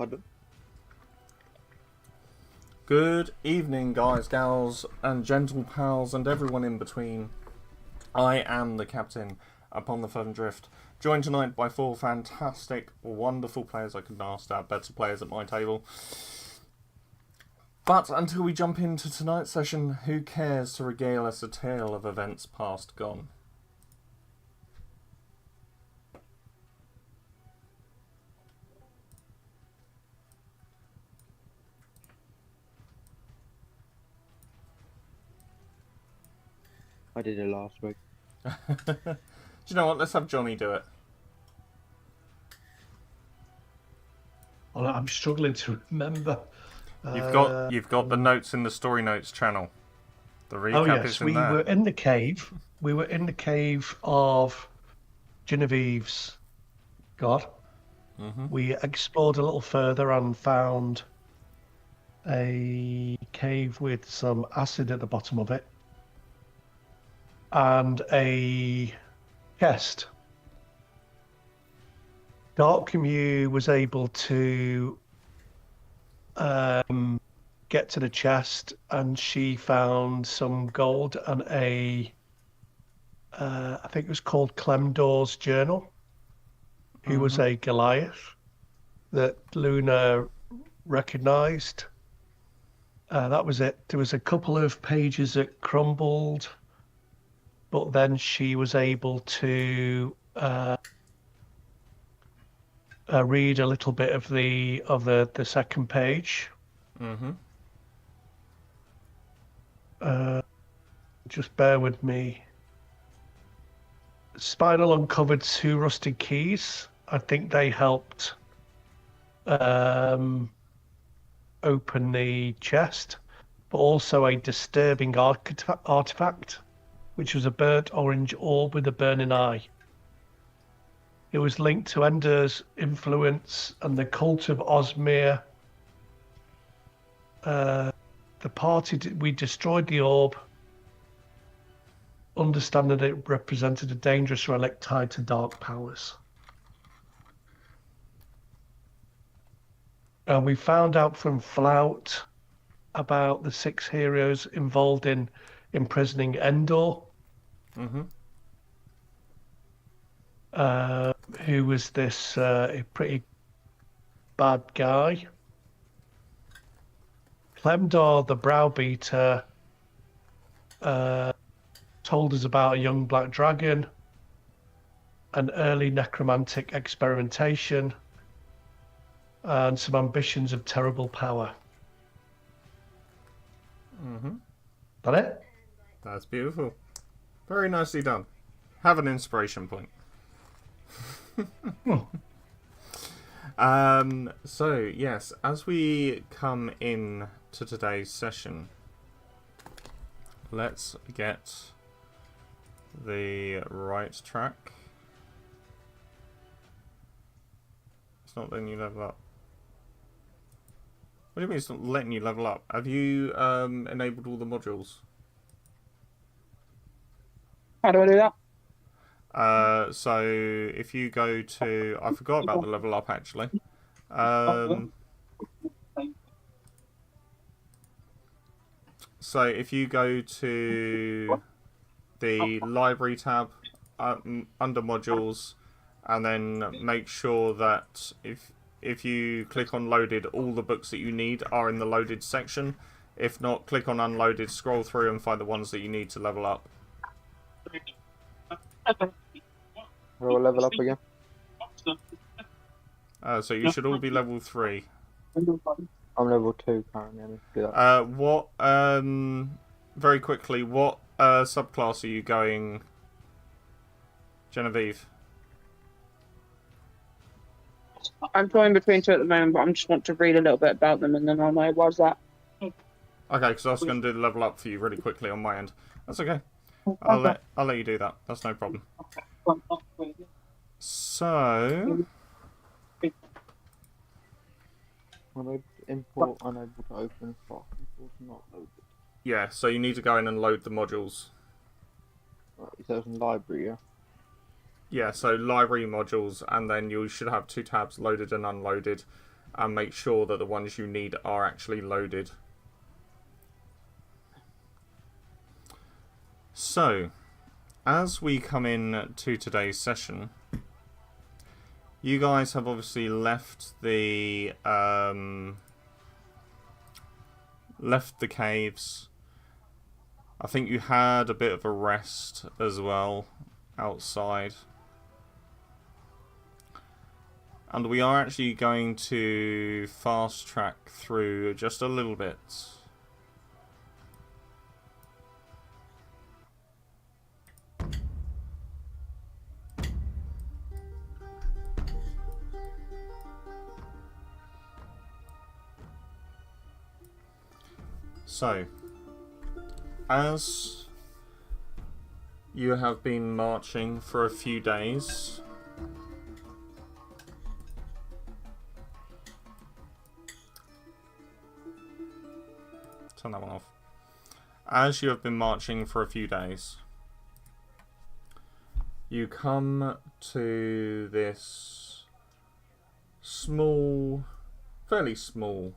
Pardon? Good evening, guys, gals, and gentle pals, and everyone in between. I am the captain upon the Fun Drift, joined tonight by four fantastic, wonderful players. I couldn't ask to have better players at my table. But until we jump into tonight's session, who cares to regale us a tale of events past gone? I did it last week. Do you know what? Let's have Johnny do it. Well, I'm struggling to remember. You've got the notes in the story notes channel. The recap is in there. We were in the cave. We were in the cave of Genevieve's god. Mm-hmm. We explored a little further and found a cave with some acid at the bottom of it and a chest. Darkmew was able to get to the chest, and she found some gold and I think it was called Clemdor's journal, who was a Goliath that Luna recognized. That was it. There was a couple of pages that crumbled, but then she was able to read a little bit of the second page. Mm-hmm. Just bear with me. Spinal uncovered 2 rusted keys. I think they helped open the chest, but also a disturbing artifact, which was a burnt orange orb with a burning eye. It was linked to Ender's influence and the cult of Osmir. The party, we destroyed the orb, understanding that it represented a dangerous relic tied to dark powers. We found out from Flout about the 6 heroes involved in imprisoning Endor. Mm-hmm. Who was this a pretty bad guy. Clemdor, the browbeater, told us about a young black dragon, an early necromantic experimentation, and some ambitions of terrible power. Mm-hmm. That it? That's beautiful. Very nicely done. Have an inspiration point. So yes, as we come in to today's session, let's get the right track. It's not letting you level up. What do you mean it's not letting you level up? Have you enabled all the modules? How do I do that? So if you go to, I forgot about the level up actually. So if you go to the library tab under modules, and then make sure that if you click on loaded, all the books that you need are in the loaded section. If not, click on unloaded, scroll through and find the ones that you need to level up. We'll level up again. So you should all be level 3. I'm level 2 currently. I need to do that. What? Very quickly, what subclass are you going, Genevieve? I'm going between 2 at the moment, but I just want to read a little bit about them and then I'll know what's that. Okay, because I was going to do the level up for you really quickly on my end. That's okay. I'll let you do that. That's no problem. So, Unable to import, unable to open, file import not loaded. yeah, so you need to go in and load the modules. Right, so it's in library, yeah? Yeah, so library modules, and then you should have 2 tabs, loaded and unloaded. and make sure that the ones you need are actually loaded. So, as we come in to today's session, you guys have obviously left the caves. I think you had a bit of a rest as well outside. And we are actually going to fast track through just a little bit. So, as you have been marching for a few days, turn that one off. As you have been marching for a few days, you come to this small, fairly small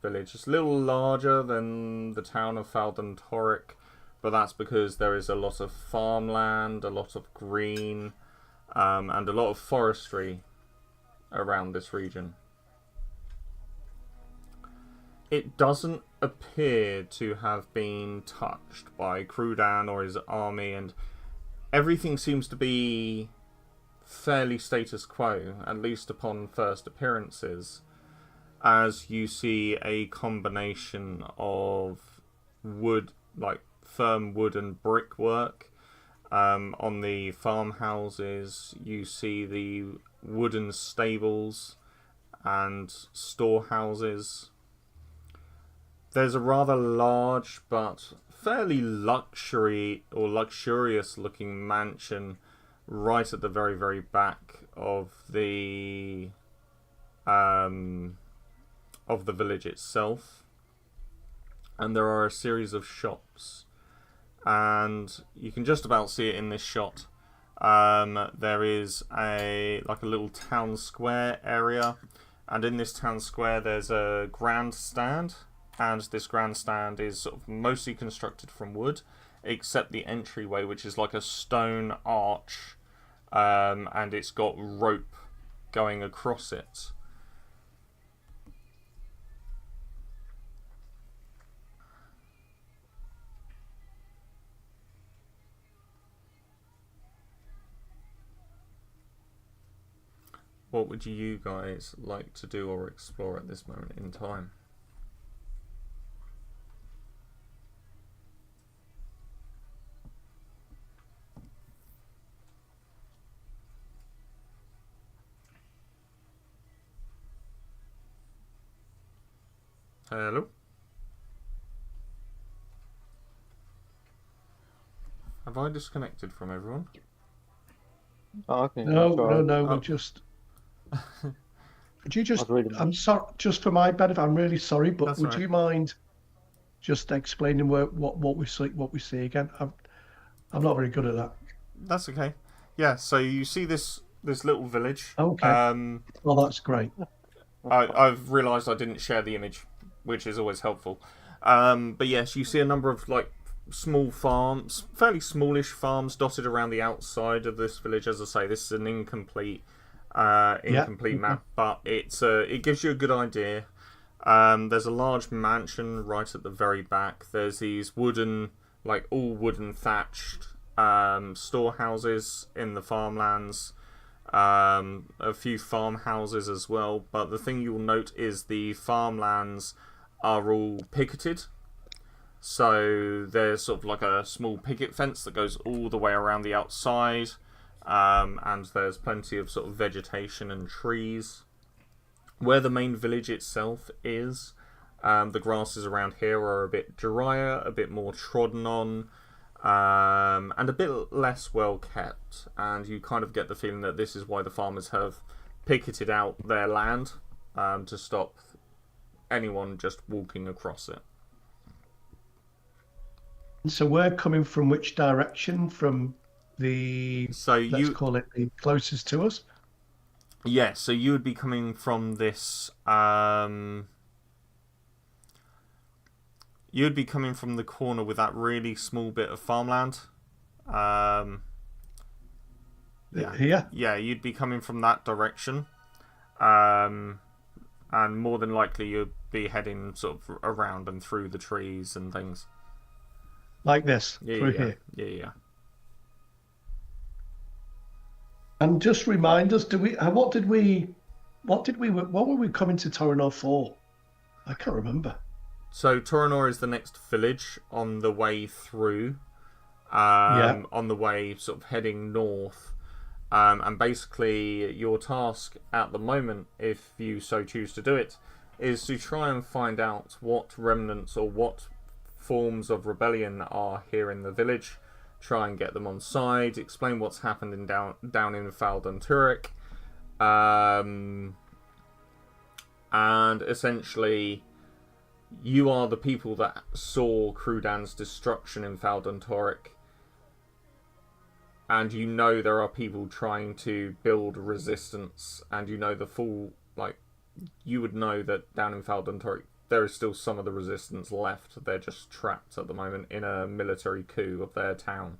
village. It's a little larger than the town of Falden Toric, but that's because there is a lot of farmland, a lot of green, and a lot of forestry around this region. It doesn't appear to have been touched by Crudan or his army, and everything seems to be fairly status quo, at least upon first appearances, as you see a combination of wood, like firm wood and brickwork. On the farmhouses, you see the wooden stables and storehouses. There's a rather large but fairly luxurious looking mansion right at the very, very back of the village itself, and there are a series of shops, and you can just about see it in this shot. There is a little town square area, and in this town square there's a grandstand, and this grandstand is sort of mostly constructed from wood, except the entryway, which is like a stone arch, and it's got rope going across it. What would you guys like to do or explore at this moment in time? Hello? Have I disconnected from everyone? Oh, okay. No, Sorry. no, Oh. we just. Could you just? reading I'm sorry, just for my benefit. I'm really sorry, but That's would all right. you mind just explaining what we see again? I'm not very good at that. That's okay. Yeah, so you see this little village. Okay. Well, that's great. I've realised I didn't share the image, which is always helpful. But yes, you see a number of small farms, fairly smallish farms dotted around the outside of this village. As I say, this is an incomplete map, but it gives you a good idea. There's a large mansion right at the very back. There's these wooden, all wooden thatched storehouses in the farmlands. A few farmhouses as well, but the thing you'll note is the farmlands are all picketed. So there's sort of like a small picket fence that goes all the way around the outside, and there's plenty of sort of vegetation and trees. Where the main village itself is, the grasses around here are a bit drier, a bit more trodden on, and a bit less well kept, and you kind of get the feeling that this is why the farmers have picketed out their land, to stop anyone just walking across it. So we're coming from which direction? From the let's call it the closest to us. Yeah, so you would be coming from this. You would be coming from the corner with that really small bit of farmland. Yeah, Here? yeah, you'd be coming from that direction. And more than likely you'd be heading sort of around and through the trees and things. Like this, Yeah, through yeah, here. yeah. And just remind us, what were we coming to Toronor for? I can't remember. So Toronor is the next village on the way through. Yeah. On the way sort of heading north. And basically your task at the moment, if you so choose to do it, is to try and find out what remnants or what forms of rebellion are here in the village. Try and get them on side. Explain what's happened down in Falden Turek. And essentially, you are the people that saw Crudan's destruction in Falden Turek. And you know there are people trying to build resistance, and you know the full, like, you would know that down in Falden Turek there is still some of the resistance left. They're just trapped at the moment in a military coup of their town.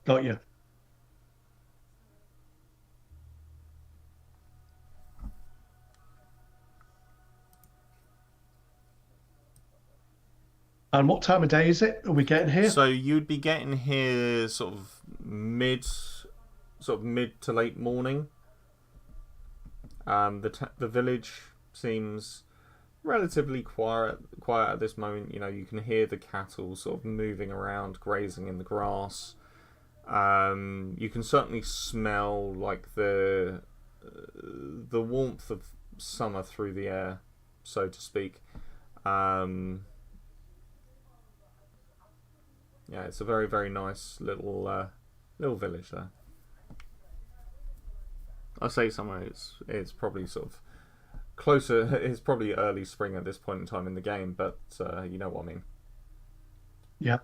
Got you. And what time of day is it? Are we getting here? So you'd be getting here sort of mid to late morning. The village seems relatively quiet at this moment. You know, you can hear the cattle sort of moving around, grazing in the grass. You can certainly smell like the warmth of summer through the air, so to speak. Yeah, it's a very, very nice little village there. I say somewhere it's probably sort of closer. It's probably early spring at this point in time in the game, but you know what I mean. Yeah.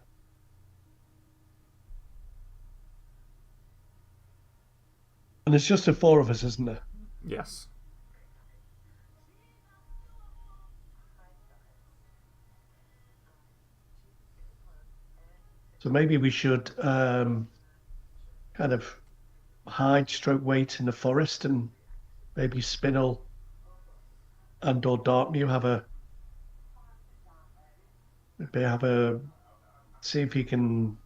And it's just the four of us, isn't there? Yes. So maybe we should kind of hide, stroke wait in the forest, and maybe Spinel and or Darkmew see if he can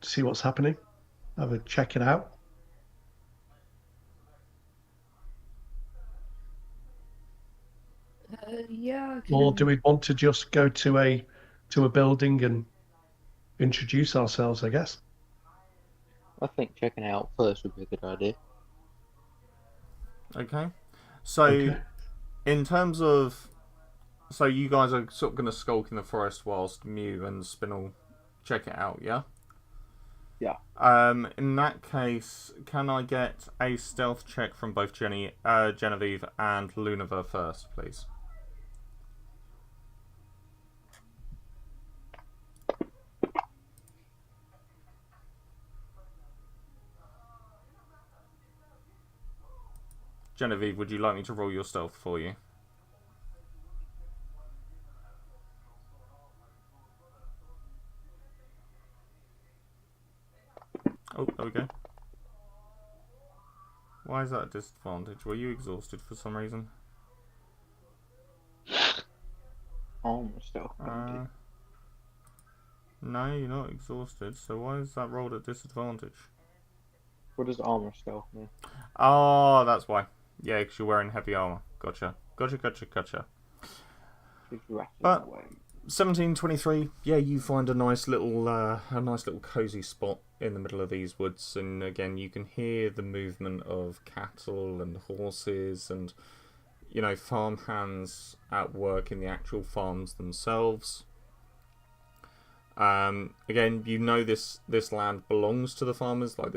see what's happening. Have a check it out. Yeah. Or do we want to just go to a building and introduce ourselves, I guess? I think checking it out first would be a good idea. Okay. So, Okay. in terms of, so you guys are sort of going to skulk in the forest whilst Mew and Spinel check it out, yeah? Yeah. In that case, can I get a stealth check from both Genevieve and Luniver first, please? Genevieve, would you like me to roll your stealth for you? Oh, there we go. Why is that a disadvantage? Were you exhausted for some reason? Armor stealth. No, you're not exhausted, so why is that rolled at disadvantage? What does armor stealth mean? Oh, that's why. Yeah, because you're wearing heavy armor. Gotcha. Gotcha. But 1723. Yeah, you find a nice little cozy spot in the middle of these woods, and again, you can hear the movement of cattle and horses, and you know, farm hands at work in the actual farms themselves. Again, you know this land belongs to the farmers, like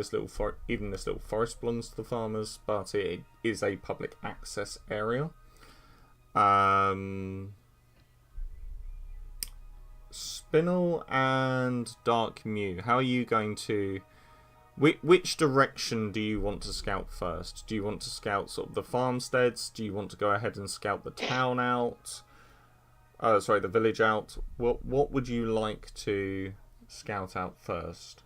even this little forest belongs to the farmers, but it is a public access area. Spinel and Dark Mew, how are you going to Which direction do you want to scout first? Do you want to scout sort of the farmsteads? Do you want to go ahead and scout the town out? Sorry, the village out. What would you like to scout out first?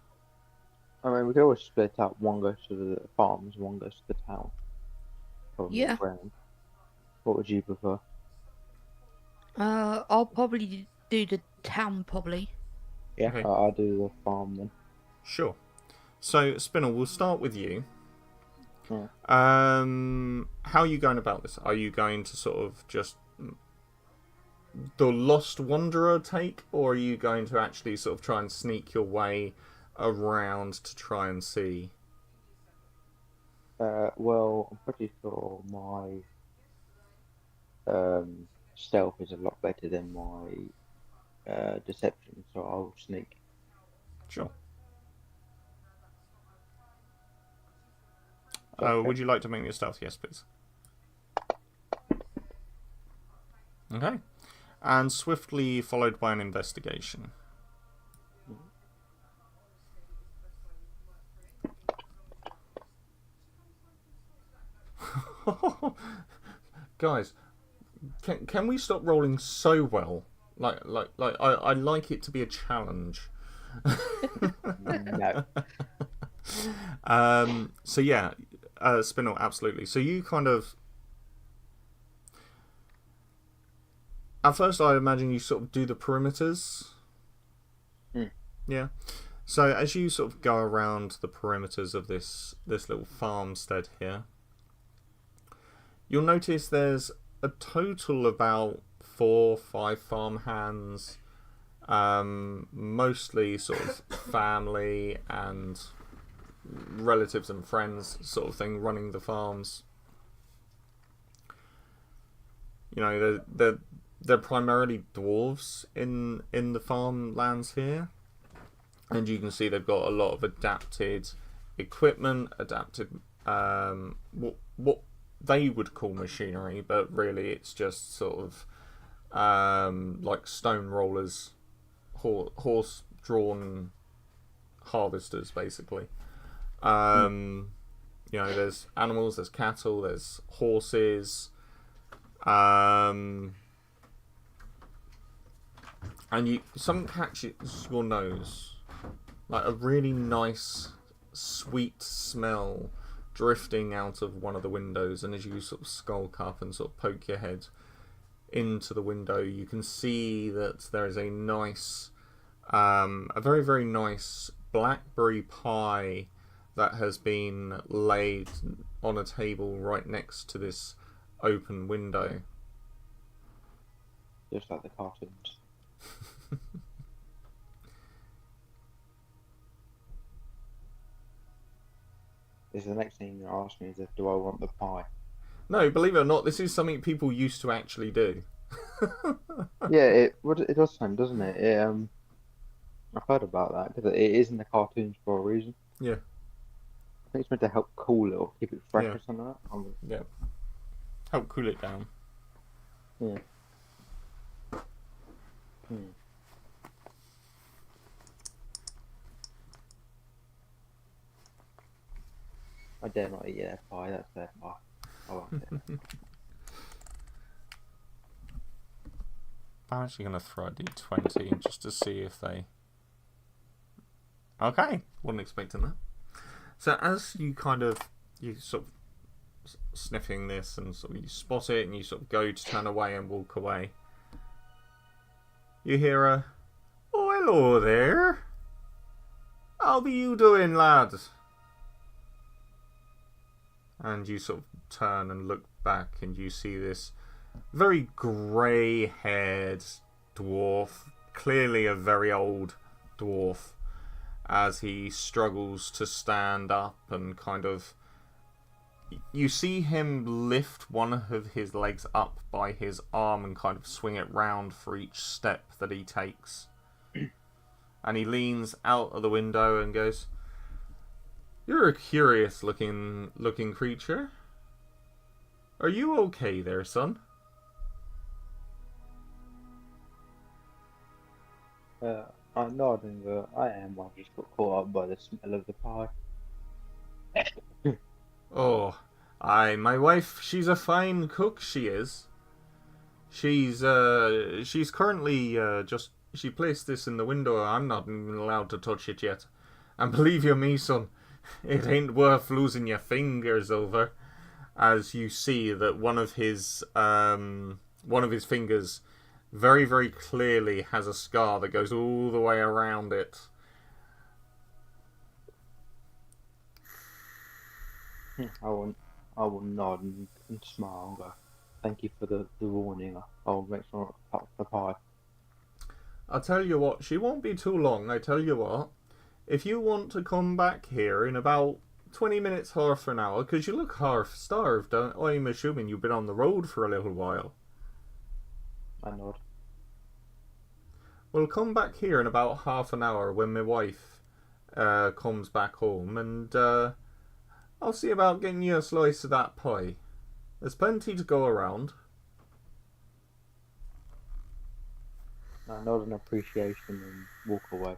I mean, we could always split up. One goes to the farms, one goes to the town. Probably Yeah. around. What would you prefer? I'll probably do the town, probably. Yeah, Okay. I'll do the farm then. Sure. So, Spinel, we'll start with you. Yeah. How are you going about this? Are you going to sort of just the Lost Wanderer take, or are you going to actually sort of try and sneak your way around to try and see? Well, I'm pretty sure my stealth is a lot better than my deception, so I'll sneak. Sure. Okay. Would you like to make me a stealth? Yes, please. Okay. And swiftly followed by an investigation. Guys, can we stop rolling so well? I like it to be a challenge. No. So yeah, Spinel, absolutely. So you kind of, at first I imagine you sort of do the perimeters. Yeah. So as you sort of go around the perimeters of this little farmstead here, you'll notice there's a total about 4 or 5 farmhands, mostly sort of family and relatives and friends sort of thing running the farms. You know, they're primarily dwarves in the farmlands here, and you can see they've got a lot of adapted equipment, adapted what they would call machinery, but really it's just sort of like stone rollers, horse drawn harvesters basically. You know, there's animals, there's cattle, there's horses, and something catches your nose, like a really nice sweet smell drifting out of one of the windows, and as you sort of skulk up and sort of poke your head into the window, you can see that there is a nice, a very, very nice blackberry pie that has been laid on a table right next to this open window. Just like the cartoons. Is the next thing you ask me is if do I want the pie? No, believe it or not, this is something people used to actually do. Yeah, it does sound, doesn't it? I've heard about that because it is in the cartoons for a reason. Yeah. I think it's meant to help cool it or keep it fresh Yeah. or something like that. Yeah. Help cool it down. Yeah. I dare not eat their pie, that's their pie. I won't do that. I'm actually going to throw a d20 just to see if they... Okay, wasn't expecting that. So as you sort of sniffing this and sort of you spot it and you sort of go to turn away and walk away, you hear a, "Oh, hello there. How be you doing, lads?" And you sort of turn and look back and you see this very grey-haired dwarf, clearly a very old dwarf, as he struggles to stand up and kind of... You see him lift one of his legs up by his arm and kind of swing it round for each step that he takes. And he leans out of the window and goes, "You're a curious looking creature. Are you okay there, son?" I'm nodding, but I am. I just got caught up by the smell of the pie. Oh, my wife, she's a fine cook, she is. She's currently she placed this in the window. I'm not even allowed to touch it yet. And believe you me, son, it ain't worth losing your fingers over. As you see that one of his fingers very, very clearly has a scar that goes all the way around it. I will nod and smile and go, thank you for the warning. I'll make sure I pop the pie. I'll tell you what, she won't be too long, I tell you what. If you want to come back here in about 20 minutes, half an hour, because you look half starved, I'm assuming you've been on the road for a little while. I nod. Well, come back here in about half an hour when my wife comes back home, and I'll see about getting you a slice of that pie. There's plenty to go around. I nod in appreciation and walk away.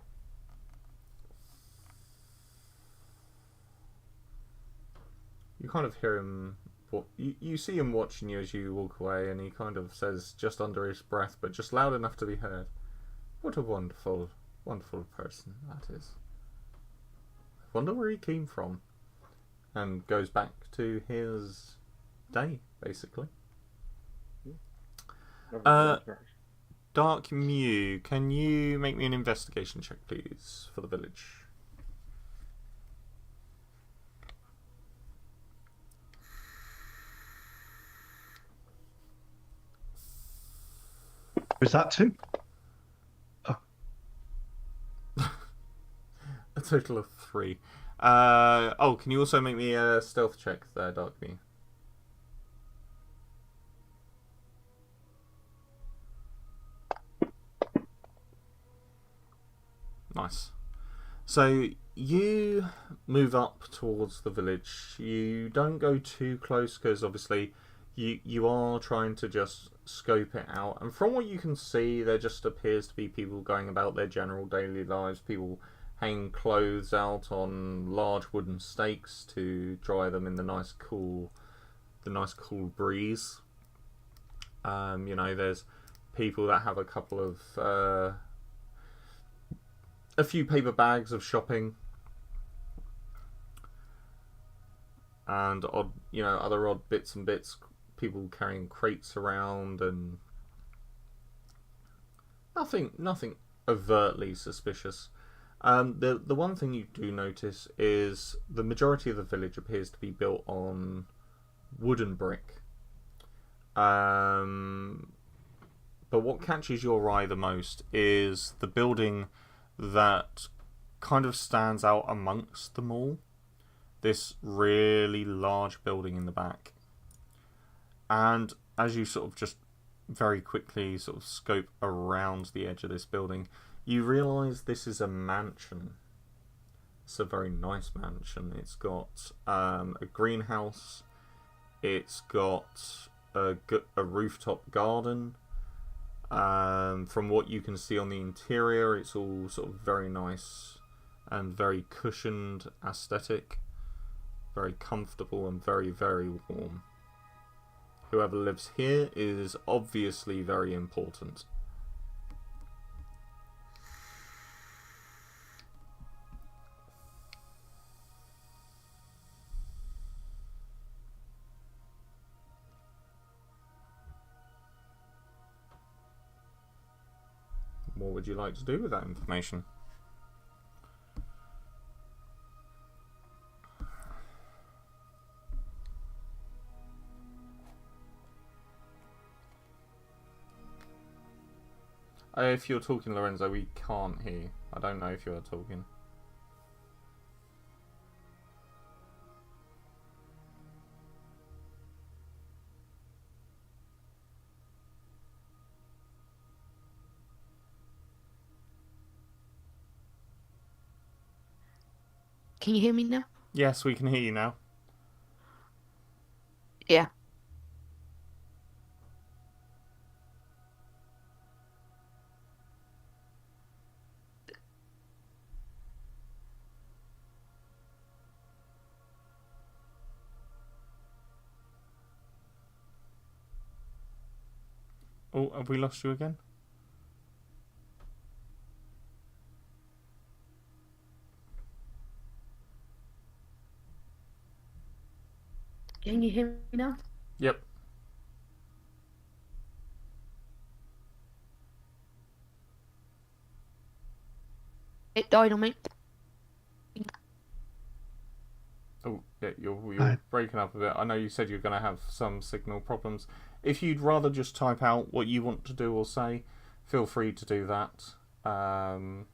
You kind of hear him. You see him watching you as you walk away, and he kind of says, just under his breath, but just loud enough to be heard, "What a wonderful, wonderful person that is. I wonder where he came from." And goes back to his day, basically. Dark Mew, can you make me an investigation check, please, for the village? Was that 2? A total of 3. Can you also make me a stealth check there, Dark Mew? Nice. So you move up towards the village. You don't go too close because obviously you are trying to just scope it out. And from what you can see, there just appears to be people going about their general daily lives. People hanging clothes out on large wooden stakes to dry them in the nice cool breeze. There's people that have a couple of a few paper bags of shopping, and other odd bits and bits. People carrying crates around, and nothing overtly suspicious. The one thing you do notice is the majority of the village appears to be built on wooden brick. But what catches your eye the most is the building that kind of stands out amongst them all. This really large building in the back. And as you sort of just very quickly sort of scope around the edge of this building, you realise this is a mansion. It's a very nice mansion. It's got a greenhouse. It's got a rooftop garden. From what you can see on the interior, it's all sort of very nice and very cushioned aesthetic. Very comfortable and very, very warm. Whoever lives here is obviously very important. What would you like to do with that information? If you're talking, Lorenzo, we can't hear you. I don't know if you're talking. Can you hear me now? Yes, we can hear you now. Yeah. Oh, have we lost you again? Can you hear me now? Yep. It died on me. Oh, yeah, you're Right. breaking up a bit. I know you said you're going to have some signal problems. If you'd rather just type out what you want to do or say, feel free to do that. And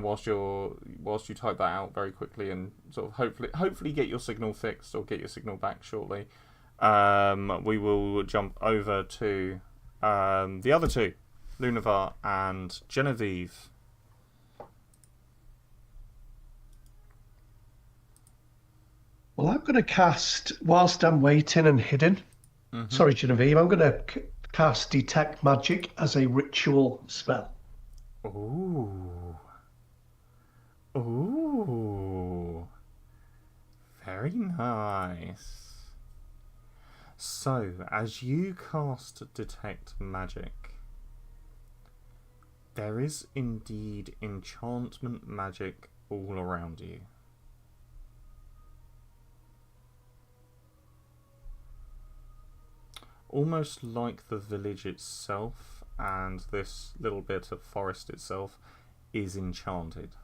whilst you type that out very quickly and sort of hopefully get your signal fixed or get your signal back shortly, we will jump over to the other two, Lunavar and Genevieve. Well, I'm going to cast, whilst I'm waiting and hidden, sorry, Genevieve, I'm going to cast Detect Magic as a ritual spell. Ooh. Ooh. Very nice. So, as you cast Detect Magic, there is indeed enchantment magic all around you. Almost like the village itself and this little bit of forest itself is enchanted.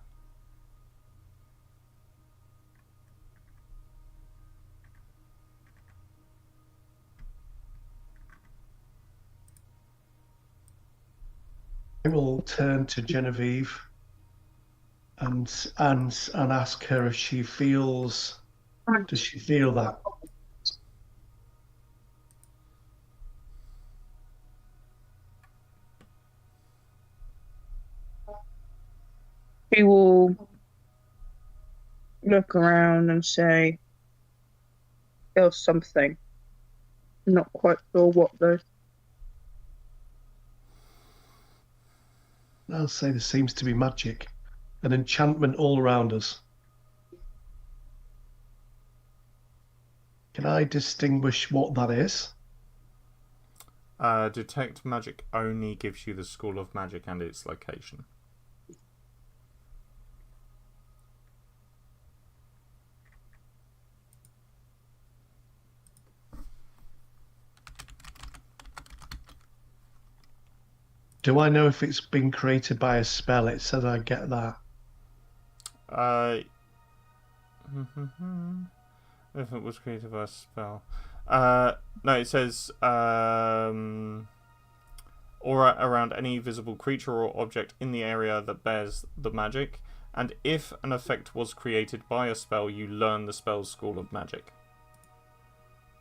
I will turn to Genevieve and ask her if she feels. Does she feel that? She will look around and say, "Feel something." Not quite sure what though. I'll say there seems to be magic, an enchantment all around us. Can I distinguish what that is? Detect Magic only gives you the School of Magic and its location. Do I know if it's been created by a spell? It says I get that. If it was created by a spell. No, it says aura around any visible creature or object in the area that bears the magic, and if an effect was created by a spell, you learn the spell's School of Magic.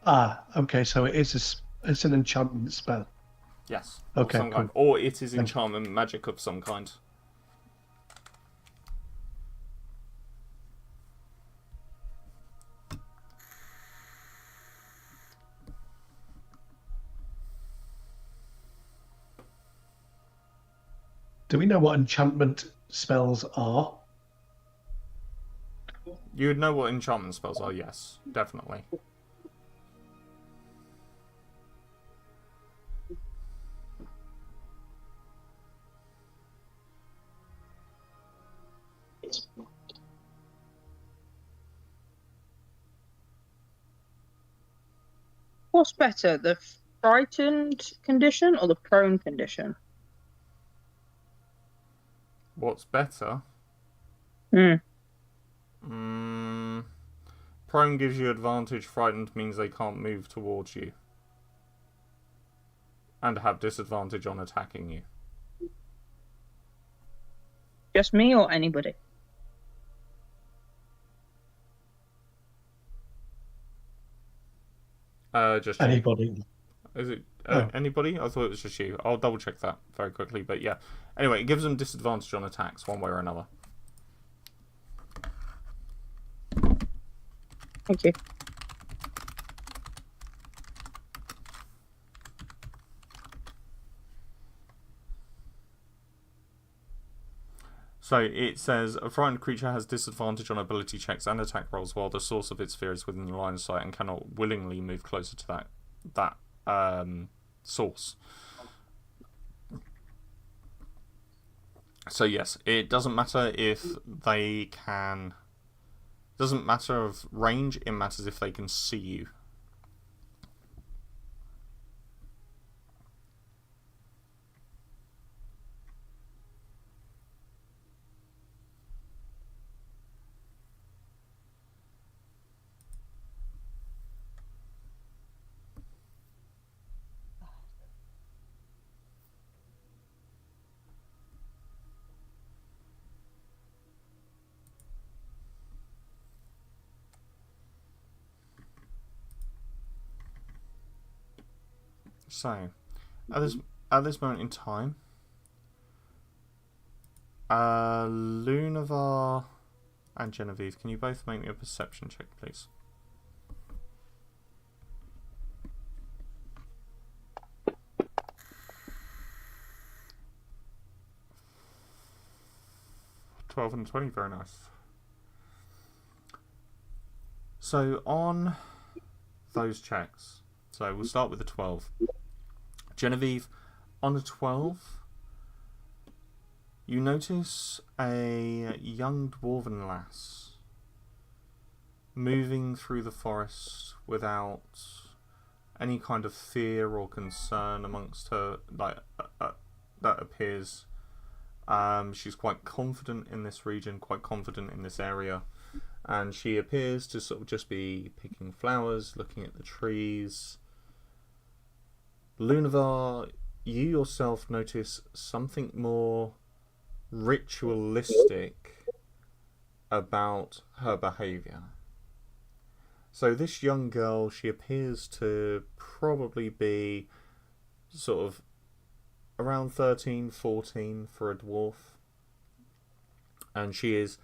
Ah, okay, so it's an enchantment spell. Yes. Okay, Of some cool. kind. Or it is enchantment magic of some kind. Do we know what enchantment spells are? You would know what enchantment spells are, yes. Definitely. What's better, the frightened condition or the prone condition? What's better? Hmm. Prone gives you advantage, frightened means they can't move towards you. And have disadvantage on attacking you. Just me or anybody? Just you. Anybody? Is it Oh. anybody? I thought it was just you. I'll double check that very quickly, but yeah. Anyway, it gives them disadvantage on attacks one way or another. Thank you. So it says a frightened creature has disadvantage on ability checks and attack rolls while the source of its fear is within the line of sight and cannot willingly move closer to that source. So yes, it doesn't matter if they can. Doesn't matter of range. It matters if they can see you. So, at this moment in time, Lunavar and Genevieve, can you both make me a perception check, please? $12 and $20, very nice. So on those checks, so we'll start with the 12. Genevieve, on a 12, you notice a young dwarven lass moving through the forest without any kind of fear or concern amongst her, like that appears. She's quite confident in this region, quite confident in this area, and she appears to sort of just be picking flowers, looking at the trees. Lunavar, you yourself notice something more ritualistic about her behaviour. So this young girl, she appears to probably be sort of around 13, 14 for a dwarf. And she is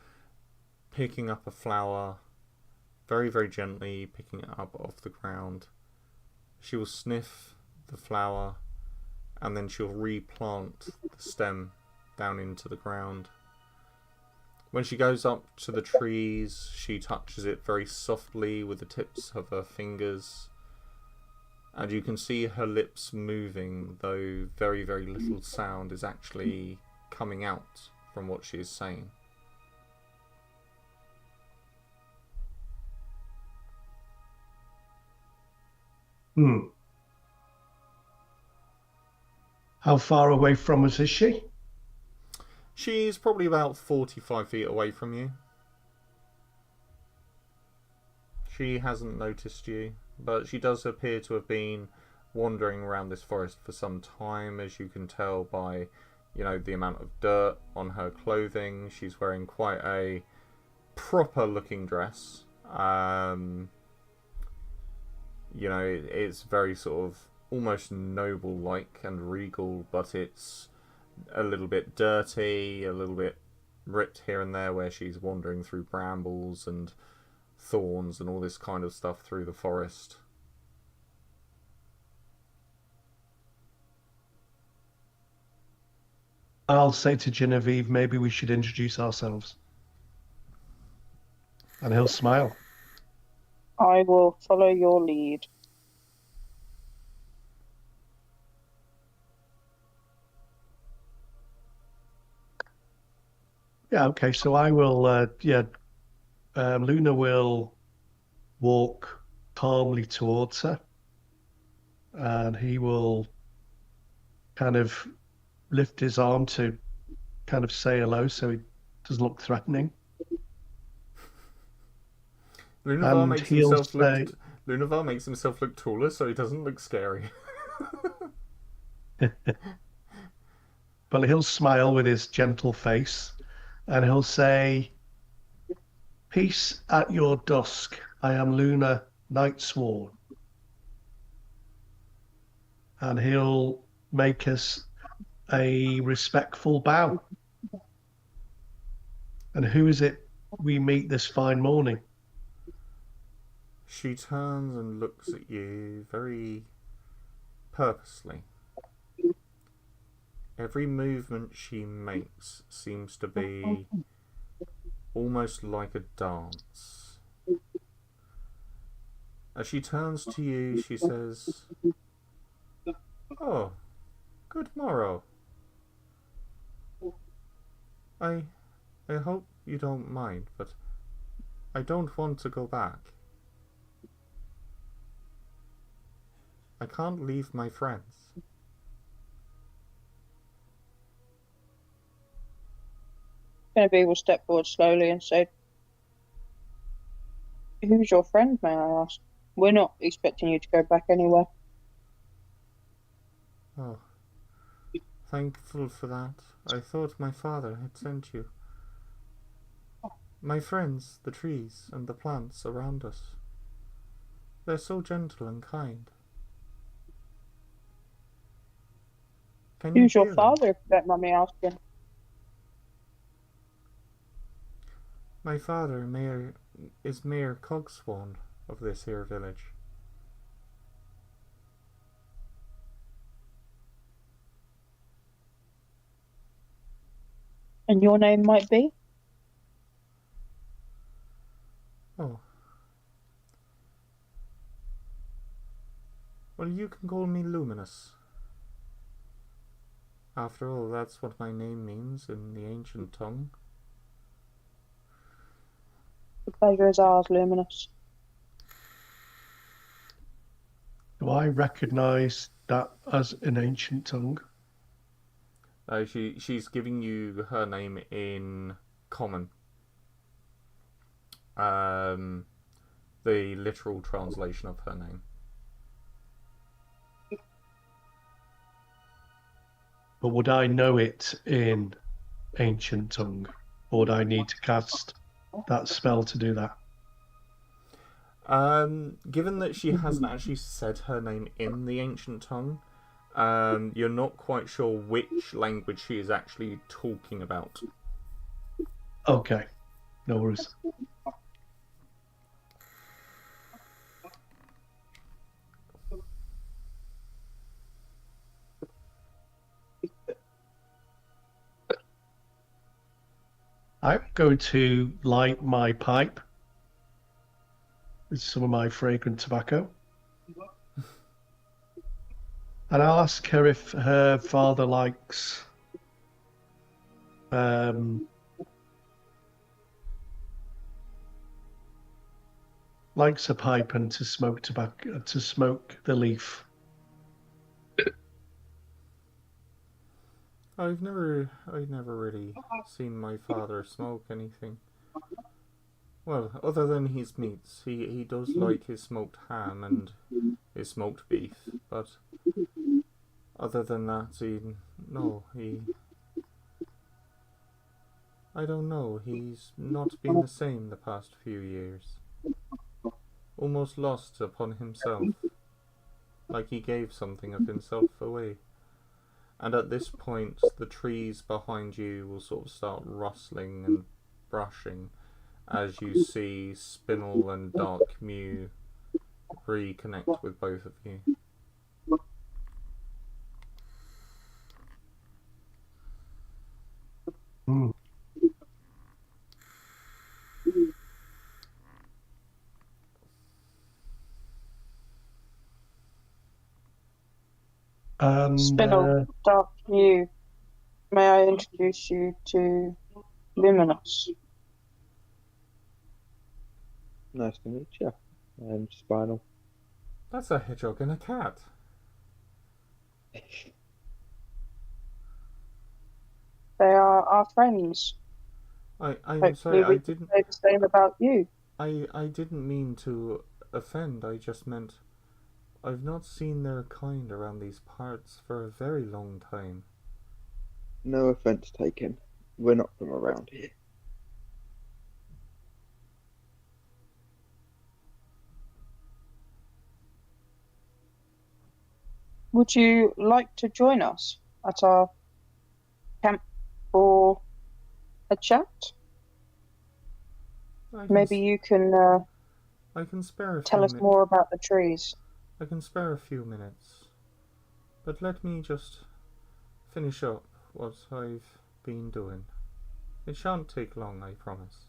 picking up a flower, very, very gently picking it up off the ground. She will sniff the flower and then she'll replant the stem down into the ground. When she goes up to the trees, she touches it very softly with the tips of her fingers. And you can see her lips moving, though very, very little sound is actually coming out from what she is saying. How far away from us is she? She's probably about 45 feet away from you. She hasn't noticed you, but she does appear to have been wandering around this forest for some time, as you can tell by, the amount of dirt on her clothing. She's wearing quite a proper looking dress. It's very sort of almost noble-like and regal, but it's a little bit dirty, a little bit ripped here and there where she's wandering through brambles and thorns and all this kind of stuff through the forest. I'll say to Genevieve, maybe we should introduce ourselves. And he'll smile. I will follow your lead. Yeah, okay, so I will, Luna will walk calmly towards her, and he will kind of lift his arm to kind of say hello so he doesn't look threatening. Lunavar makes himself look taller so he doesn't look scary. But he'll smile with his gentle face, and he'll say, "Peace at your dusk. I am Luna, Nightsworn." And he'll make us a respectful bow. And who is it we meet this fine morning? She turns and looks at you very purposely. Every movement she makes seems to be almost like a dance. As she turns to you, she says, "Oh, good morrow." I I hope you don't mind, but I don't want to go back. I can't leave my friends. Genevieve will step forward slowly and say, "Who's your friend, may I ask? We're not expecting you to go back anywhere." Oh, thankful for that. I thought my father had sent you. My friends, the trees and the plants around us. They're so gentle and kind. Can you Who's your hear them? father, if you don't mind me asking? My father is Mayor Cogsworth of this here village. And your name might be? Oh. Well, you can call me Luminous. After all, that's what my name means in the ancient tongue. The pleasure is ours, Luminous. Do I recognise that as an ancient tongue? She's giving you her name in common. The literal translation of her name. But would I know it in ancient tongue? Or would I need to cast that spell to do that? Given that she hasn't actually said her name in the ancient tongue, you're not quite sure which language she is actually talking about. Okay, no worries. I'm going to light my pipe with some of my fragrant tobacco. And I'll ask her if her father likes a pipe and to smoke tobacco, to smoke the leaf. I've never really seen my father smoke anything. Well, other than his meats, he does like his smoked ham and his smoked beef, but other than that, I don't know, he's not been the same the past few years. Almost lost upon himself, like he gave something of himself away. And at this point, the trees behind you will sort of start rustling and brushing as you see Spinel and Dark Mew reconnect with both of you. Mm. And Spinel, Dark Mew, may I introduce you to Luminous? Nice to meet you. Spinal. That's a hedgehog and a cat. They are our friends. I'm Hopefully sorry, we can say the same about you. I didn't mean to offend, I just meant I've not seen their kind around these parts for a very long time. No offence taken. We're not from around here. Would you like to join us at our camp for a chat? Maybe you can I can spare a tell few us more about the trees. I can spare a few minutes. But let me just finish up what I've been doing. It shan't take long, I promise.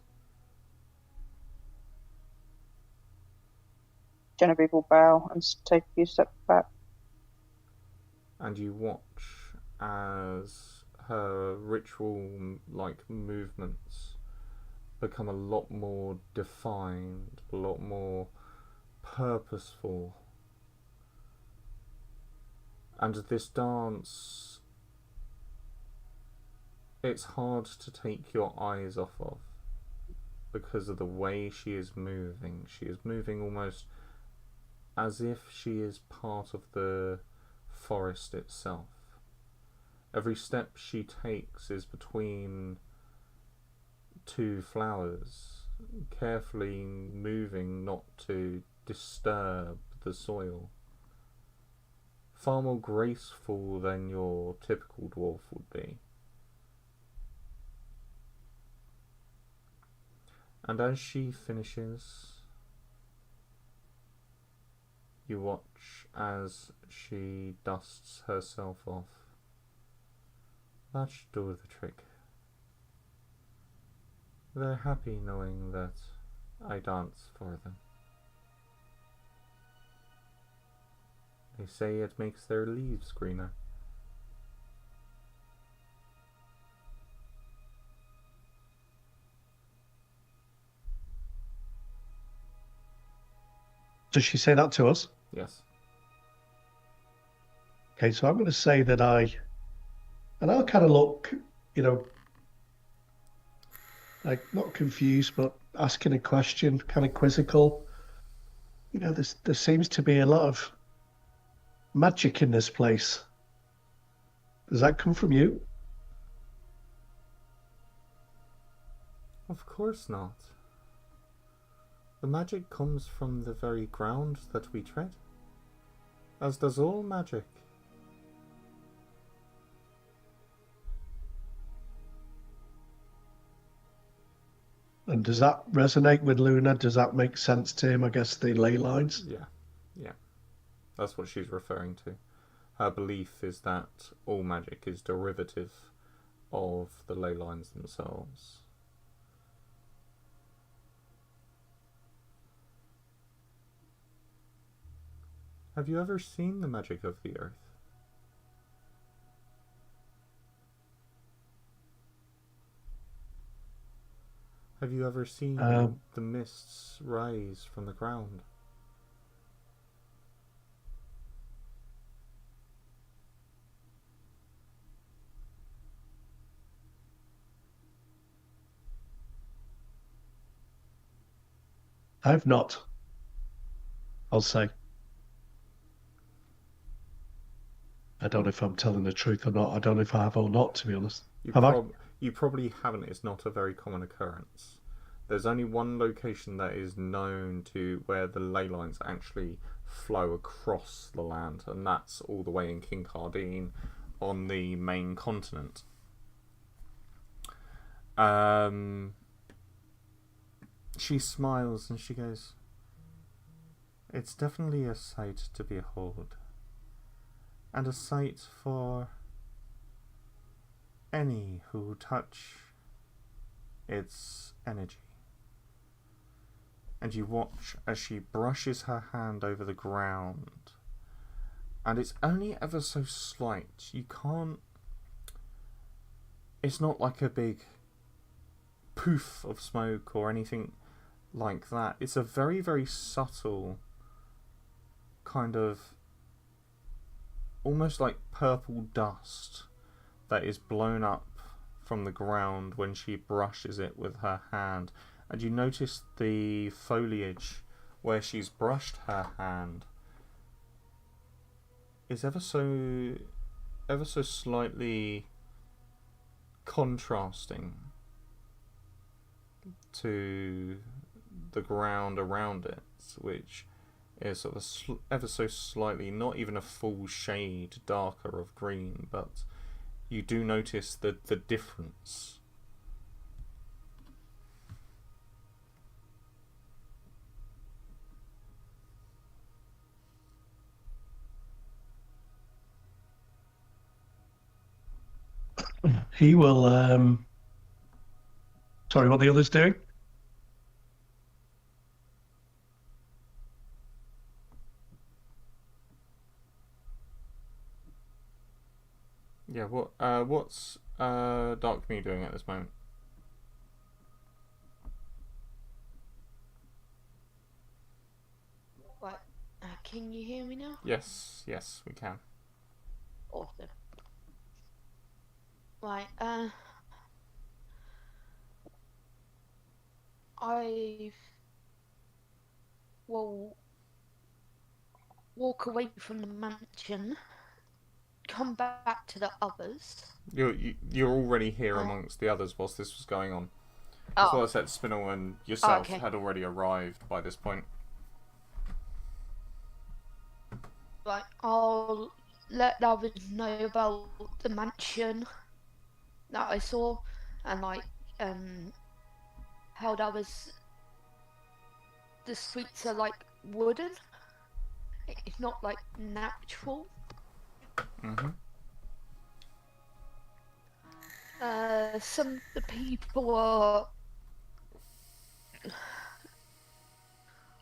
Genevieve will bow and take a few steps back. And you watch as her ritual-like movements become a lot more defined, a lot more purposeful. And this dance, it's hard to take your eyes off of because of the way she is moving. She is moving almost as if she is part of the forest itself. Every step she takes is between two flowers, carefully moving not to disturb the soil. Far more graceful than your typical dwarf would be. And as she finishes, you watch as she dusts herself off. That should do the trick. They're happy knowing that I dance for them. They say it makes their leaves greener. Does she say that to us? Yes. Okay, so I'm going to say that and I'll kind of look, like not confused, but asking a question, kind of quizzical. There seems to be a lot of magic in this place. Does that come from you? Of course not. The magic comes from the very ground that we tread, as does all magic. And does that resonate with Luna? Does that make sense to him? I guess the ley lines. Yeah. That's what she's referring to. Her belief is that all magic is derivative of the ley lines themselves. Have you ever seen the magic of the earth? Have you ever seen the mists rise from the ground? I've not. I'll say. I don't know if I'm telling the truth or not. I don't know if I have or not, to be honest. You probably haven't. It's not a very common occurrence. There's only one location that is known to where the ley lines actually flow across the land, and that's all the way in Kincardine on the main continent. She smiles and she goes, "It's definitely a sight to behold, and a sight for any who touch its energy." And you watch as she brushes her hand over the ground, and it's only ever so slight. It's not like a big poof of smoke or anything like that. It's a very, very subtle kind of almost like purple dust that is blown up from the ground when she brushes it with her hand. And you notice the foliage where she's brushed her hand is ever so slightly contrasting to the ground around it, which is sort of ever so slightly, not even a full shade darker of green, but you do notice the difference. He will. Sorry, what the others doing? Yeah. What's Dark me doing at this moment? Right. Can you hear me now? Yes, we can. Awesome. Right. I will walk away from the mansion, come back to the others. You're already here Oh. amongst the others whilst this was going on. That's why I said Spinel and yourself okay. had already arrived by this point. Right. I'll let the others know about the mansion that I saw, and like how that was. The streets are like wooden. It's not like natural. Some of the people are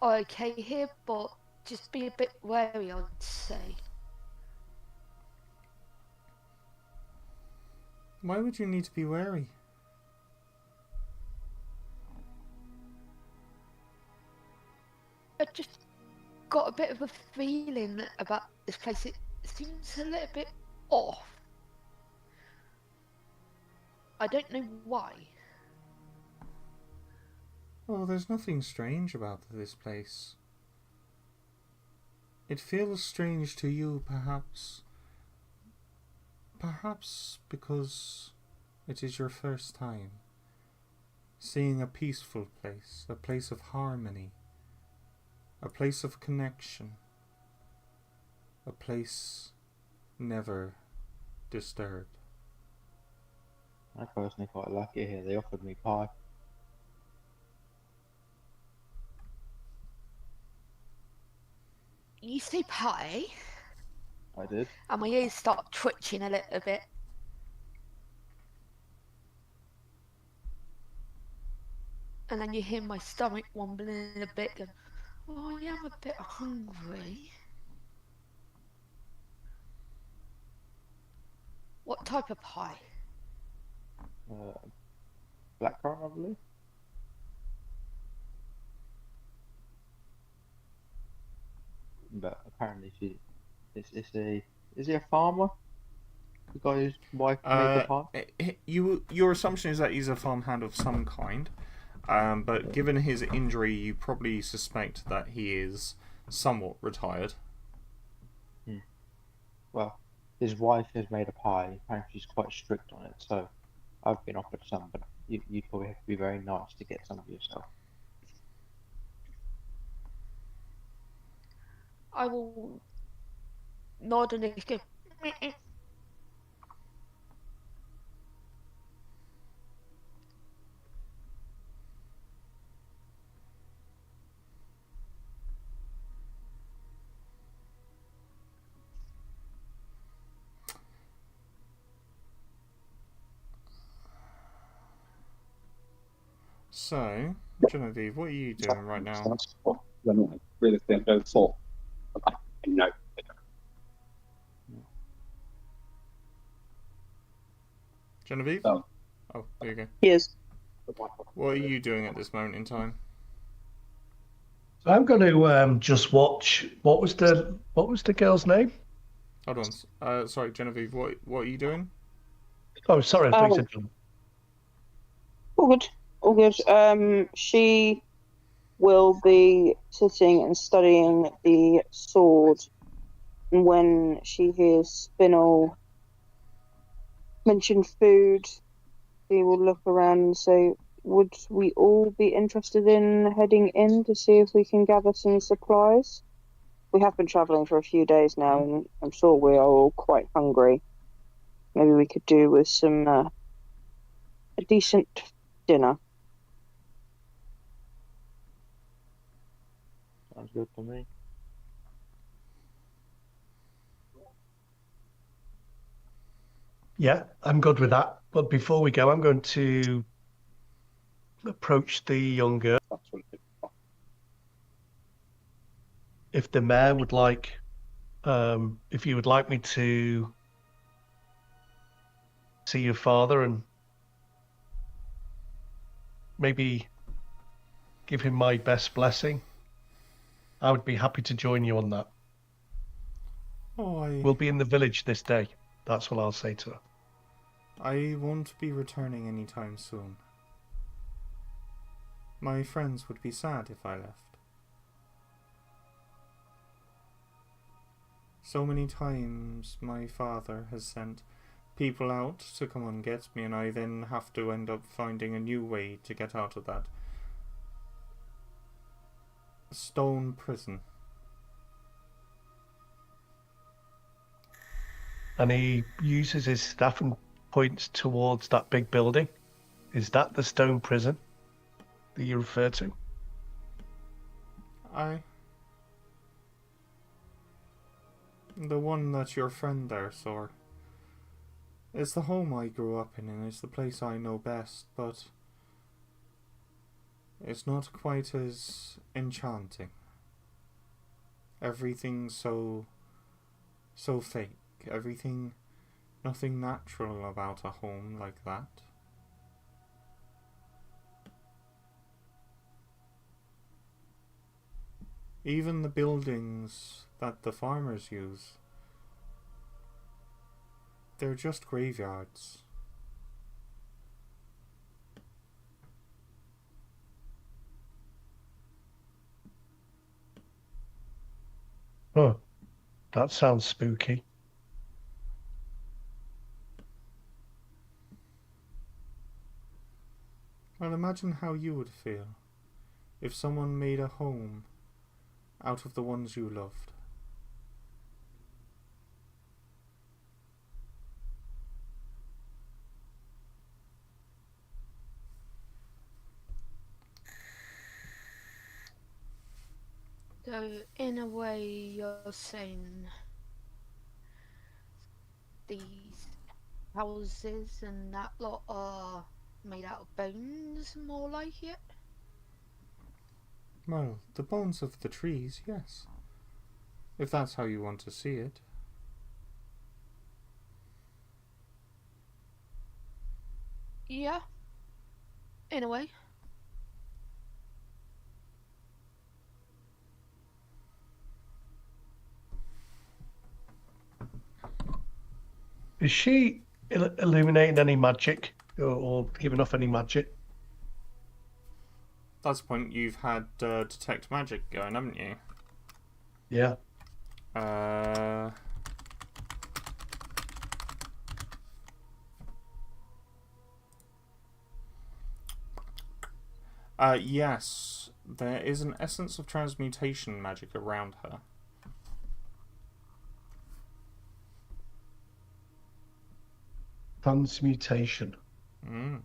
okay here, but just be a bit wary, I'd say. Why would you need to be wary? I just got a bit of a feeling about this place. It seems a little bit off. I don't know why. Oh, there's nothing strange about this place. It feels strange to you, perhaps. Perhaps because it is your first time seeing a peaceful place, a place of harmony, a place of connection, a place never disturbed. I personally quite like it here. They offered me pie. You say pie, I did. and my ears start twitching a little bit. And then you hear my stomach wobbling a bit. Going, oh, I am a bit hungry. What type of pie? Blackcurrant, I believe. But apparently is he a farmer? The guy whose wife made the pie? Your assumption is that he's a farmhand of some kind, but given his injury, you probably suspect that he is somewhat retired. Well, his wife has made a pie. Apparently she's quite strict on it, so I've been offered some, but you probably have to be very nice to get some for yourself. I will nod and go. So, Genevieve, what are you doing right now? Really think go for. No. Genevieve? Oh. Oh, there you go. Yes. What are you doing at this moment in time? I'm going to just watch. What was the girl's name? Hold on. Sorry, Genevieve. What are you doing? Oh, sorry, I thought you said John. All good. All good. She will be sitting and studying the sword. And when she hears Spinel mention food, she will look around and say, would we all be interested in heading in to see if we can gather some supplies? We have been travelling for a few days now, and I'm sure we are all quite hungry. Maybe we could do with some a decent dinner. Sounds good to me. Yeah, I'm good with that. But before we go, I'm going to approach the young girl. If the mayor would like, if you would like me to see your father and maybe give him my best blessing, I would be happy to join you on that. Oh, We'll be in the village this day. That's what I'll say to her. I won't be returning anytime soon. My friends would be sad if I left. So many times my father has sent people out to come and get me, and I then have to end up finding a new way to get out of that stone prison. And he uses his staff and points towards that big building. Is that the stone prison that you refer to? The one that your friend there saw. It's the home I grew up in, and it's the place I know best, but it's not quite as enchanting. Everything's so fake. Nothing natural about a home like that. Even the buildings that the farmers use, they're just graveyards. Oh, that sounds spooky. Well, imagine how you would feel if someone made a home out of the ones you loved. So, in a way, you're saying these houses and that lot are made out of bones, more like it? Well, the bones of the trees, yes. If that's how you want to see it. Yeah, in a way. Is she illuminating any magic or giving off any magic? That's the point. You've had detect magic going, haven't you? Yeah. Yes. There is an essence of transmutation magic around her. Transmutation. Mm.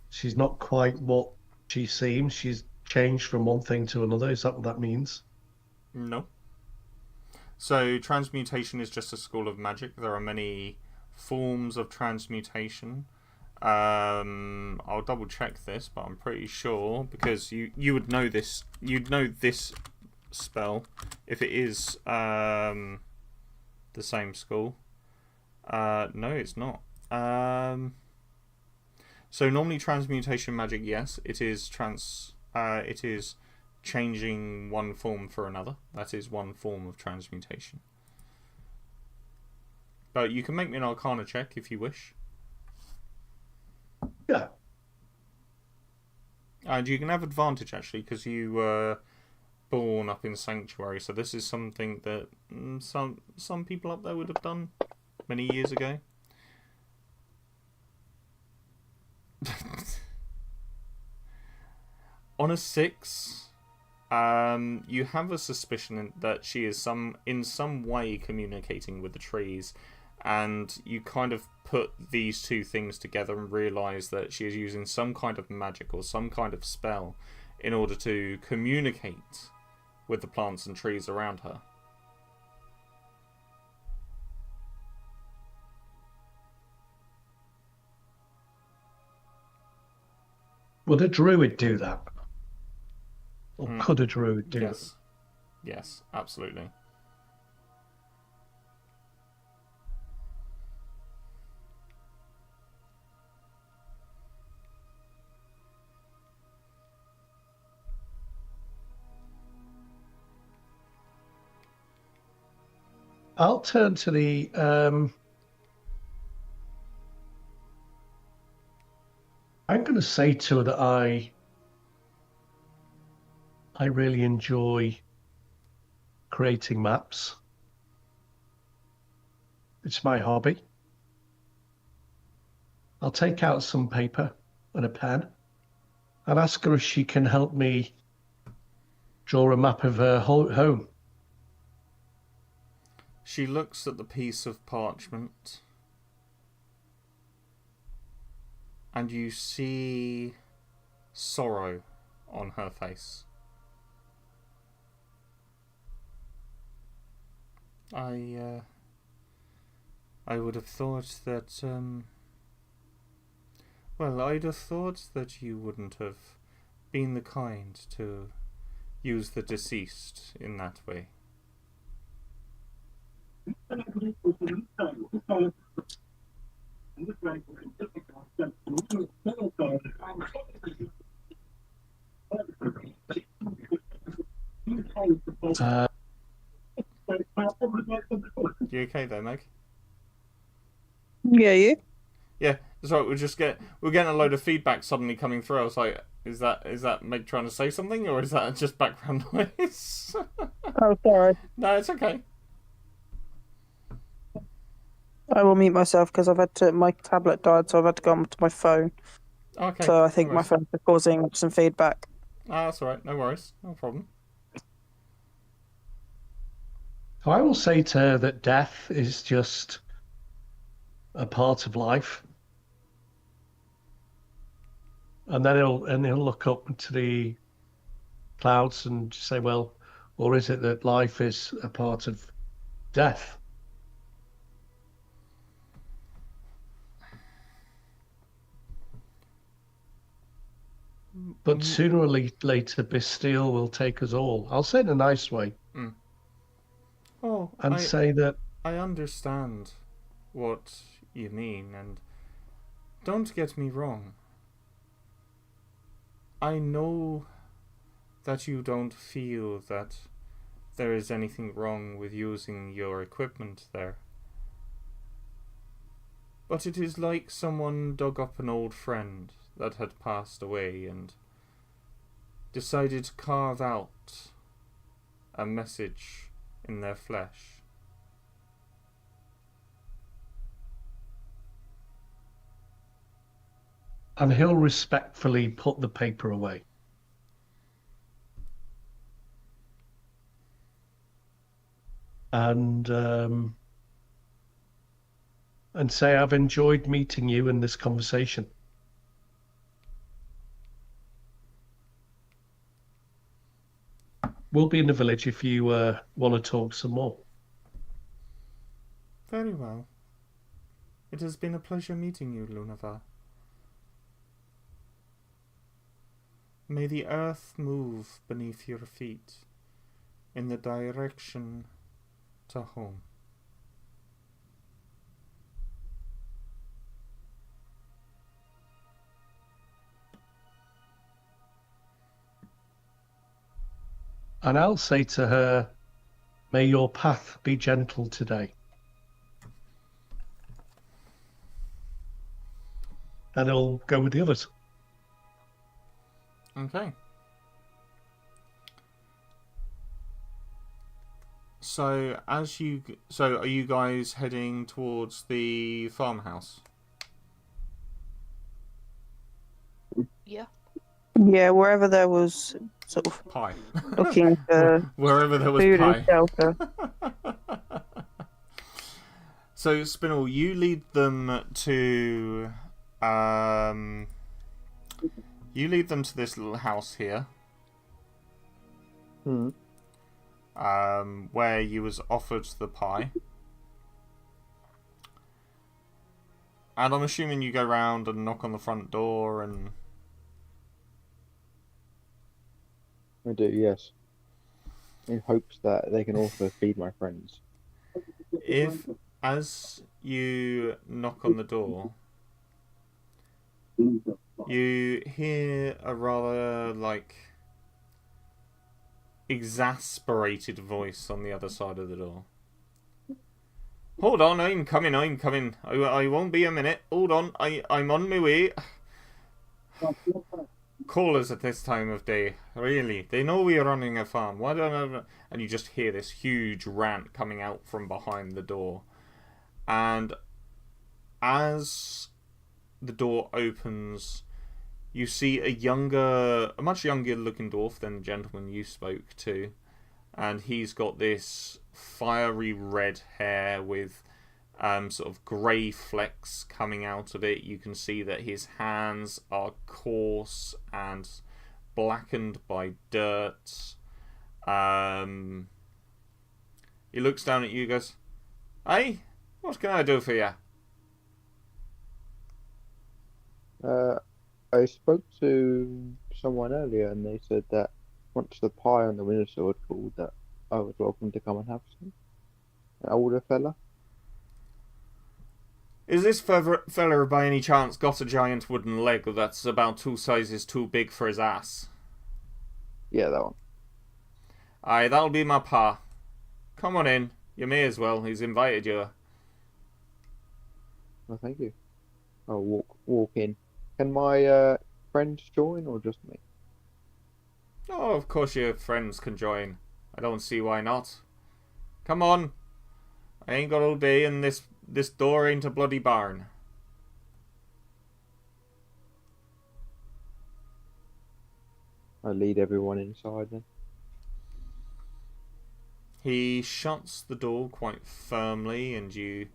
She's not quite what she seems. She's changed from one thing to another. Is that what that means? No. So transmutation is just a school of magic. There are many forms of transmutation. I'll double check this, but I'm pretty sure because you would know this. You'd know this spell if it is the same school. No, it's not. So normally transmutation magic, yes, it is changing one form for another. That is one form of transmutation. But you can make me an Arcana check if you wish. Yeah. And you can have advantage actually because you were born up in Sanctuary. So this is something that some people up there would have done many years ago. On a 6, you have a suspicion that she is in some way communicating with the trees, and you kind of put these two things together and realise that she is using some kind of magic or some kind of spell in order to communicate with the plants and trees around her. Would a druid do that? Or could a druid do Yes. that? Yes, absolutely. I'll turn to the I'm going to say to her that I really enjoy creating maps. It's my hobby. I'll take out some paper and a pen and ask her if she can help me draw a map of her home. She looks at the piece of parchment, and you see sorrow on her face. I would have thought that, well, I'd have thought that you wouldn't have been the kind to use the deceased in that way. You okay there, Meg? Yeah, you? Yeah, that's right. We're getting a load of feedback suddenly coming through. I was like, is that Meg trying to say something, or is that just background noise? Oh, sorry. No, it's okay. I will mute myself because my tablet died, so I've had to go onto my phone. Okay. So I think no my worries. phone's causing some feedback. That's all right. No worries. No problem. So I will say to her that death is just a part of life. And then he'll look up to the clouds and say, well, or is it that life is a part of death? But sooner or later, Bastille will take us all. I'll say it in a nice way. Oh, and say that I understand what you mean, and don't get me wrong. I know that you don't feel that there is anything wrong with using your equipment there. But it is like someone dug up an old friend that had passed away and decided to carve out a message in their flesh. And he'll respectfully put the paper away. And say, I've enjoyed meeting you in this conversation. We'll be in the village if you want to talk some more. Very well. It has been a pleasure meeting you, Lunavar. May the earth move beneath your feet in the direction to home. And I'll say to her, may your path be gentle today. And he'll go with the others. Okay. So are you guys heading towards the farmhouse? Yeah. Yeah, wherever there was sort of Pie. looking for Wherever there was food pie. and shelter. So Spinel, you lead them to this little house here. Where you was offered the pie. And I'm assuming you go round and knock on the front door and... I do, yes. In hopes that they can also feed my friends. If, as you knock on the door, you hear a rather, exasperated voice on the other side of the door. Hold on, I'm coming. I won't be a minute. Hold on, I'm on my way. Callers at this time of day, really. They know we're running a farm. Why don't I... And you just hear this huge rant coming out from behind the door. And as the door opens, you see a much younger looking dwarf than the gentleman you spoke to. And he's got this fiery red hair with sort of grey flecks coming out of it. You can see that his hands are coarse and blackened by dirt. He looks down at you and goes, "Hey, what can I do for you?" I spoke to someone earlier and they said that once the pie on the windowsill had cooled, that I was welcome to come and have some. An older fella. Is this fella by any chance got a giant wooden leg that's about 2 sizes too big for his ass? Yeah, that one. Aye, that'll be my pa. Come on in. You may as well. He's invited you. Oh, thank you. I'll walk in. Can my friends join or just me? Oh, of course your friends can join. I don't see why not. Come on. I ain't got all day and this door ain't a bloody barn. I lead everyone inside then. He shuts the door quite firmly, and you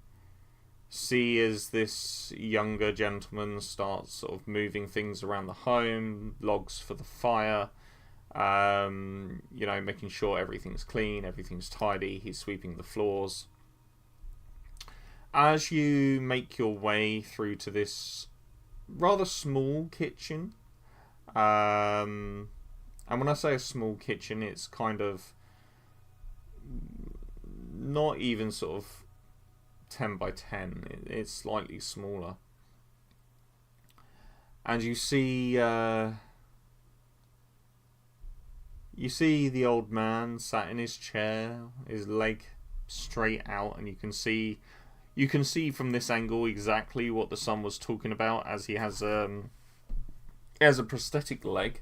see as this younger gentleman starts sort of moving things around the home, logs for the fire, making sure everything's clean, everything's tidy. He's sweeping the floors. As you make your way through to this rather small kitchen, and when I say a small kitchen, it's kind of not even sort of 10 by 10. It's slightly smaller. And you see the old man sat in his chair, his leg straight out, and you can see from this angle exactly what the son was talking about, as he has a prosthetic leg.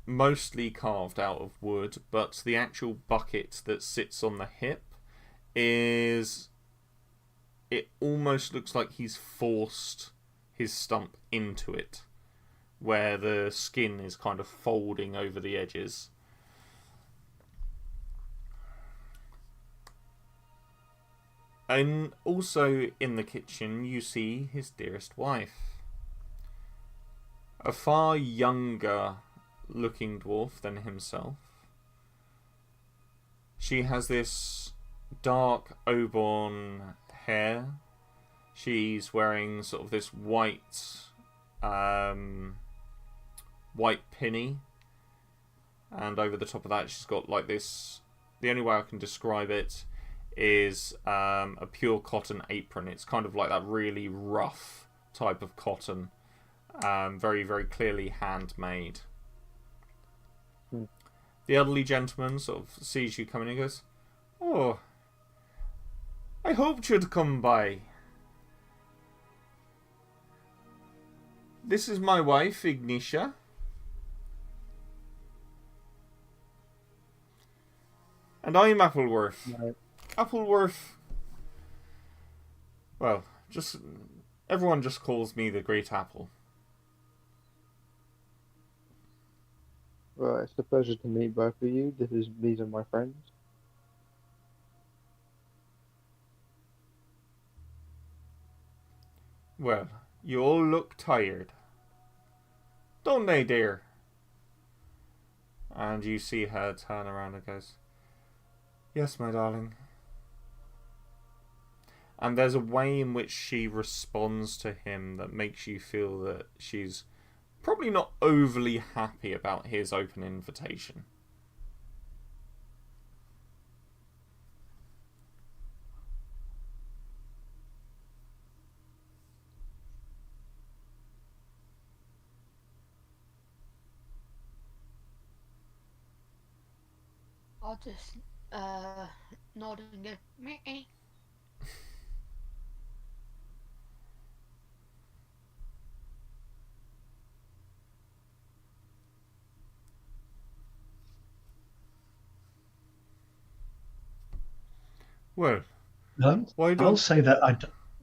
Mostly carved out of wood, but the actual bucket that sits on the hip it almost looks like he's forced his stump into it, where the skin is kind of folding over the edges. And also in the kitchen you see his dearest wife, a far younger looking dwarf than himself. She has this dark auburn hair. She's wearing sort of this white pinny, and over the top of that she's got like this, the only way I can describe it is a pure cotton apron. It's kind of like that really rough type of cotton, very, very clearly handmade. The elderly gentleman sort of sees you coming and goes, "Oh, I hoped you'd come by. This is my wife, Ignitia. And I'm Appleworth." Right. Appleworth... Well, everyone just calls me the Great Apple. Well, it's a pleasure to meet both of you. These are my friends. Well, you all look tired, don't they, dear? And you see her turn around and goes, "Yes, my darling." And there's a way in which she responds to him that makes you feel that she's probably not overly happy about his open invitation. I'll just nod and go, meh. Well, No, why I'll don't... say that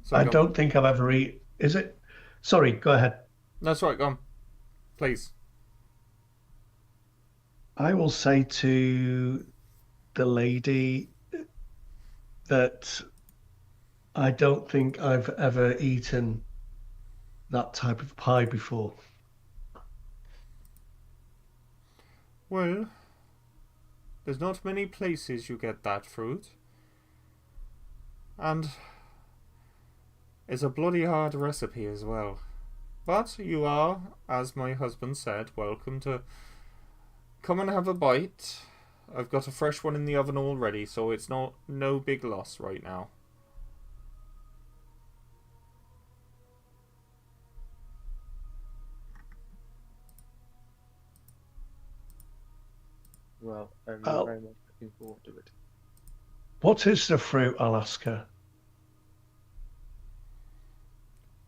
Sorry, I go on. don't think I've ever eaten. Is it? Sorry, go ahead. That's right, go on. Please. I will say to the lady that I don't think I've ever eaten that type of pie before. Well, there's not many places you get that fruit. And it's a bloody hard recipe as well. But you are, as my husband said, welcome to come and have a bite. I've got a fresh one in the oven already, so it's no big loss right now. Well, I'm Oh. very much looking forward to it. What is the fruit, I'll ask her?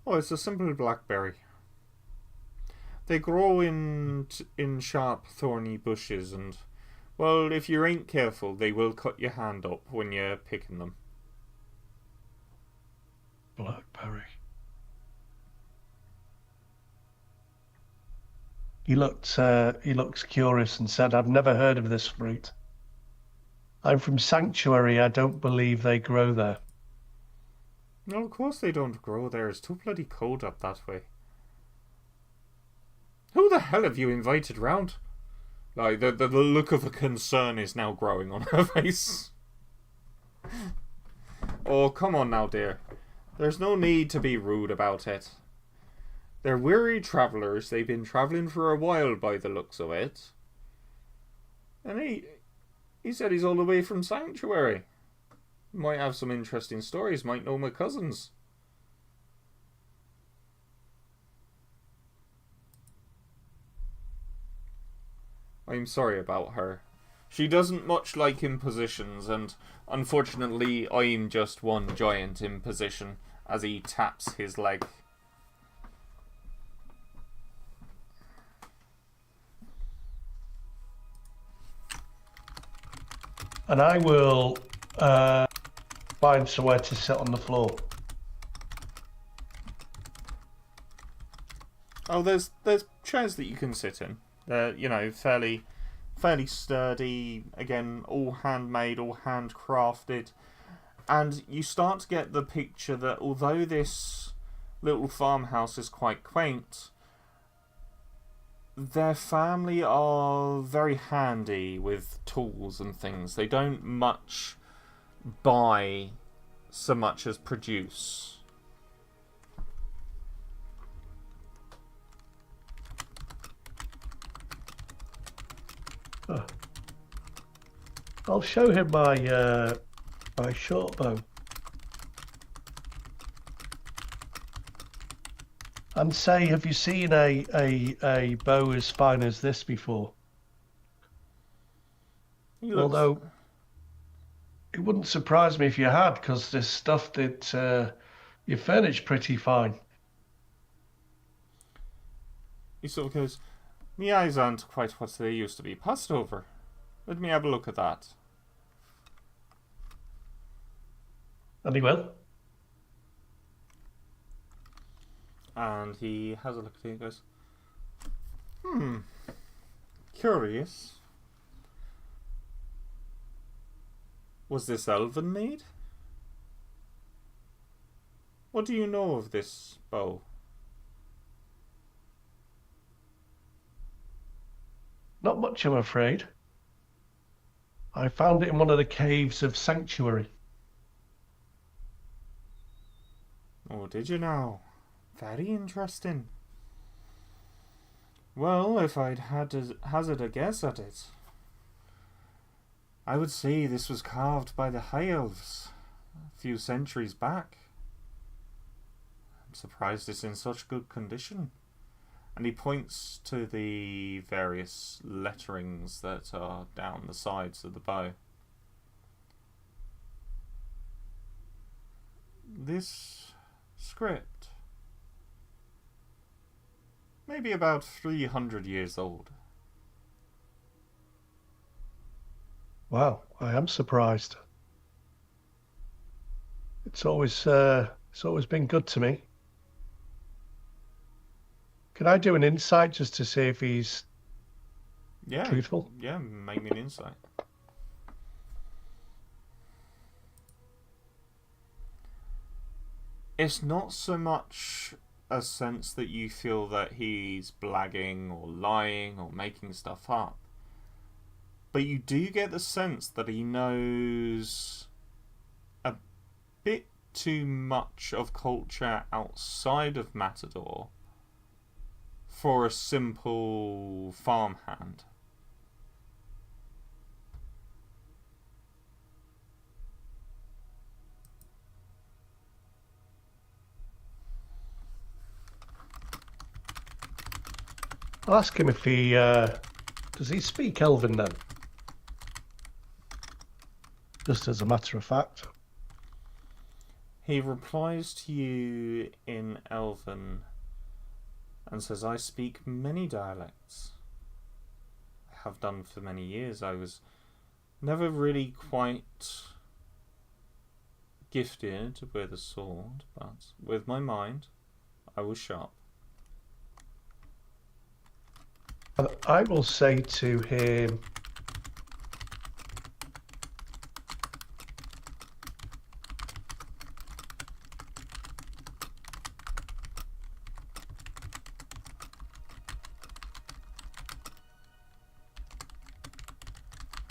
Oh, it's a simple blackberry. They grow in sharp, thorny bushes, and, well, if you ain't careful, they will cut your hand up when you're picking them. Blackberry. He looks curious and said, I've never heard of this fruit. I'm from Sanctuary. I don't believe they grow there. No, of course they don't grow there. It's too bloody cold up that way. Who the hell have you invited round? Like, the look of a concern is now growing on her face. Oh, come on now, dear. There's no need to be rude about it. They're weary travellers. They've been travelling for a while by the looks of it. And he said he's all the way from Sanctuary. Might have some interesting stories. Might know my cousins. I'm sorry about her. She doesn't much like impositions, and unfortunately I'm just one giant imposition as he taps his leg. And I will find somewhere to sit on the floor. Oh, there's chairs that you can sit in. They're, you know, fairly sturdy. Again, all handmade, all handcrafted. And you start to get the picture that although this little farmhouse is quite quaint, their family are very handy with tools and things. They don't much buy so much as produce. Oh. I'll show him my short bow. And say, have you seen a bow as fine as this before? Although it wouldn't surprise me if you had, because this stuff that you furnish pretty fine. He sort of goes, "My eyes aren't quite what they used to be. Passed over. Let me have a look at that." And he will. And he has a look at it and goes, curious. Was this elven made? What do you know of this bow? Not much, I'm afraid. I found it in one of the caves of Sanctuary. Oh, did you now? Very interesting. Well, if I'd had to hazard a guess at it, I would say this was carved by the High Elves a few centuries back. I'm surprised it's in such good condition. And he points to the various letterings that are down the sides of the bow. This script may be about 300 years old. Wow, I am surprised. It's always been good to me. Can I do an insight just to see if he's truthful? Yeah, make me an insight. It's not so much a sense that you feel that he's blagging or lying or making stuff up, but you do get the sense that he knows a bit too much of culture outside of Matador for a simple farmhand. I'll ask him if he does he speak Elven then? Just as a matter of fact. He replies to you in Elven and says, I speak many dialects. I have done for many years. I was never really quite gifted with a sword, but with my mind, I was sharp. I will say to him,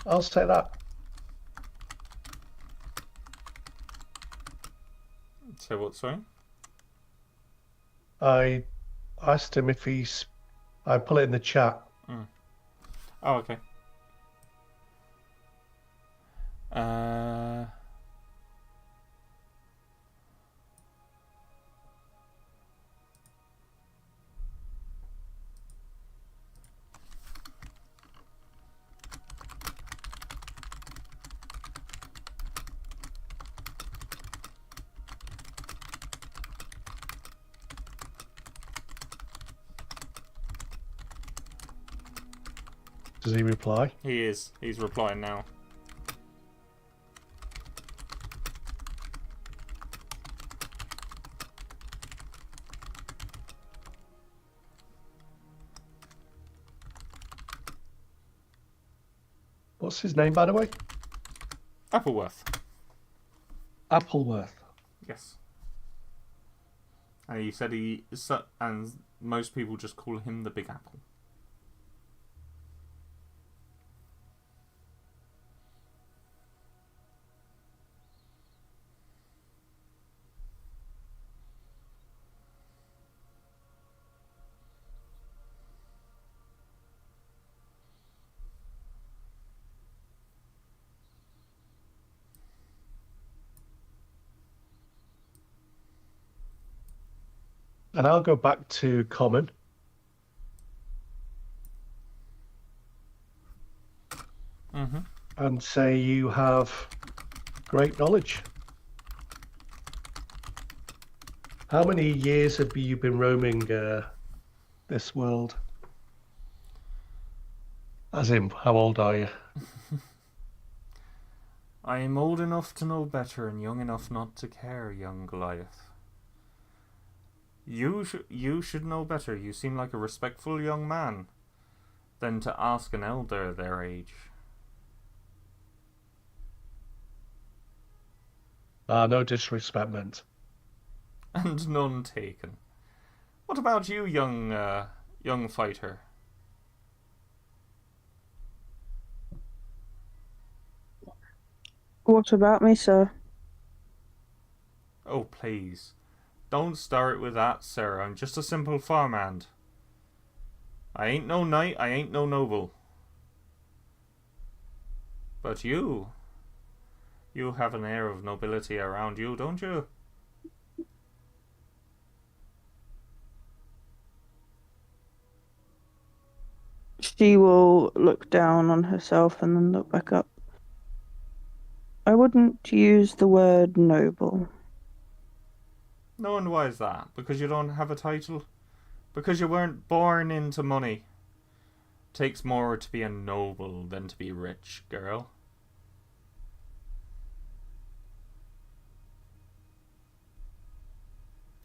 I'll say that. So what, sorry? I asked him if he's. I put it in the chat. Oh, okay. Does he reply? He is. He's replying now. What's his name, by the way? Appleworth. Appleworth. Yes. And he said and most people just call him the Big Apple. And I'll go back to common. And say you have great knowledge. How many years have you been roaming this world? As in, how old are you? I am old enough to know better and young enough not to care, young Goliath. You should know better. You seem like a respectful young man than to ask an elder their age. No disrespect meant. And none taken. What about you, young fighter? What about me, sir? Oh, please. Don't start with that, sir. I'm just a simple farmhand. I ain't no knight, I ain't no noble. But you have an air of nobility around you, don't you? She will look down on herself and then look back up. I wouldn't use the word noble. No, and why is that? Because you don't have a title? Because you weren't born into money. Takes more to be a noble than to be rich, girl.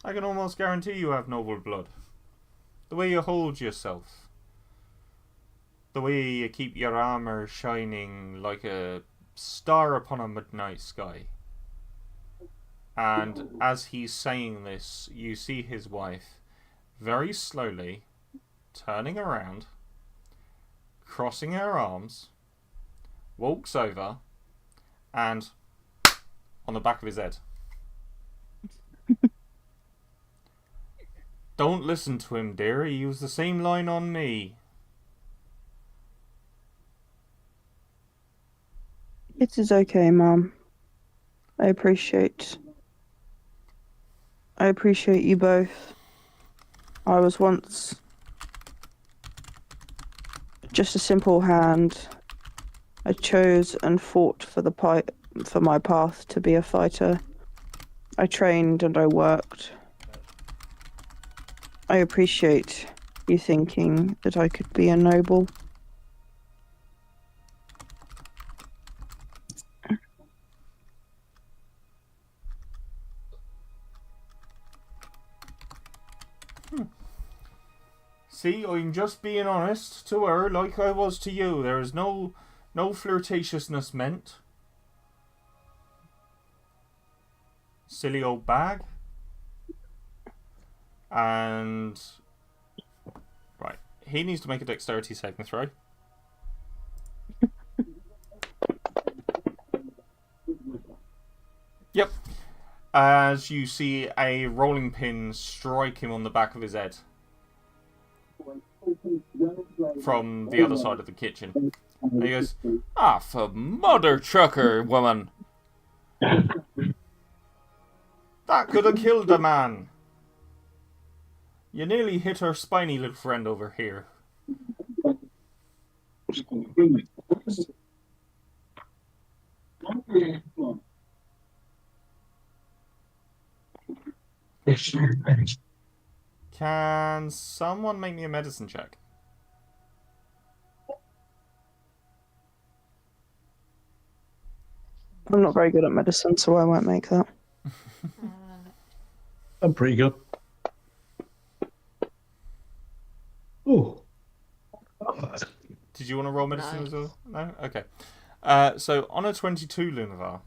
I can almost guarantee you have noble blood. The way you hold yourself. The way you keep your armour shining like a star upon a midnight sky. And as he's saying this, you see his wife very slowly turning around, crossing her arms, walks over, and on the back of his head. Don't listen to him, dear. He used the same line on me. It is okay, Mum. I appreciate you both. I was once just a simple hand. I chose and fought for my path to be a fighter. I trained and I worked. I appreciate you thinking that I could be a noble. See, I'm just being honest to her like I was to you. There is no flirtatiousness meant. Silly old bag. And... right. He needs to make a dexterity saving throw. Yep. As you see a rolling pin strike him on the back of his head. From the other side of the kitchen. And he goes, "Ah, for mother trucker, woman! That could have killed a man! You nearly hit her spiny little friend over here." Can someone make me a medicine check? I'm not very good at medicine, so I won't make that. I'm pretty good. Oh. Did you want to roll medicine No. as well? No? Okay. So on a 22, Lunavar,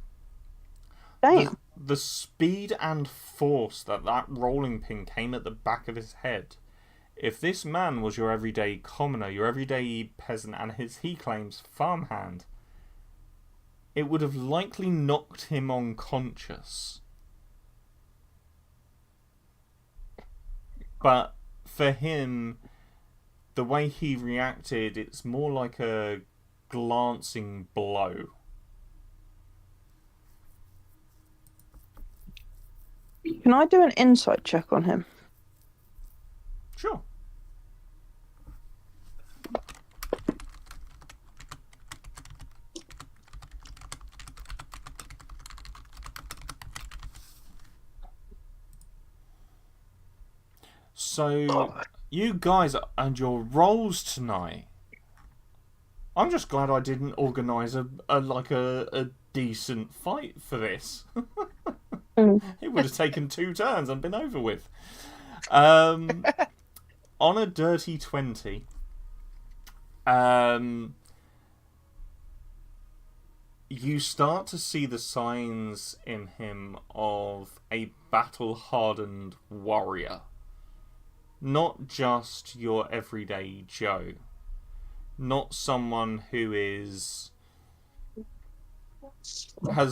Damn. the speed and force that rolling pin came at the back of his head. If this man was your everyday commoner, your everyday peasant, and he claims farmhand, it would have likely knocked him unconscious. But for him, the way he reacted, it's more like a glancing blow. Can I do an insight check on him? Sure. So, you guys and your roles tonight. I'm just glad I didn't organise a decent fight for this. It would have taken 2 turns and been over with. On a dirty 20, you start to see the signs in him of a battle-hardened warrior. Not just your everyday Joe. Not someone who has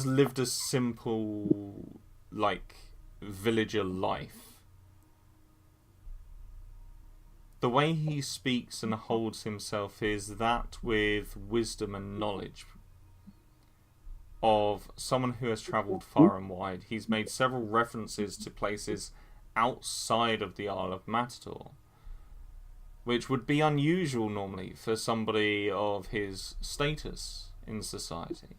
lived a simple, villager life. The way he speaks and holds himself is that with wisdom and knowledge of someone who has travelled far and wide. He's made several references to places outside of the Isle of Matador, which would be unusual normally for somebody of his status in society.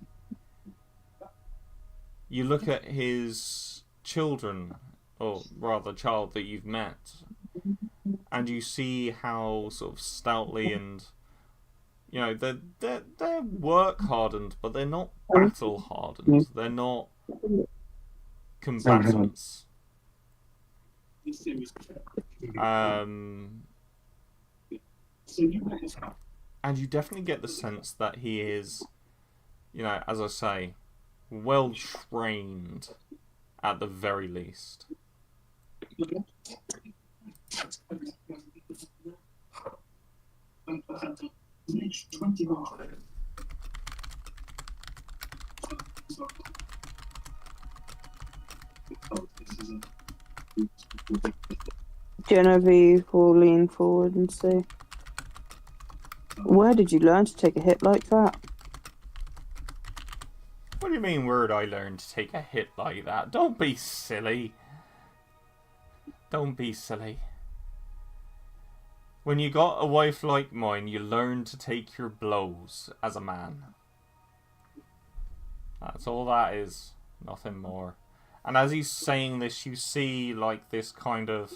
You look at his children or rather child that you've met, and you see how sort of stoutly and they're work hardened, but they're not battle hardened. They're not combatants. And you definitely get the sense that he is, as I say, well trained at the very least. Genevieve will lean forward and say, "Where did you learn to take a hit like that?" What do you mean, where did I learn to take a hit like that? Don't be silly. Don't be silly. When you got a wife like mine, you learn to take your blows as a man. That's all that is. Nothing more. And as he's saying this, you see like this kind of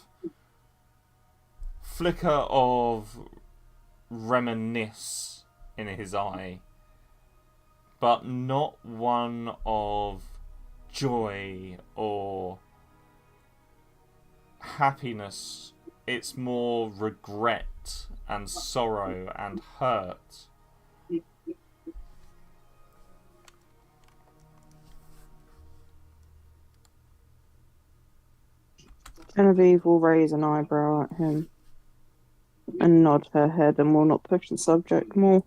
flicker of reminisce in his eye, but not one of joy or happiness. It's more regret and sorrow and hurt. Genevieve will raise an eyebrow at him and nod her head and will not push the subject more.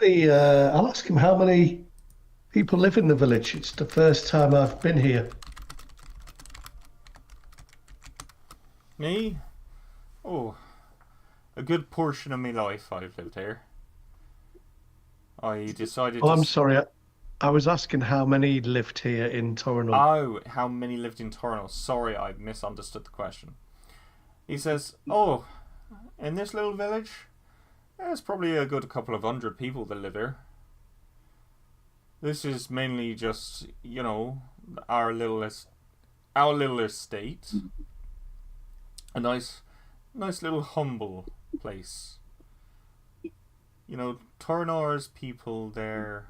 I'll ask him how many people live in the village. It's the first time I've been here. Me? Oh, a good portion of my life I've lived here. I decided Oh, to... I'm sorry. I was asking how many lived here in Toronor. Oh, how many lived in Toronor? Sorry, I misunderstood the question. He says, oh, in this little village, there's probably a good couple of 100 people that live here. This is mainly just, our little estate. A nice little humble place. Turnor's people, they're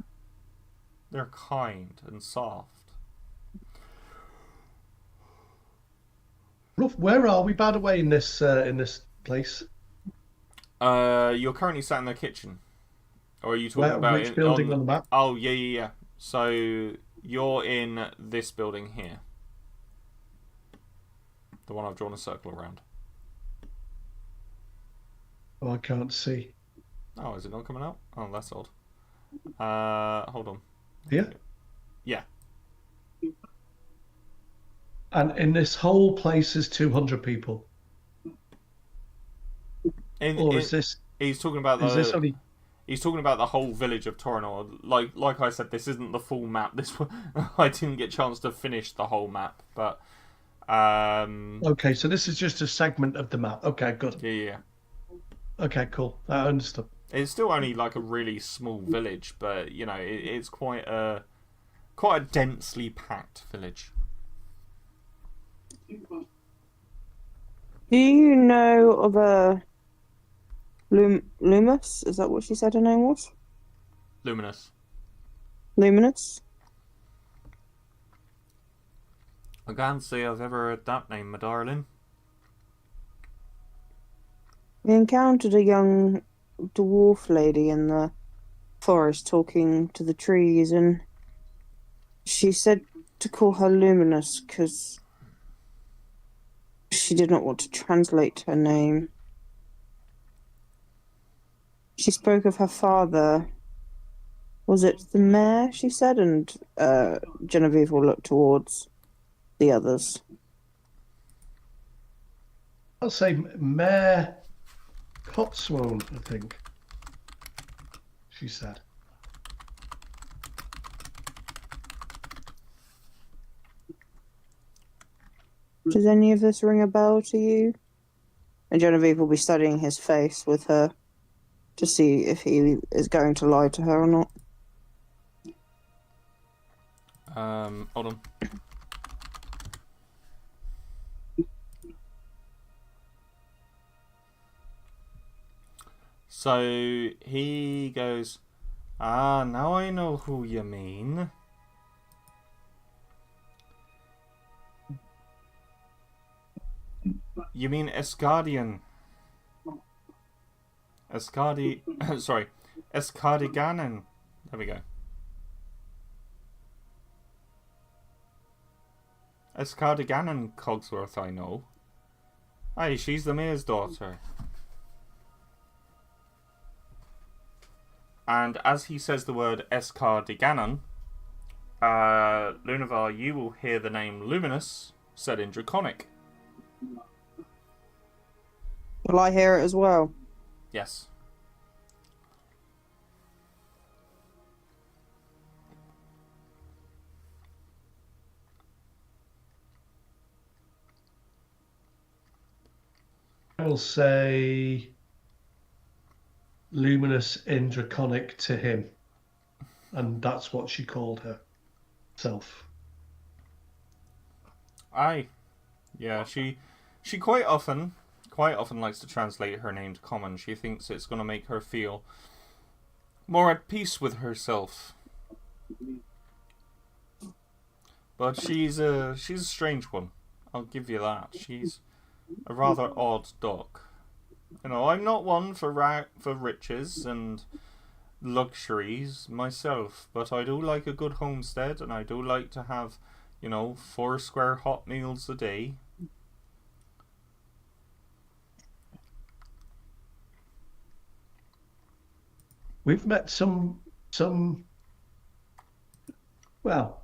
kind and soft. Where are we, by the way, in this place? You're currently sat in the kitchen. Or are you talking about which building on the map? Oh, yeah. So you're in this building here. The one I've drawn a circle around. Oh, I can't see. Oh, is it not coming out? Oh, that's odd. Hold on. Yeah? Yeah. And in this whole place is 200 people? Is this... He's talking about Is this only... He's talking about the whole village of Toronor. Like I said, this isn't the full map. I didn't get a chance to finish the whole map, but Okay, so this is just a segment of the map. Okay, good. Yeah. Okay, cool. I understood. It's still only like a really small village, but it's quite a densely packed village. Do you know of a Loomis? Is that what she said her name was? Luminous. Luminous? I can't say I've ever heard that name, my darling. We encountered a young dwarf lady in the forest talking to the trees, and she said to call her Luminous because she did not want to translate her name. She spoke of her father. Was it the mayor, she said? And Genevieve will look towards the others. I'll say Mayor Cotswold, I think, she said. Does any of this ring a bell to you? And Genevieve will be studying his face with her to see if he is going to lie to her or not. Hold on. So he goes, now I know who you mean. You mean Escardian. Sorry, Escardiganen. There we go. Escardiganen Cogsworth, I know. Aye, she's the mayor's daughter. And as he says the word Escardiganen, Lunavar, you will hear the name Luminous said in Draconic. Will I hear it as well? Yes. I will say Luminous in Draconic to him. And that's what she called herself. Aye. Yeah, she quite often likes to translate her name to common. She thinks it's going to make her feel more at peace with herself. But she's a strange one. I'll give you that. She's a rather odd dog. You know, I'm not one for riches and luxuries myself, but I do like a good homestead, and I do like to have, 4 square hot meals a day. We've met some well,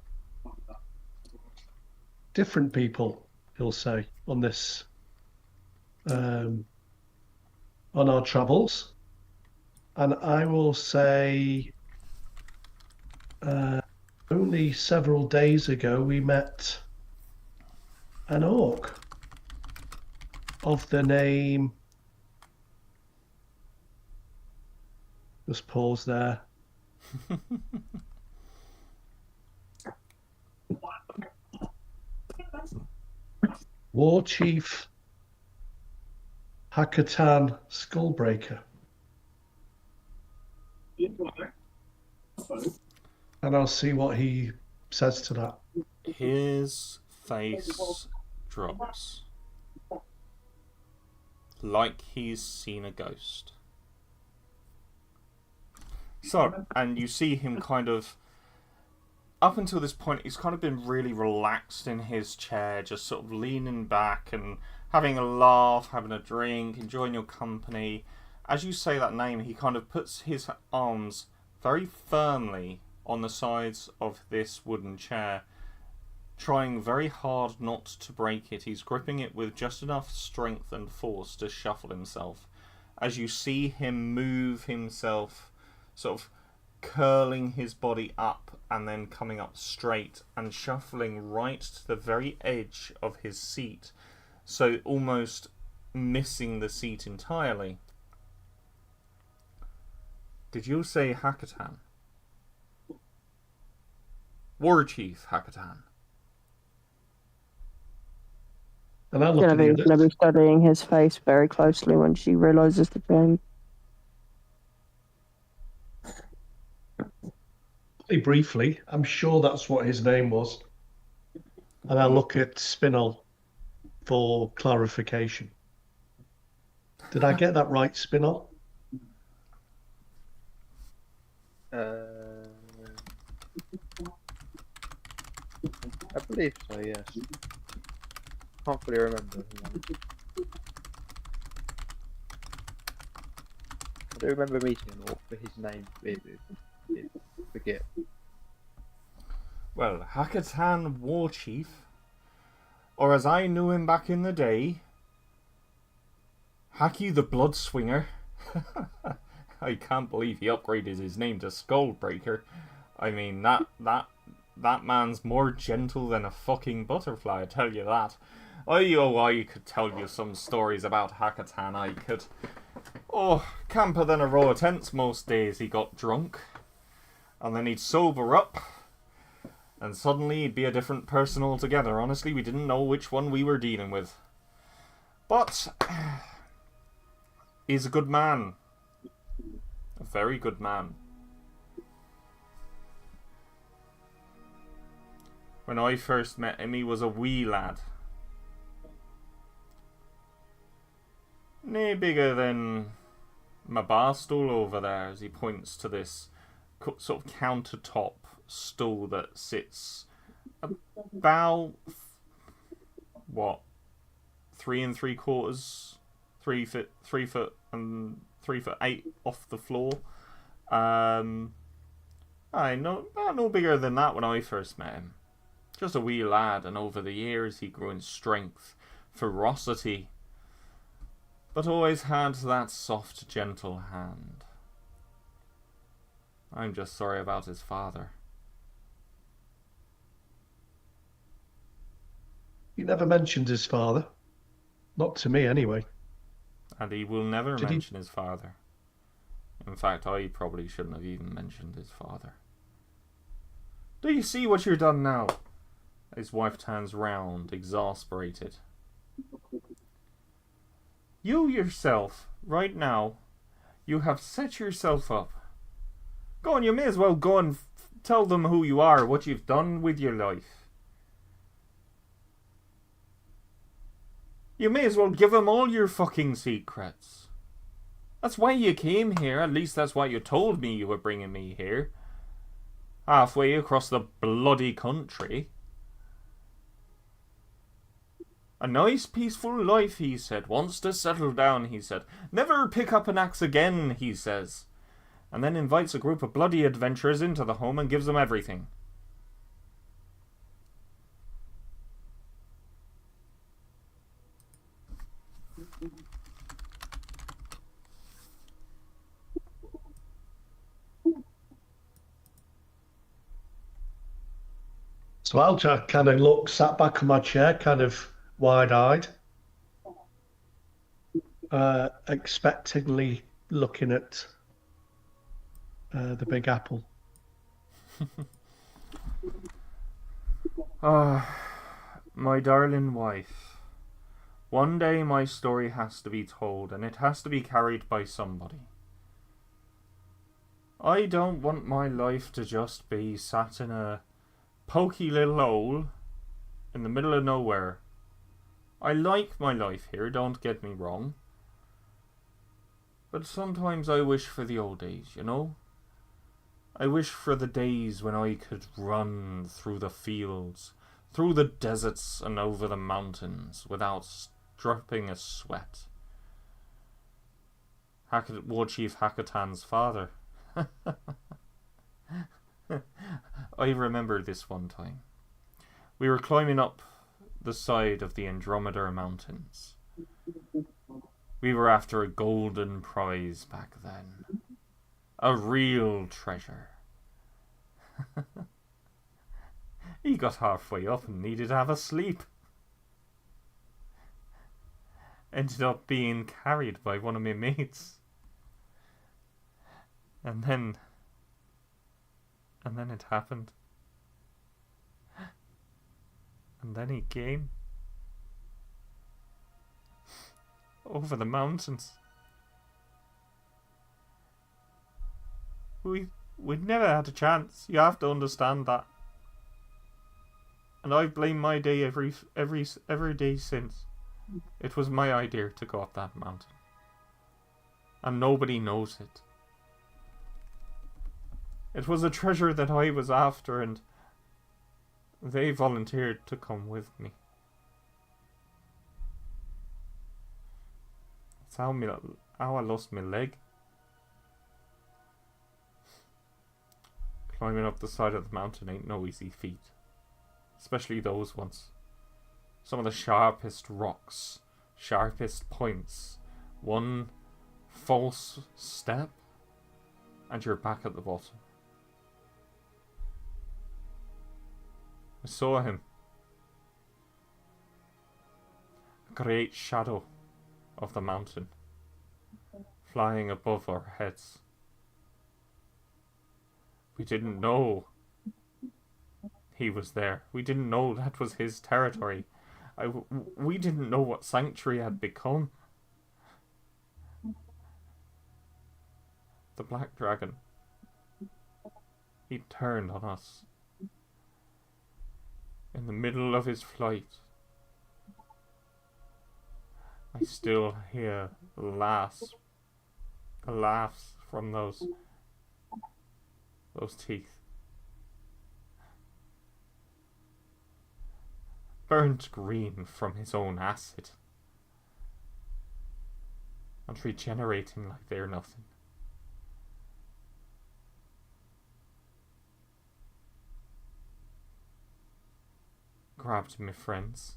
different people, he'll say, on this on our travels. And I will say only several days ago we met an orc of the name, just pause there, War Chief Hakatan Skullbreaker. And I'll see what he says to that. His face drops. Like he's seen a ghost. So, and you see him kind of, up until this point, he's kind of been really relaxed in his chair, just sort of leaning back and having a laugh, having a drink, enjoying your company. As you say that name, he kind of puts his arms very firmly on the sides of this wooden chair, trying very hard not to break it. He's gripping it with just enough strength and force to shuffle himself. As you see him move himself, sort of curling his body up and then coming up straight and shuffling right to the very edge of his seat, so almost missing the seat entirely. Did you say Hakatan? War Chief Hakatan. And I'll look at Genevieve's going to be studying his face very closely when she realises the change. Briefly, I'm sure that's what his name was. And I'll look at Spinel for clarification. Did I get that right, Spinel? I believe so, yes. Can't fully remember. I do remember meeting an orc, but his name, forget. Well, Hakatan War Chief, or as I knew him back in the day, Haki the Bloodswinger. I can't believe he upgraded his name to Skullbreaker. I mean, that man's more gentle than a fucking butterfly, I tell you that. I could tell you some stories about Hakatan. I could. Oh, camper than a row of tents most days. He got drunk, and then he'd sober up, and suddenly he'd be a different person altogether. Honestly, we didn't know which one we were dealing with. But he's a good man. A very good man. When I first met him, he was a wee lad. Nae bigger than my bar stool over there, as he points to this sort of countertop stool that sits about, what, 3 3/4, 3 foot 8 off the floor. No bigger than that when I first met him. Just a wee lad, and over the years he grew in strength, ferocity, but always had that soft, gentle hand. I'm just sorry about his father. He never mentioned his father. Not to me, anyway. And he will never mention his father. In fact, I probably shouldn't have even mentioned his father. Do you see what you've done now? His wife turns round, exasperated. You yourself, right now, you have set yourself up. Go on, you may as well go and tell them who you are, what you've done with your life. You may as well give them all your fucking secrets. That's why you came here, at least that's why you told me you were bringing me here. Halfway across the bloody country. A nice peaceful life, he said. Wants to settle down, he said. Never pick up an axe again, he says. And then invites a group of bloody adventurers into the home and gives them everything. So I'll just kind of sat back on my chair, kind of wide-eyed, expectantly looking at the Big Apple. My darling wife, one day my story has to be told, and it has to be carried by somebody. I don't want my life to just be sat in a pokey little hole in the middle of nowhere. I like my life here, don't get me wrong. But sometimes I wish for the old days, you know? I wish for the days when I could run through the fields, through the deserts and over the mountains without dropping a sweat. War Chief Hakatan's father. I remember this one time. We were climbing up the side of the Andromeda Mountains. We were after a golden prize back then. A real treasure. He got halfway up and needed to have a sleep. Ended up being carried by one of my mates. And then it happened. And then he came. Over the mountains. We'd never had a chance. You have to understand that. And I've blamed my day every day since. It was my idea to go up that mountain. And nobody knows it. It was a treasure that I was after, and they volunteered to come with me. That's how I lost my leg. Climbing up the side of the mountain ain't no easy feat. Especially those ones. Some of the sharpest rocks, sharpest points. One false step, and you're back at the bottom. I saw him. great shadow of the mountain flying above our heads. We didn't know he was there. We didn't know that was his territory. We didn't know what Sanctuary had become. The Black Dragon. He turned on us. In the middle of his flight. I still hear the laughs from those teeth. Burnt green from his own acid. And regenerating like they're nothing. Grabbed my friends.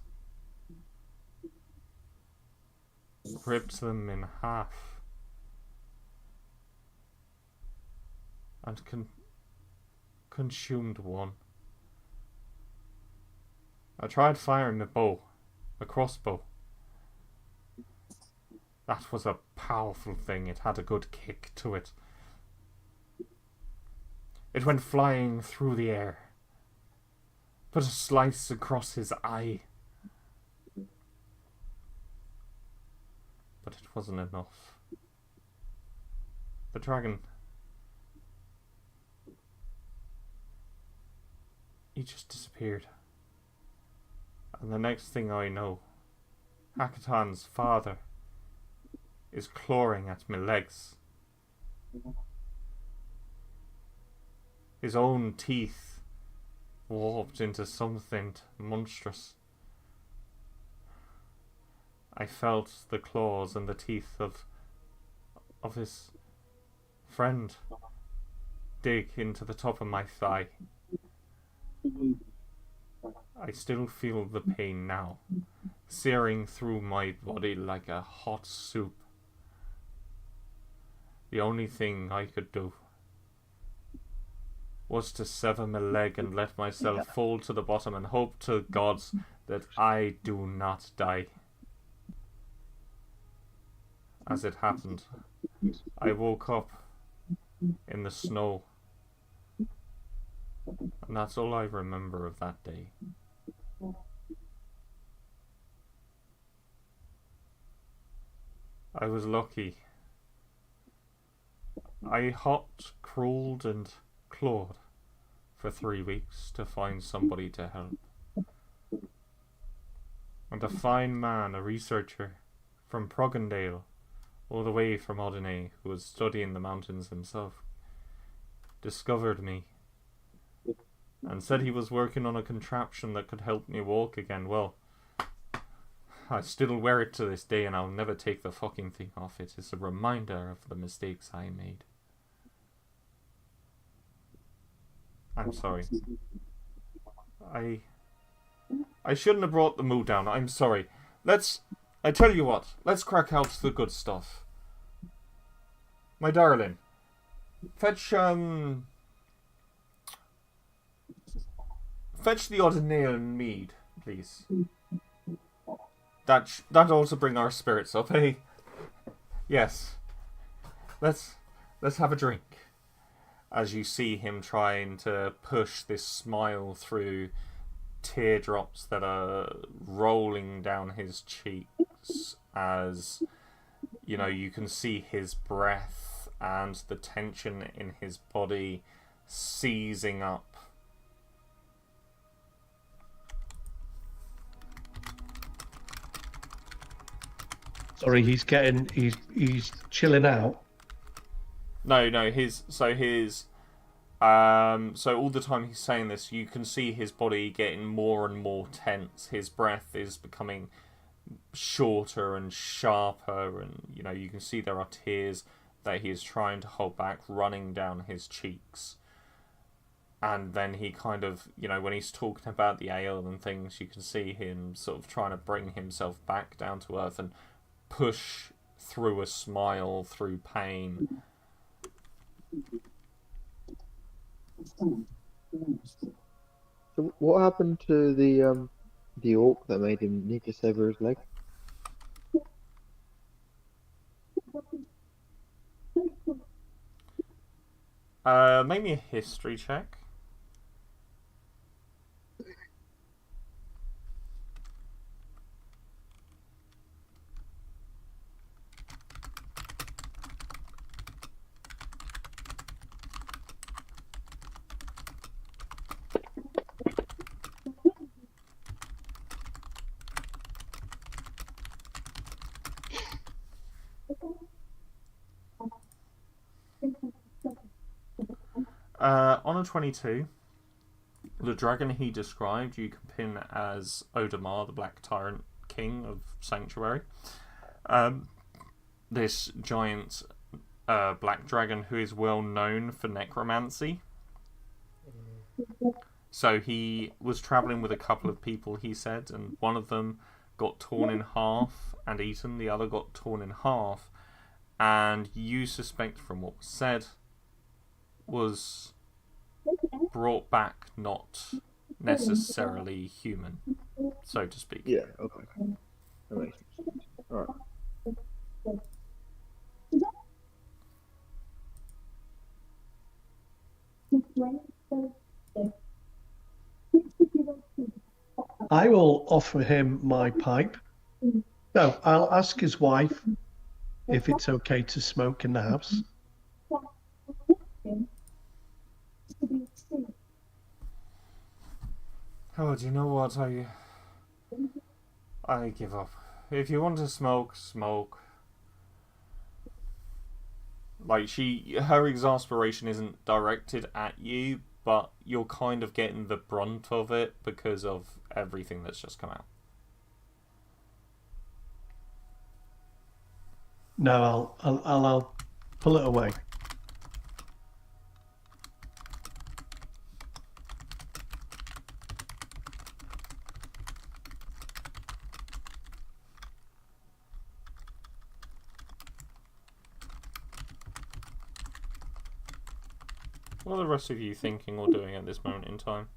Ripped them in half. And consumed one. I tried firing a crossbow. That was a powerful thing. It had a good kick to it. It went flying through the air. Put a slice across his eye. But it wasn't enough. The dragon... he just disappeared. And the next thing I know, Hakatan's father is clawing at my legs. His own teeth warped into something monstrous. I felt the claws and the teeth of his friend dig into the top of my thigh. I still feel the pain now, searing through my body like a hot soup. The only thing I could do was to sever my leg and let myself fall to the bottom and hope to gods that I do not die. As it happened, I woke up in the snow, and that's all I remember of that day. I was lucky. I hopped, crawled and clawed for 3 weeks to find somebody to help. And a fine man, a researcher from Progendale, all the way from Odinay, who was studying the mountains himself, discovered me and said he was working on a contraption that could help me walk again. Well, I still wear it to this day and I'll never take the fucking thing off. It is a reminder of the mistakes I made. I'm sorry. I shouldn't have brought the mood down. I'm sorry. I tell you what, let's crack out the good stuff. My darling, fetch the Ordinale mead, please. That ought to bring our spirits up, eh? Yes. Let's have a drink. As you see him trying to push this smile through teardrops that are rolling down his cheeks, as you know, you can see his breath and the tension in his body seizing up. Sorry, he's chilling out. No, so all the time he's saying this, you can see his body getting more and more tense. His breath is becoming shorter and sharper, and you know, you can see there are tears that he is trying to hold back running down his cheeks. And then he kind of, you know, when he's talking about the ale and things, you can see him sort of trying to bring himself back down to earth and push through a smile, through pain. So what happened to the orc that made him need to sever his leg? Make me a history check. On a 22, the dragon he described you can pin as Odamar, the Black Tyrant King of Sanctuary. This giant black dragon who is well known for necromancy. So he was travelling with a couple of people, he said, and one of them got torn in half and eaten, the other got torn in half, and you suspect from what was said was brought back not necessarily human, so to speak. Yeah, okay. That makes sense. Alright. I will offer him my pipe. No, I'll ask his wife if it's okay to smoke in the house. Oh, do you know what? I give up. If you want to smoke, smoke. Like, her exasperation isn't directed at you, but you're kind of getting the brunt of it because of everything that's just come out. No, I'll pull it away. What are the rest of you thinking or doing at this moment in time?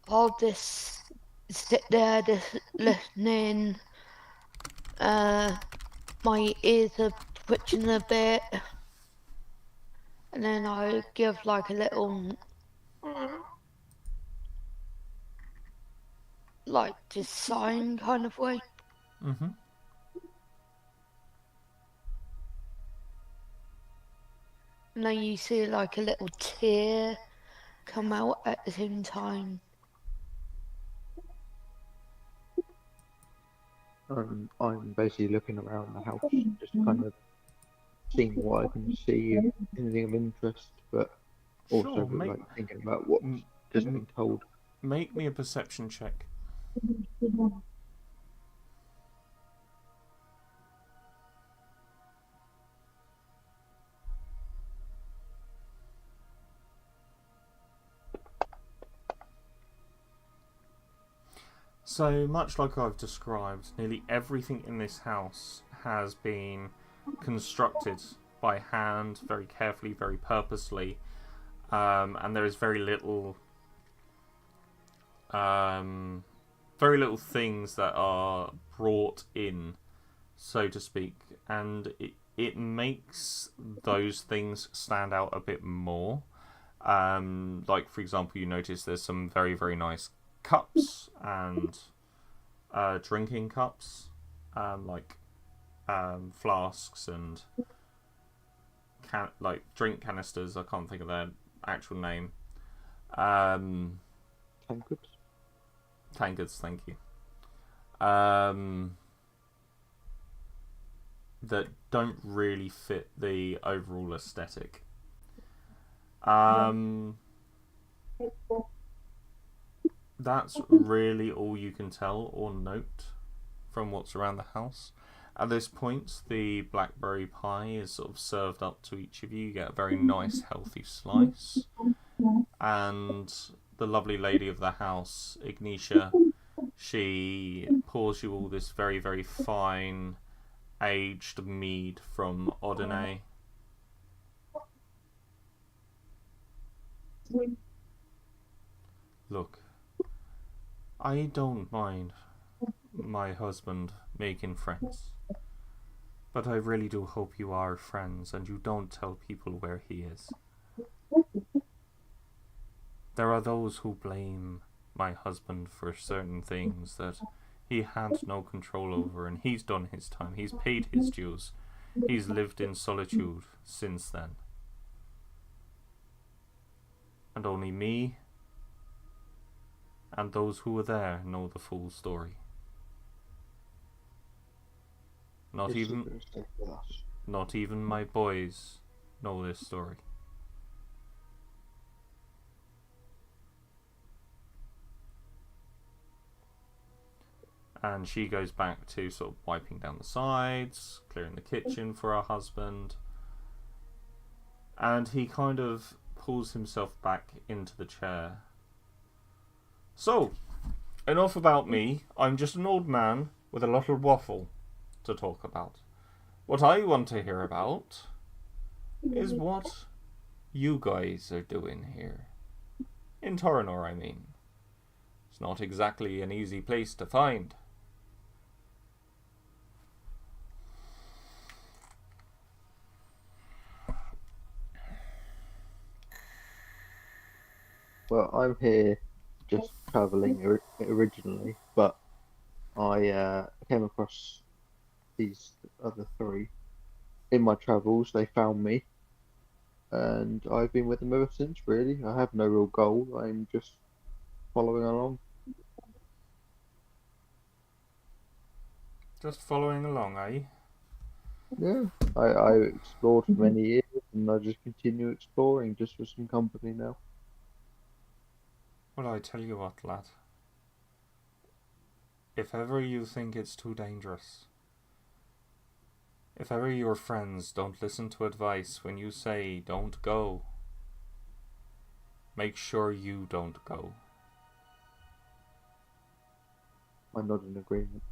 I'll just sit there, just listening. My ears are twitching a bit, and then I give like a little, like just sighing kind of way. Mm-hmm. And then you see like a little tear come out at the same time. I'm basically looking around the house, just kind of seeing what I can see, if anything of interest, but also Sure, like thinking about what's just been told. Make me a perception check. So, much like I've described, nearly everything in this house has been constructed by hand, very carefully, very purposely, and there is very little things that are brought in, so to speak, and it makes those things stand out a bit more. Like, for example, you notice there's some very, very nice cups and drinking cups, like flasks and drink canisters. I can't think of their actual name. Tankards? Tankards, thank you. That don't really fit the overall aesthetic. That's really all you can tell or note from what's around the house. At this point, the blackberry pie is sort of served up to each of you. You get a very nice, healthy slice. And the lovely lady of the house, Ignitia, she pours you all this very, very fine, aged mead from Odine. Look, I don't mind my husband making friends. But I really do hope you are friends and you don't tell people where he is. There are those who blame my husband for certain things that he had no control over, and he's done his time. He's paid his dues. He's lived in solitude since then. And only me and those who were there know the full story. Not even my boys know this story. And she goes back to sort of wiping down the sides, clearing the kitchen for her husband. And he kind of pulls himself back into the chair. So, enough about me. I'm just an old man with a lot of waffle to talk about. What I want to hear about is what you guys are doing here. In Toronor, I mean. It's not exactly an easy place to find. Well, I'm here just travelling originally, but I came across these other three in my travels. They found me, and I've been with them ever since, really. I have no real goal. I'm just following along. Just following along, eh? Yeah, I explored for many years, and I just continue exploring just for some company now. Well, I tell you what, lad. If ever you think it's too dangerous, if ever your friends don't listen to advice when you say don't go, make sure you don't go. I'm not in agreement.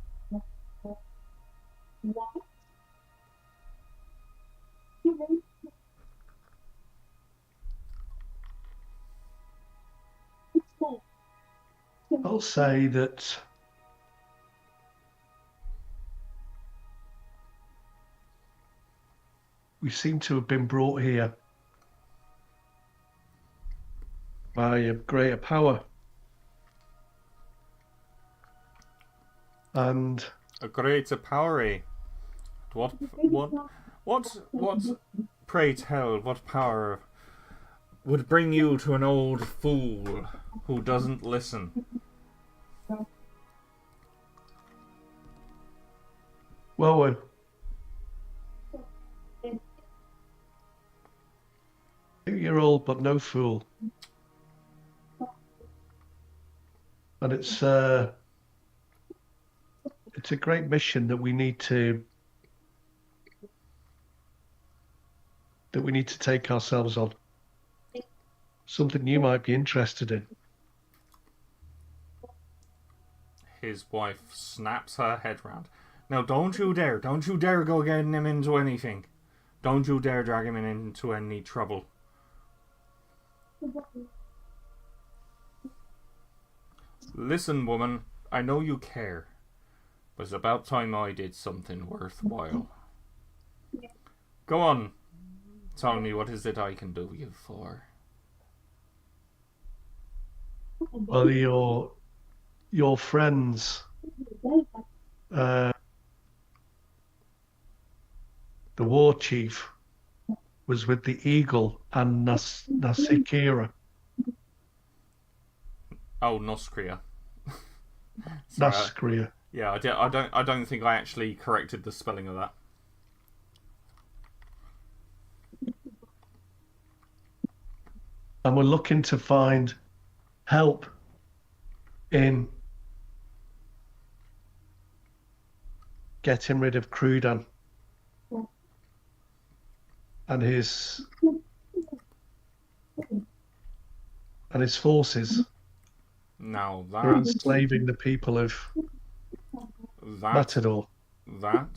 I'll say that we seem to have been brought here by a greater power. And A greater power, eh? What, pray tell, what power would bring you to an old fool who doesn't listen? well, you're old but no fool. And it's a great mission that we need to take ourselves on. Something you might be interested in. His wife snaps her head round. Now don't you dare go getting him into anything. Don't you dare drag him into any trouble. Listen, woman, I know you care, but it's about time I did something worthwhile. Go on, tell me, what is it I can do you for? Well, your friends, the war chief, was with the Eagle and Nasikira. Oh, Noskria. Naskria. Yeah, I don't think I actually corrected the spelling of that. And we're looking to find help in getting rid of Crudan and his forces. Now They're enslaving the people of Matador. That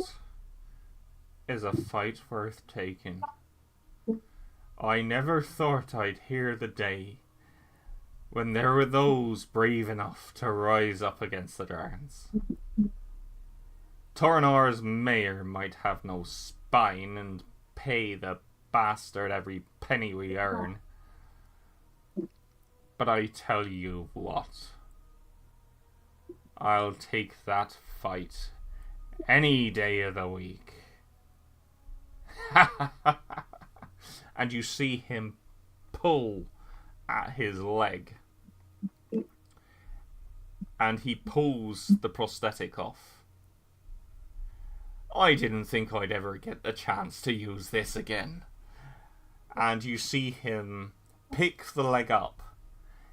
is a fight worth taking. I never thought I'd hear the day when there were those brave enough to rise up against the dragons. Toronor's mayor might have no spine and pay the bastard every penny we earn. But I tell you what, I'll take that fight any day of the week. And you see him pull at his leg. And he pulls the prosthetic off. I didn't think I'd ever get the chance to use this again. And you see him pick the leg up.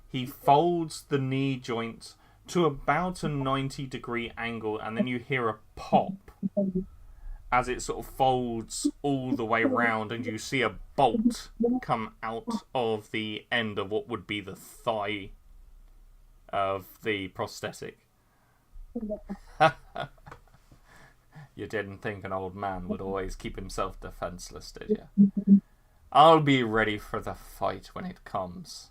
He folds the knee joint to about a 90-degree angle, and then you hear a pop as it sort of folds all the way round, and you see a bolt come out of the end of what would be the thigh of the prosthetic. You didn't think an old man would always keep himself defenseless, did you? I'll be ready for the fight when it comes.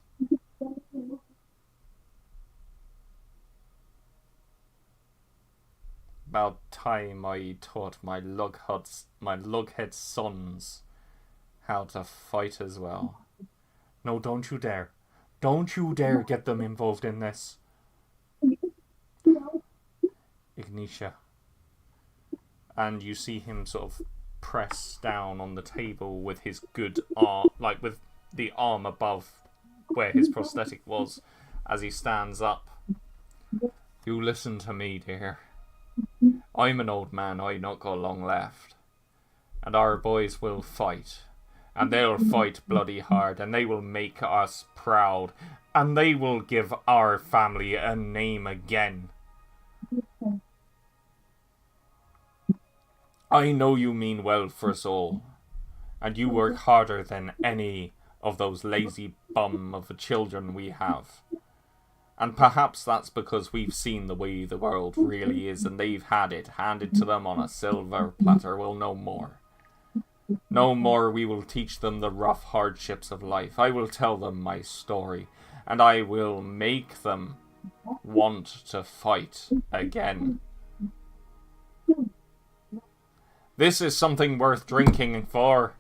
About time I taught my lughead sons how to fight as well. No, don't you dare. Don't you dare get them involved in this. Ignitia. And you see him sort of press down on the table with his good arm, like with the arm above where his prosthetic was, as he stands up. You listen to me, dear. I'm an old man, I not got long left. And our boys will fight. And they'll fight bloody hard, and they will make us proud. And they will give our family a name again. I know you mean well for us all. And you work harder than any of those lazy bum of children we have. And perhaps that's because we've seen the way the world really is, and they've had it handed to them on a silver platter. Well, no more. No more. We will teach them the rough hardships of life. I will tell them my story, and I will make them want to fight again. This is something worth drinking for.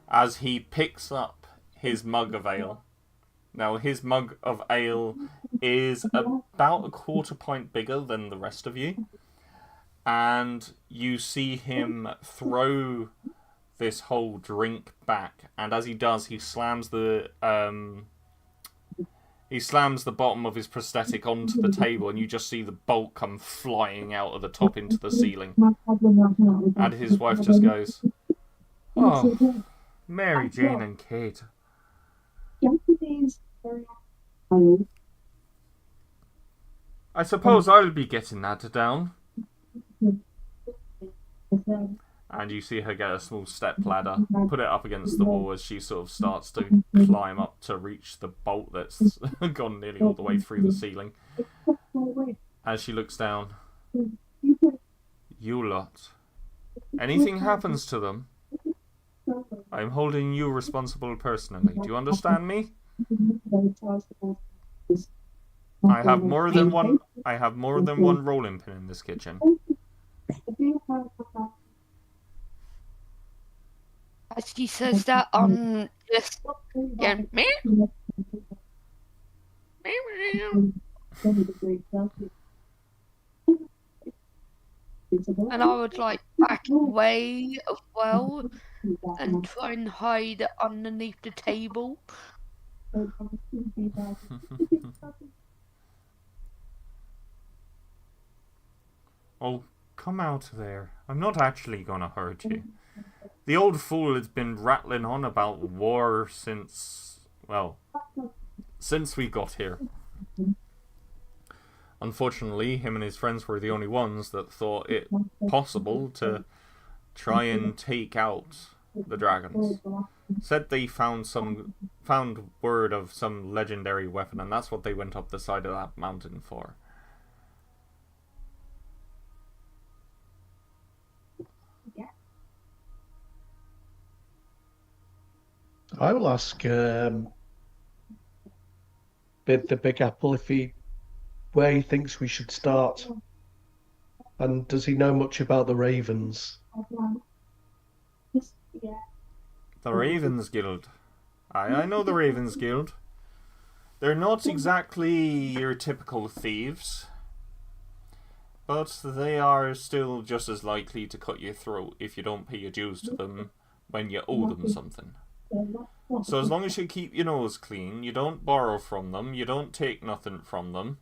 As he picks up his mug of ale. Now, his mug of ale is about a quarter pint bigger than the rest of you. And you see him throw this whole drink back. And as he does, he slams the bottom of his prosthetic onto the table. And you just see the bolt come flying out of the top into the ceiling. And his wife just goes, "Oh, Mary Jane and Kate. I suppose I'll be getting that down." And you see her get a small step ladder, put it up against the wall as she sort of starts to climb up to reach the bolt that's gone nearly all the way through the ceiling. As she looks down, "You lot, anything happens to them, I'm holding you responsible personally. Do you understand me? I have more than one rolling pin in this kitchen." As she says that, just again, me. And I would like back away as well and try and hide underneath the table. Oh, come out there. I'm not actually gonna hurt you. The old fool has been rattling on about war since we got here. Unfortunately, him and his friends were the only ones that thought it possible to try and take out the dragons. Said they found word of some legendary weapon, and that's what they went up the side of that mountain for. I will ask the Big Apple where he thinks we should start, and does he know much about the Ravens? The Ravens Guild. I know the Ravens Guild. They're not exactly your typical thieves, but they are still just as likely to cut your throat if you don't pay your dues to them when you owe them something. So as long as you keep your nose clean, you don't borrow from them, you don't take nothing from them,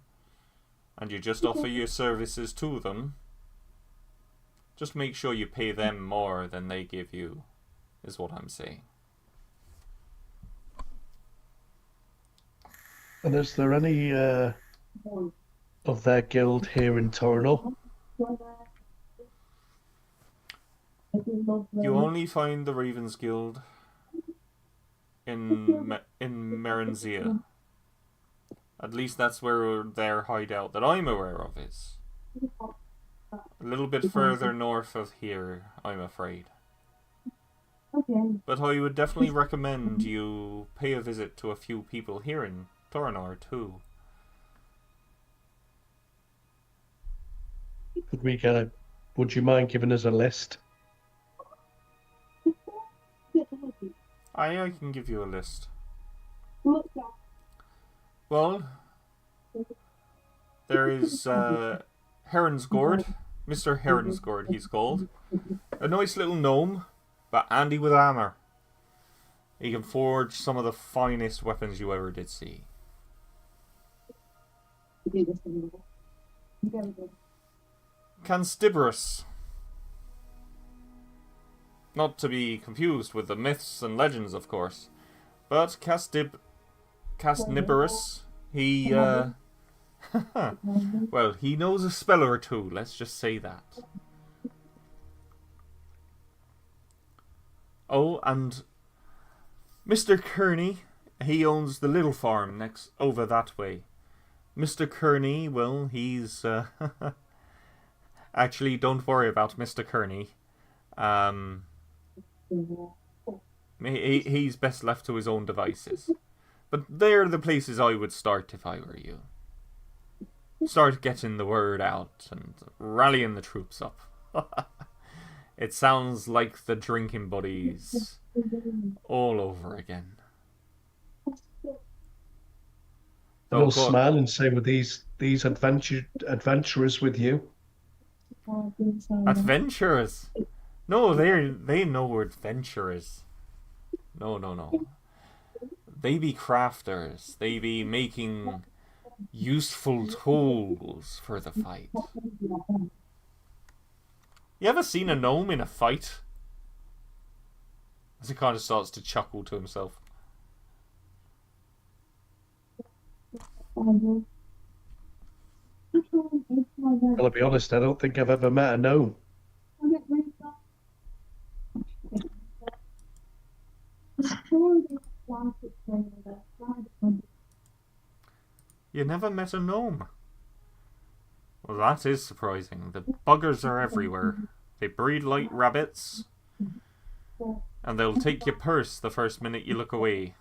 and you just offer your services to them, just make sure you pay them more than they give you, is what I'm saying. And is there any of their guild here in Toronor? You only find the Ravens Guild in Meranzia. At least that's where their hideout that I'm aware of is. A little bit further north of here, I'm afraid. But I would definitely recommend you pay a visit to a few people here in Toronor too. Would you mind giving us a list? I can give you a list. Well, there is Heronsgord, Mr. Heronsgord he's called. A nice little gnome, but handy with hammer. He can forge some of the finest weapons you ever did see. Canstiberus. Not to be confused with the myths and legends, of course. But Castniberus, he, well, he knows a spell or two, let's just say that. Oh, and Mr. Kearney, he owns the little farm next over that way. Mr. Kearney, well, he's, actually, don't worry about Mr. Kearney. He's best left to his own devices. But they're the places I would start if I were you. Start getting the word out and rallying the troops up. It sounds like the drinking buddies all over again. We'll smile and say, with these adventurers with you? Adventurers? No, they know we're adventurers. No. They be crafters. They be making useful tools for the fight. You ever seen a gnome in a fight? As he kind of starts to chuckle to himself. Well, I'll be honest, I don't think I've ever met a gnome. You never met a gnome? Well, that is surprising. The buggers are everywhere. They breed like rabbits, and they'll take your purse the first minute you look away.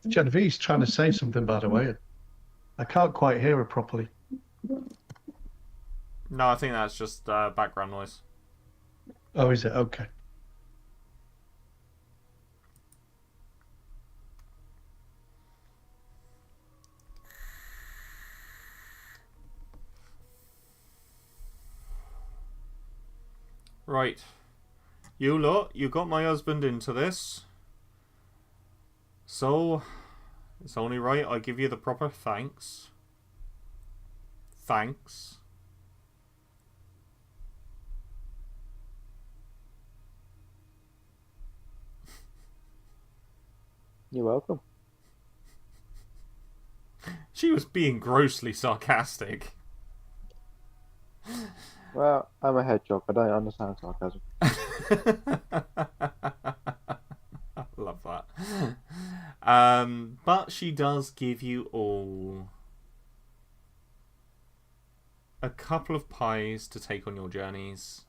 Genevieve's trying to say something, by the way. I can't quite hear her properly. No, I think that's just background noise. Oh, is it? Okay. Right. You lot, you got my husband into this. So, it's only right I give you the proper thanks. Thanks. You're welcome. She was being grossly sarcastic. Well, I'm a hedgehog. I don't understand sarcasm. Love that. But she does give you all a couple of pies to take on your journeys,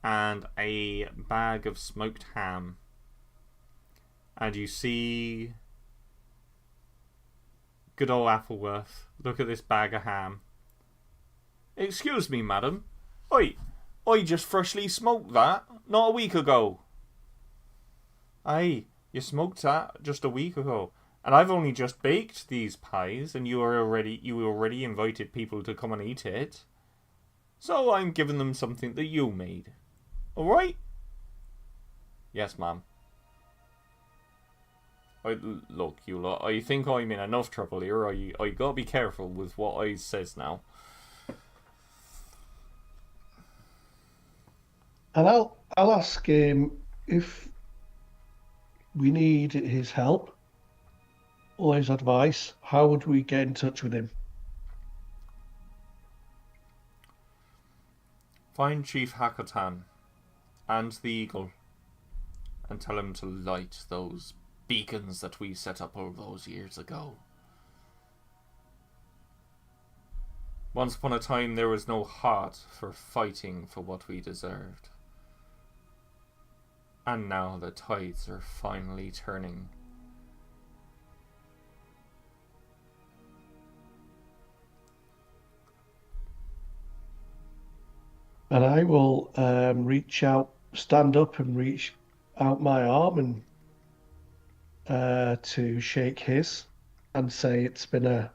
and a bag of smoked ham. And you see good old Appleworth look at this bag of ham. Excuse me, madam. I just freshly smoked that not a week ago. Aye, you smoked that just a week ago. And I've only just baked these pies, and you already invited people to come and eat it. So I'm giving them something that you made. Alright? Yes, ma'am. Look, you lot, I think I'm in enough trouble here. I gotta be careful with what I says now. And I'll ask him if we need his help or his advice. How would we get in touch with him? Find Chief Hakatan and the Eagle and tell him to light those beacons that we set up all those years ago. Once upon a time there was no heart for fighting for what we deserved. And now the tides are finally turning. And I will stand up and reach out my arm and to shake his and say it's been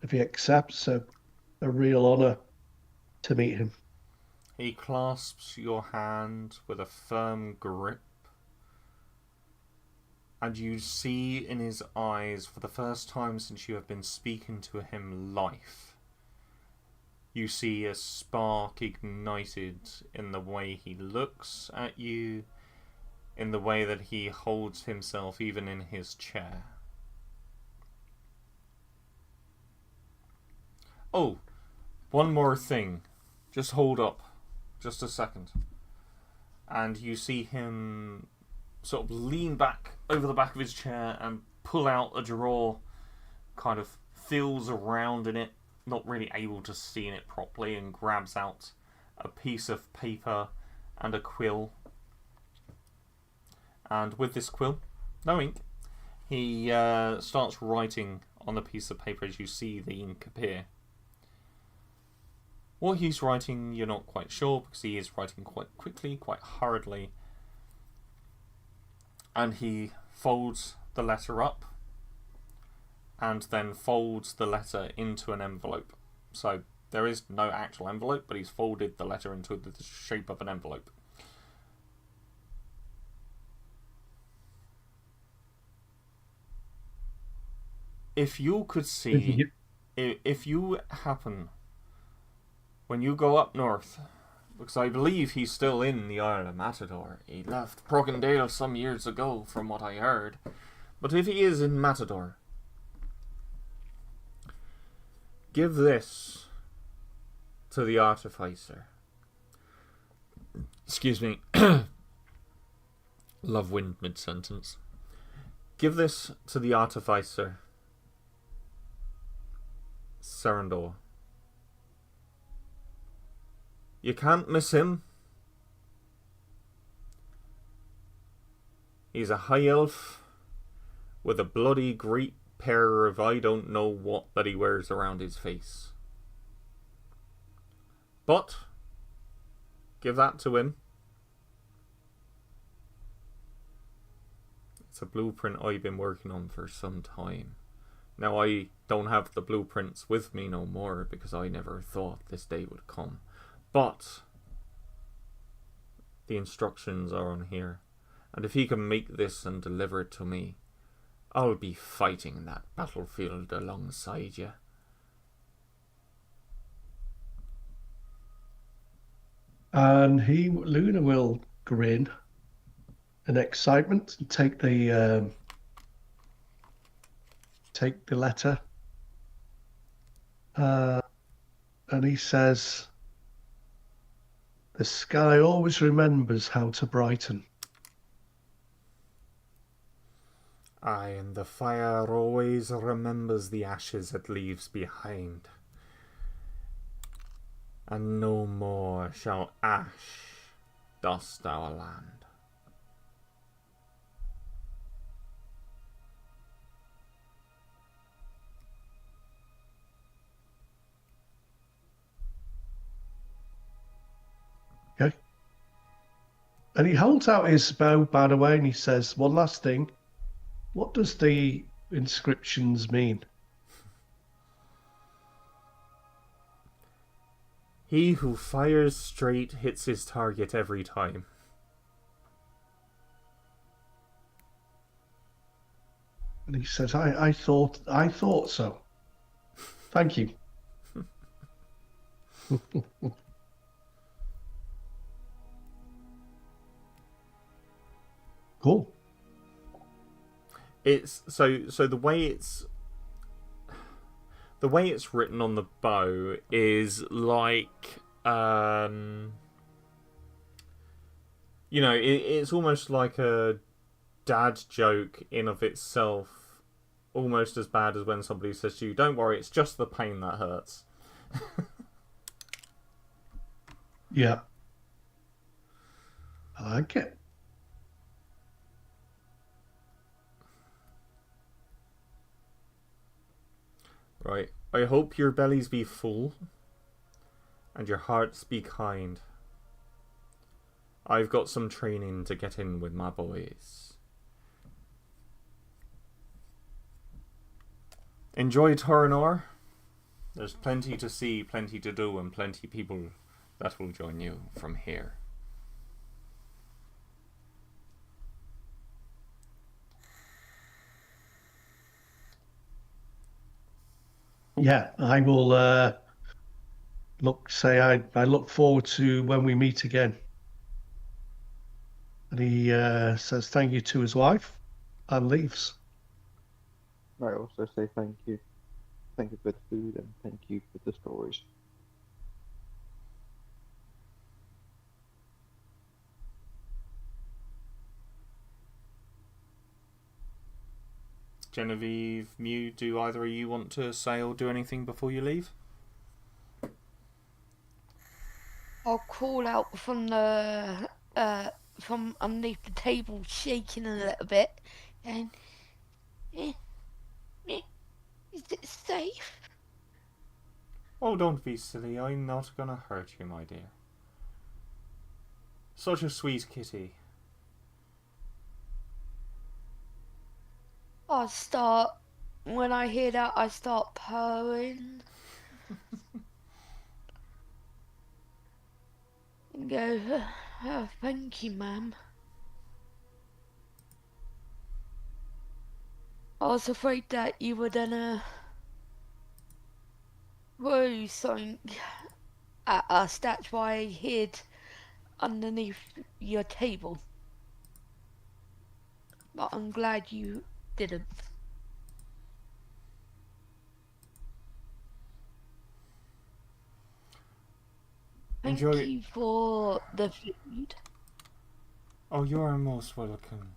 if he accepts, a real honour to meet him. He clasps your hand with a firm grip, and you see in his eyes, for the first time since you have been speaking to him life, you see a spark ignited in the way he looks at you, in the way that he holds himself even in his chair. Oh, one more thing. Just hold up. Just a second. And you see him sort of lean back over the back of his chair and pull out a drawer, kind of feels around in it, not really able to see in it properly, and grabs out a piece of paper and a quill. And with this quill, no ink, he starts writing on the piece of paper as you see the ink appear. What he's writing, you're not quite sure, because he is writing quite quickly, quite hurriedly. And he folds the letter up, and then folds the letter into an envelope. So there is no actual envelope, but he's folded the letter into the shape of an envelope. If you could see, if you happen, when you go up north, because I believe he's still in the Isle of Matador. He left Brokendale some years ago, from what I heard. But if he is in Matador, give this to the artificer. Excuse me. Love wind mid-sentence. Give this to the artificer, Serendor. You can't miss him. He's a high elf with a bloody great pair of I don't know what that he wears around his face. But give that to him. It's a blueprint I've been working on for some time. Now I don't have the blueprints with me no more because I never thought this day would come. But the instructions are on here, and if he can make this and deliver it to me, I'll be fighting that battlefield alongside you. And Luna will grin in excitement and take the letter. And he says, "The sky always remembers how to brighten." Aye, and the fire always remembers the ashes it leaves behind. and no more shall ash dust our land. Okay. And he holds out his bow, by the way, and he says, one last thing. What does the inscriptions mean? He who fires straight hits his target every time. And he says, I thought so. Thank you. Cool. It's so the way it's written on the bow is like it's almost like a dad joke in of itself, almost as bad as when somebody says to you, "Don't worry, it's just the pain that hurts." Yeah. I like it. Right. I hope your bellies be full and your hearts be kind. I've got some training to get in with my boys. Enjoy Toronor. There's plenty to see, plenty to do, and plenty people that will join you from here. Yeah, I will I look forward to when we meet again. And he says thank you to his wife and leaves. I also say thank you. Thank you for the food and thank you for the stories. Genevieve, Mew, do either of you want to say or do anything before you leave? I'll crawl out from from underneath the table, shaking a little bit, and is it safe? Oh, don't be silly. I'm not gonna hurt you, my dear. Such a sweet kitty. When I hear that, I start purring. And go, oh, thank you, ma'am. I was afraid that you were gonna throw something at us. That's why I hid underneath your table. But I'm glad you didn't. Thank Enjoy. you for the food. Oh, you are most welcome.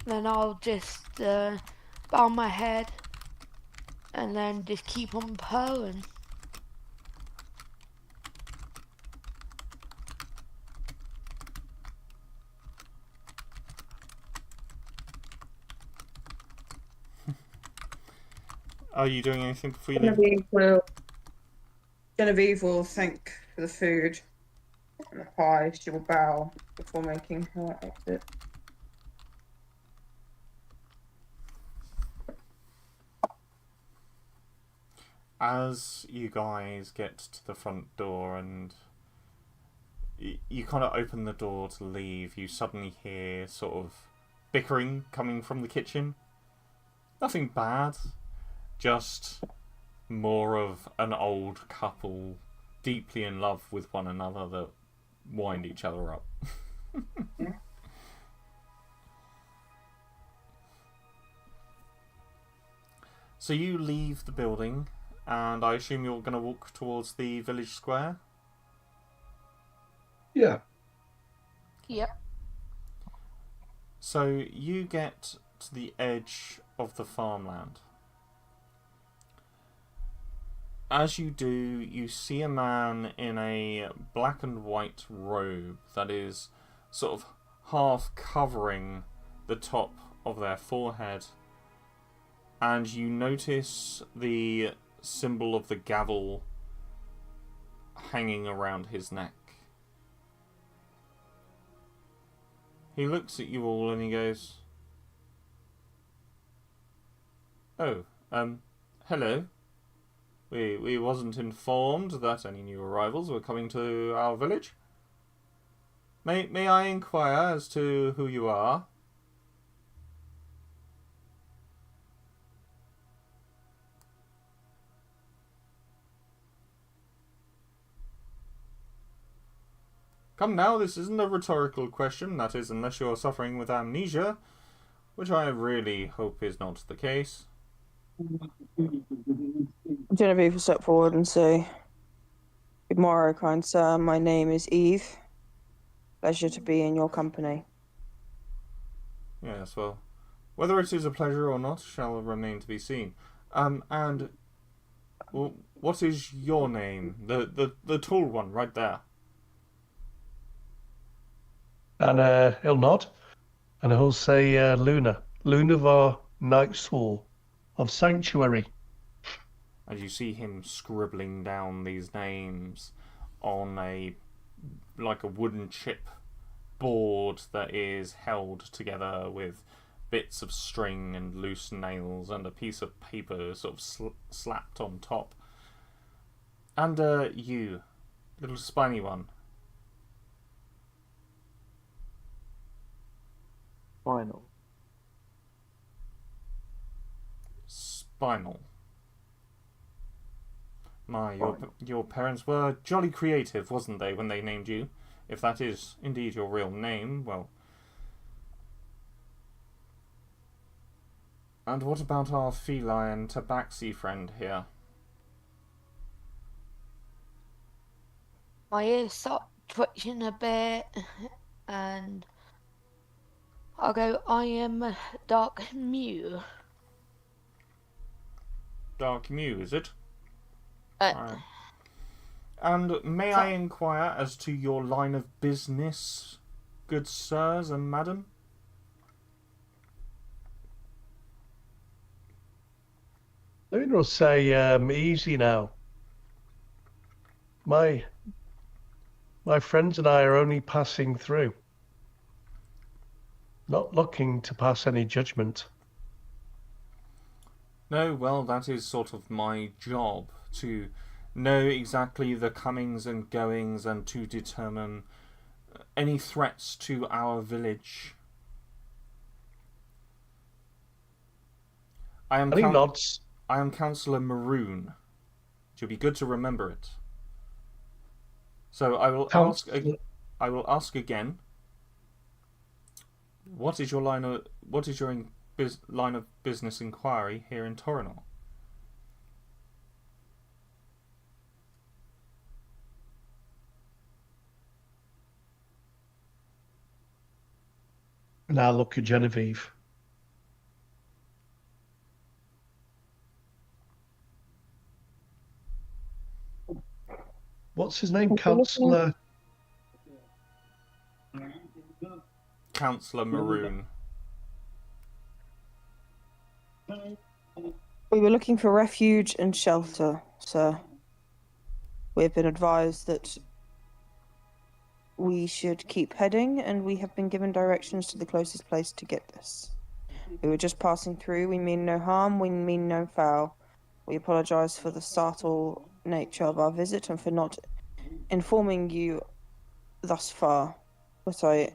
Then I'll just bow my head and then just keep on purring. Are you doing anything before you leave? Genevieve will thank for the food and the pie. She will bow before making her exit. As you guys get to the front door and you kind of open the door to leave, you suddenly hear sort of bickering coming from the kitchen. Nothing bad, just more of an old couple deeply in love with one another that wind each other up. So you leave the building, and I assume you're going to walk towards the village square? Yeah. Yep. So you get to the edge of the farmland. As you do, you see a man in a black and white robe that is sort of half covering the top of their forehead, and you notice the symbol of the gavel hanging around his neck. He looks at you all and he goes, "Oh, hello. We wasn't informed that any new arrivals were coming to our village. May I inquire as to who you are?" Come now, this isn't a rhetorical question, that is, unless you're suffering with amnesia, which I really hope is not the case. Genevieve will step forward and say, "Good morrow, kind sir. My name is Eve. Pleasure to be in your company." Yes, well, whether it is a pleasure or not shall remain to be seen. And well, what is your name? The tall one right there. And he'll nod, and he'll say, Luna. Luna var Nightswall of Sanctuary. And you see him scribbling down these names on a wooden chip board that is held together with bits of string and loose nails and a piece of paper sort of slapped on top. And you, little spiny one. Spinal. My, your parents were jolly creative, wasn't they, when they named you? If that is indeed your real name, well. And what about our feline tabaxi friend here? My ears start twitching a bit, and I'll go, "I am Dark Mew." Dark Mew, is it? Uh, Right. And may I inquire as to your line of business, good sirs and madam? Luna will say, easy now. My friends and I are only passing through. Not looking to pass any judgment. No, well, that is sort of my job, to know exactly the comings and goings and to determine any threats to our village. I am And he nods. I am Councillor Maroon. It would be good to remember it. So I will ask again. What is your line of business inquiry here in Toronor? And I'll look at Genevieve. What's his name? Councillor? Councillor Maroon. We were looking for refuge and shelter, sir. We have been advised that we should keep heading, and we have been given directions to the closest place to get this. We were just passing through. We mean no harm. We mean no foul. We apologise for the startled nature of our visit and for not informing you thus far. But I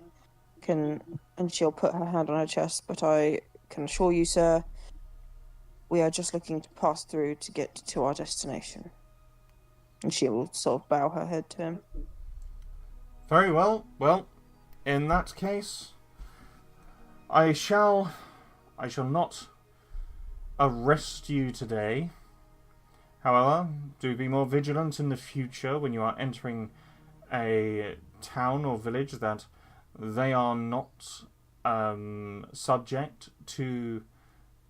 can, and she'll put her hand on her chest, but I can assure you, sir, we are just looking to pass through to get to our destination. And she will sort of bow her head to him. Very well. Well, in that case, I shall not arrest you today. However, do be more vigilant in the future when you are entering a town or village that they are not subject to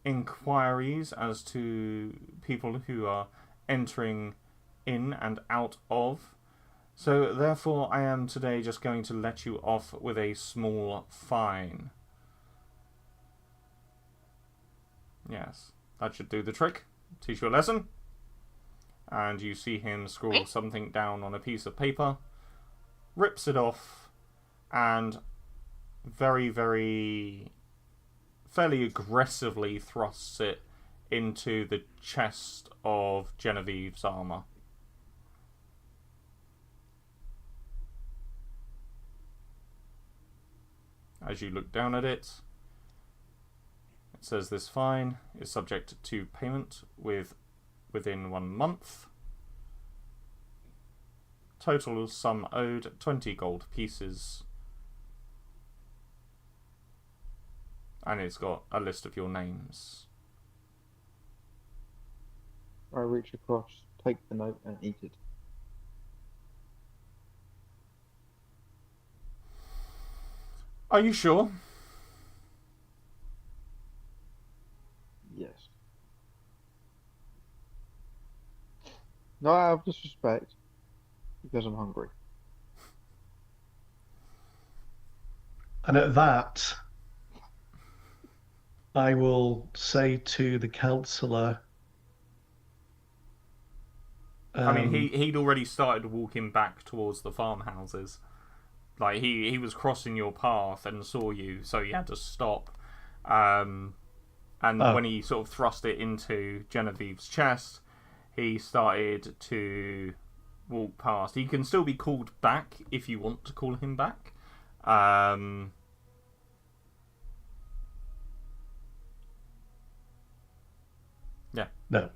inquiries as to people who are entering in and out of. So therefore I am today just going to let you off with a small fine. Yes, that should do the trick. Teach you a lesson. And you see him scrawl something down on a piece of paper, rips it off, and fairly aggressively thrusts it into the chest of Genevieve's armour. As you look down at it, it says this fine is subject to payment within 1 month. Total sum owed 20 gold pieces. And it's got a list of your names. I reach across, take the note, and eat it. Are you sure? Yes. No, out of disrespect, because I'm hungry. And at that, I will say to the councillor. I mean, he'd already started walking back towards the farmhouses. Like, he was crossing your path and saw you, so he had to stop. And when he sort of thrust it into Genevieve's chest, he started to walk past. He can still be called back if you want to call him back. Yeah. No.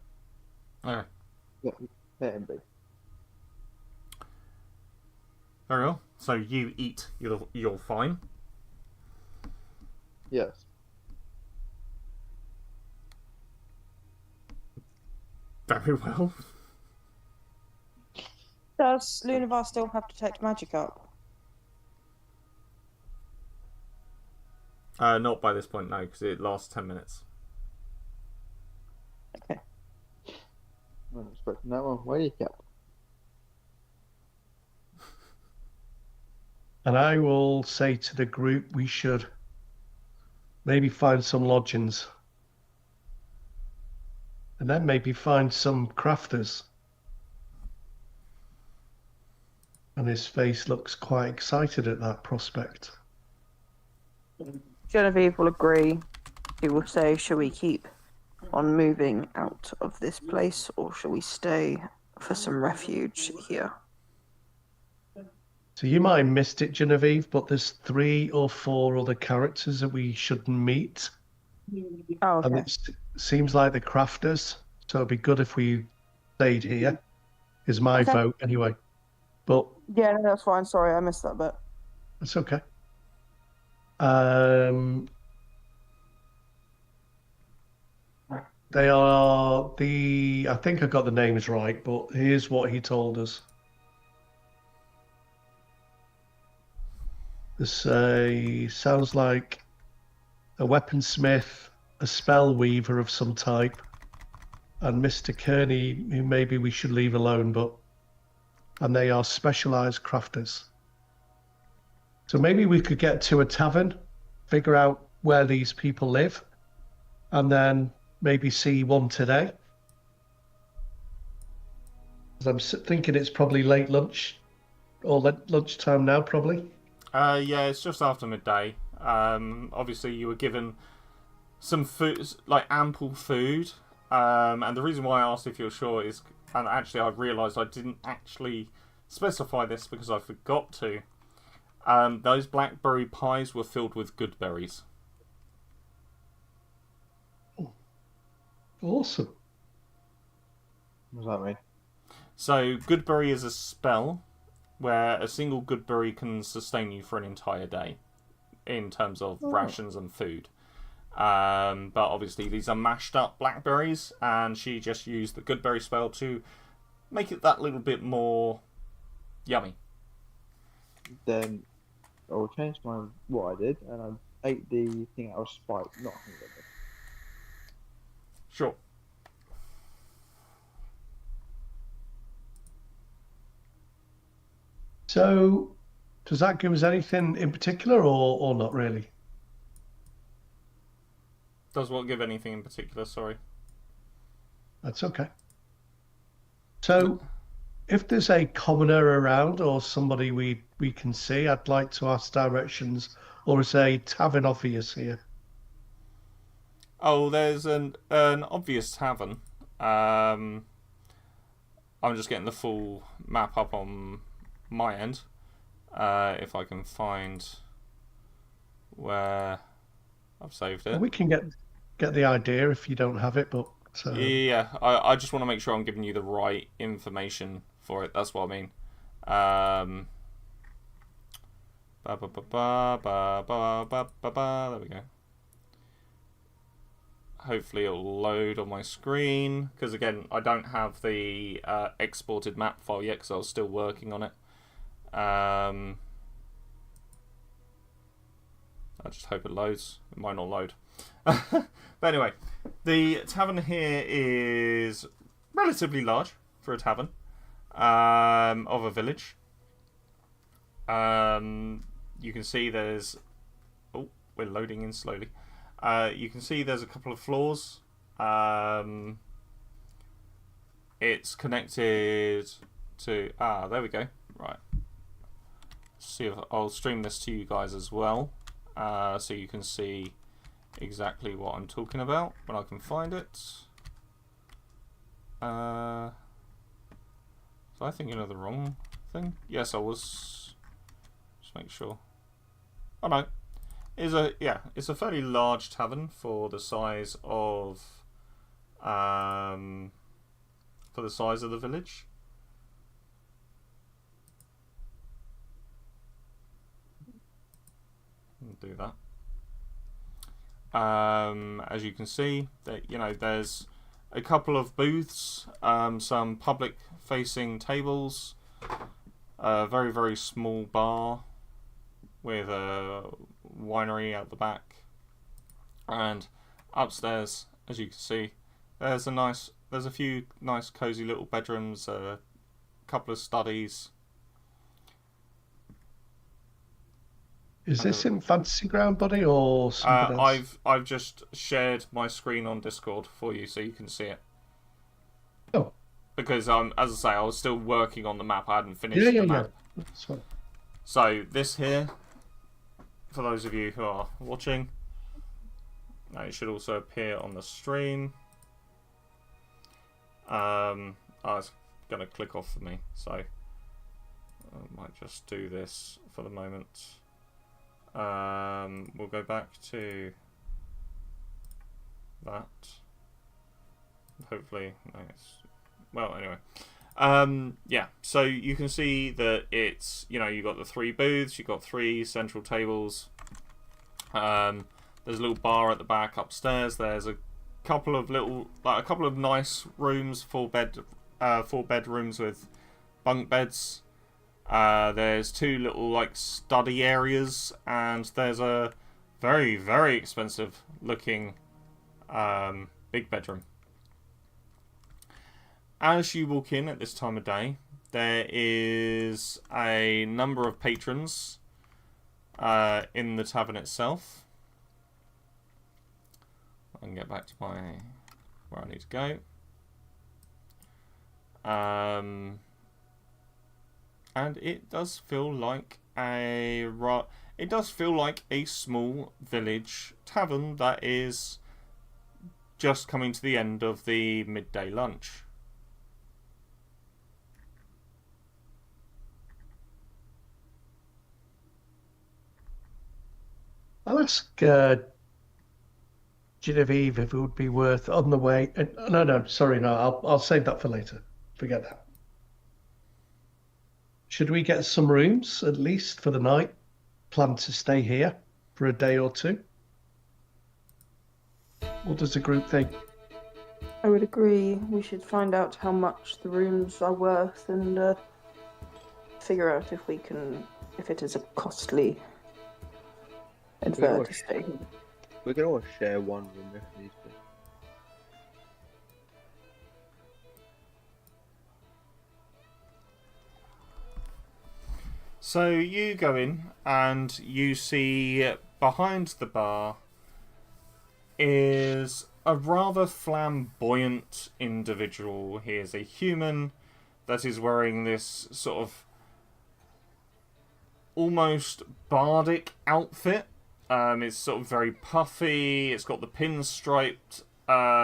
Okay. Yeah, let him be. Very well. So you eat your fine. Yes. Very well. Does Lunavar still have Detect Magic up? Not by this point, no, because it lasts 10 minutes. Okay. I wasn't expecting that one. Where do you go? And I will say to the group we should maybe find some lodgings. And then maybe find some crafters. And his face looks quite excited at that prospect. Genevieve will agree. He will say, shall we keep on moving out of this place, or shall we stay for some refuge here? So you might have missed it, Genevieve, but there's 3 or 4 other characters that we shouldn't meet. Oh, And okay. it seems like the crafters. So it'd be good if we stayed here. Is my Okay. vote anyway. But Yeah, no, that's fine. Sorry, I missed that bit. it's okay. They are I think I got the names right, but here's what he told us. This sounds like a weaponsmith, a spell weaver of some type, and Mr. Kearney, who maybe we should leave alone, and they are specialized crafters. So maybe we could get to a tavern, figure out where these people live, and then maybe see one today. 'Cause I'm thinking it's probably late lunch, or lunchtime now, probably. Yeah, it's just after midday. Obviously, you were given some food, like ample food. And the reason why I asked if you're sure is, and actually I realised I didn't actually specify this because I forgot to. Those blackberry pies were filled with good berries. Awesome. What does that mean? So, Goodberry is a spell where a single Goodberry can sustain you for an entire day in terms of rations and food. But obviously, these are mashed up blackberries, and she just used the Goodberry spell to make it that little bit more yummy. Then I'll change what I did, and ate the thing out of spite, not hungover. Sure. So, does that give us anything in particular, or not really? Does what give anything in particular? Sorry. That's okay. So, if there's a commoner around or somebody we can see, I'd like to ask directions, or is a tavern obvious here? Oh, there's an obvious tavern. I'm just getting the full map up on my end. If I can find where I've saved it. We can get the idea if you don't have it, but Yeah, I just want to make sure I'm giving you the right information for it. That's what I mean. There we go. Hopefully it'll load on my screen, because again, I don't have the exported map file yet because I was still working on it. I just hope it loads. It might not load. But anyway, the tavern here is relatively large for a tavern of a village. You can see there's... Oh, we're loading in slowly. You can see there's a couple of floors. It's connected to... there we go. Right. See if I'll stream this to you guys as well, so you can see exactly what I'm talking about when I can find it. Was I thinking of the wrong thing? Yes, I was. Just make sure. Oh no, it's a fairly large tavern for the size of the village. Do that. As you can see, that there's a couple of booths, some public-facing tables, a very, very small bar with a winery out the back, and upstairs, as you can see, there's a few nice, cozy little bedrooms, a couple of studies. is this in Fantasy Ground, buddy, or something else? I've just shared my screen on Discord for you so you can see it. Oh. Because as I say, I was still working on the map. I hadn't finished the map. Yeah. That's fine. So this here, for those of you who are watching, it should also appear on the stream. It's going to click off for me, so I might just do this for the moment. We'll go back to that. Hopefully, nice. Well, anyway, yeah. So you can see that it's you got the 3 booths, you got 3 central tables. There's a little bar at the back upstairs. There's a couple of nice rooms, 4 bedrooms with bunk beds. There's 2 little study areas, and there's a very, very expensive looking big bedroom. As you walk in at this time of day, there is a number of patrons in the tavern itself. I can get back to where I need to go. And it does feel like a small village tavern that is just coming to the end of the midday lunch. I'll ask Genevieve if it would be worth on the way. No, sorry, no. I'll save that for later. Forget that. Should we get some rooms at least for the night? Plan to stay here for a day or 2? What does the group think? I would agree. We should find out how much the rooms are worth and figure out if it is a costly I'd We can prefer always to stay here. we can always share one room if needs be. So you go in and you see behind the bar is a rather flamboyant individual. He is a human that is wearing this sort of almost bardic outfit. It's sort of very puffy. It's got the pinstriped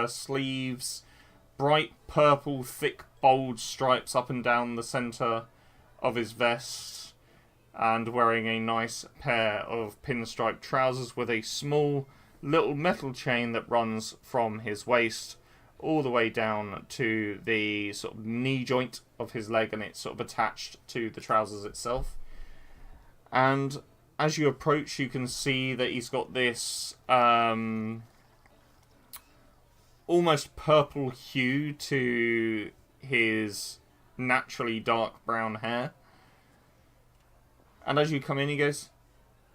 sleeves, bright purple, thick, bold stripes up and down the centre of his vest, and wearing a nice pair of pinstripe trousers with a small little metal chain that runs from his waist all the way down to the sort of knee joint of his leg, and it's sort of attached to the trousers itself. And as you approach, you can see that he's got this almost purple hue to his naturally dark brown hair. And as you come in, he goes,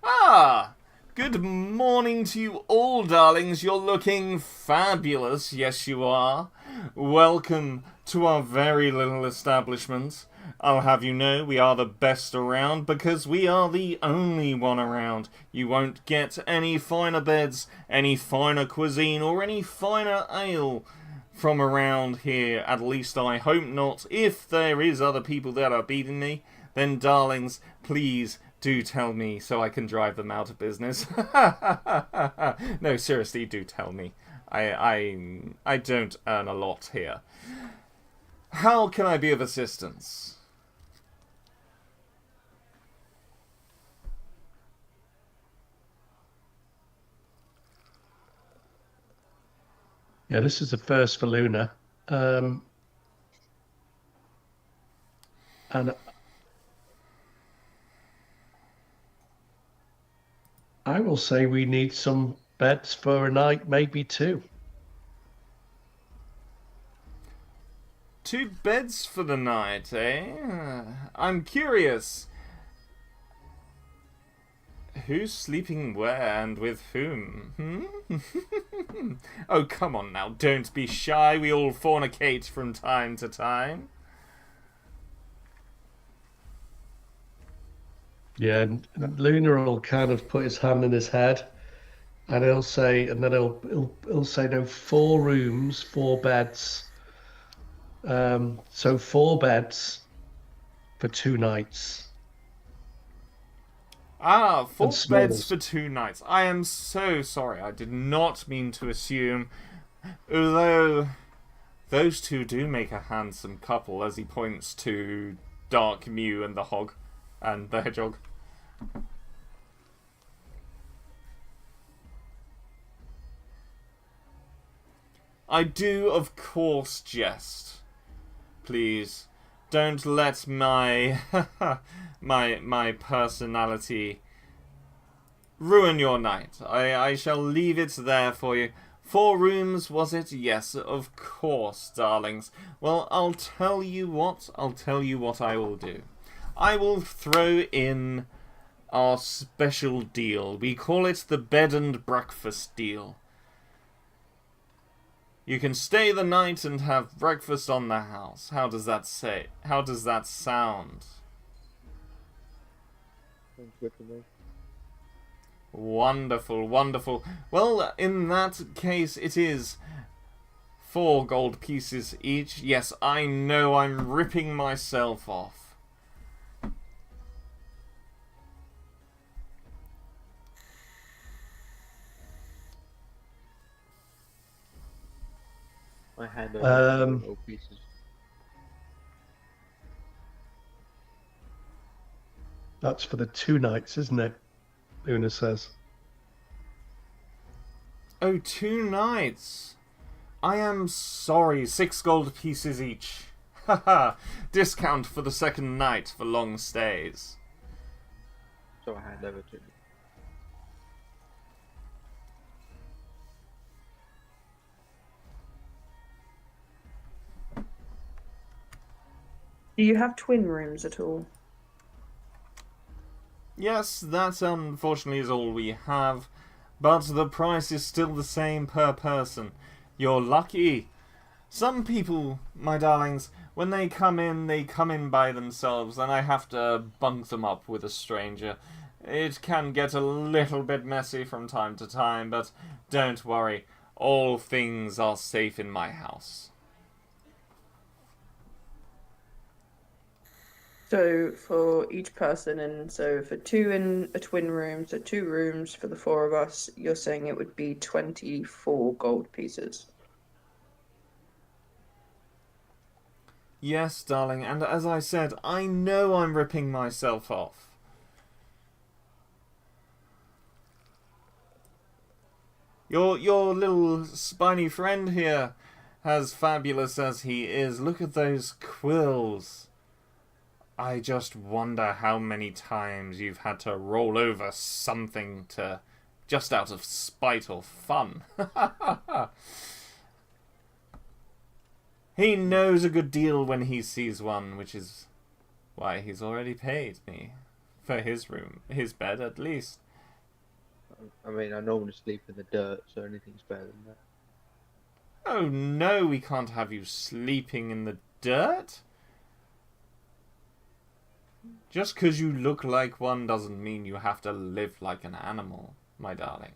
"Ah, good morning to you all, darlings. You're looking fabulous. Yes, you are. Welcome to our very little establishment. I'll have you know we are the best around because we are the only one around. You won't get any finer beds, any finer cuisine, or any finer ale from around here. At least I hope not. If there is other people that are beating me, then darlings, please do tell me so I can drive them out of business." No, seriously, do tell me. I don't earn a lot here. How can I be of assistance? Yeah, this is the first for Luna. And I will say we need some beds for a night, maybe two. 2 beds for the night, eh? I'm curious. Who's sleeping where and with whom? Oh, come on now, don't be shy. We all fornicate from time to time. Yeah, and Luna will kind of put his hand in his head, and he'll say, and then he'll say, no, 4 rooms, 4 beds. So 4 beds for 2 nights. Ah, 4 And beds smalls. for 2 nights. I am so sorry. I did not mean to assume. Although, those 2 do make a handsome couple, as he points to Dark Mew and the Hog, and the Hedgehog. I do, of course, jest. Please, don't let my my personality ruin your night. I shall leave it there for you. 4 rooms, was it? Yes, of course, darlings. Well, I'll tell you what I will do. I will throw in our special deal. We call it the bed and breakfast deal. You can stay the night and have breakfast on the house. How does that say? How does that sound? Sounds good to me. Wonderful, wonderful. Well, in that case, it is 4 gold pieces each. Yes, I know I'm ripping myself off. I hand over Um, gold pieces. That's for the 2 nights, isn't it? Luna says. Oh, 2 nights. I am sorry. 6 gold pieces each. Haha. Discount for the 2nd night for long stays. So I hand over to you. Do you have twin rooms at all? Yes, that unfortunately is all we have, but the price is still the same per person. You're lucky. Some people, my darlings, when they come in by themselves, and I have to bunk them up with a stranger. It can get a little bit messy from time to time, but don't worry. All things are safe in my house. So for each person, and so for two in a twin room, so 2 rooms for the 4 of us, you're saying it would be 24 gold pieces. Yes, darling, and as I said, I know I'm ripping myself off. Your little spiny friend here, as fabulous as he is, look at those quills. I just wonder how many times you've had to roll over something to just out of spite or fun. He knows a good deal when he sees one, which is why he's already paid me for his room, his bed at least. I mean, I normally sleep in the dirt, so anything's better than that. Oh no, we can't have you sleeping in the dirt. Just 'cause you look like one doesn't mean you have to live like an animal, my darling.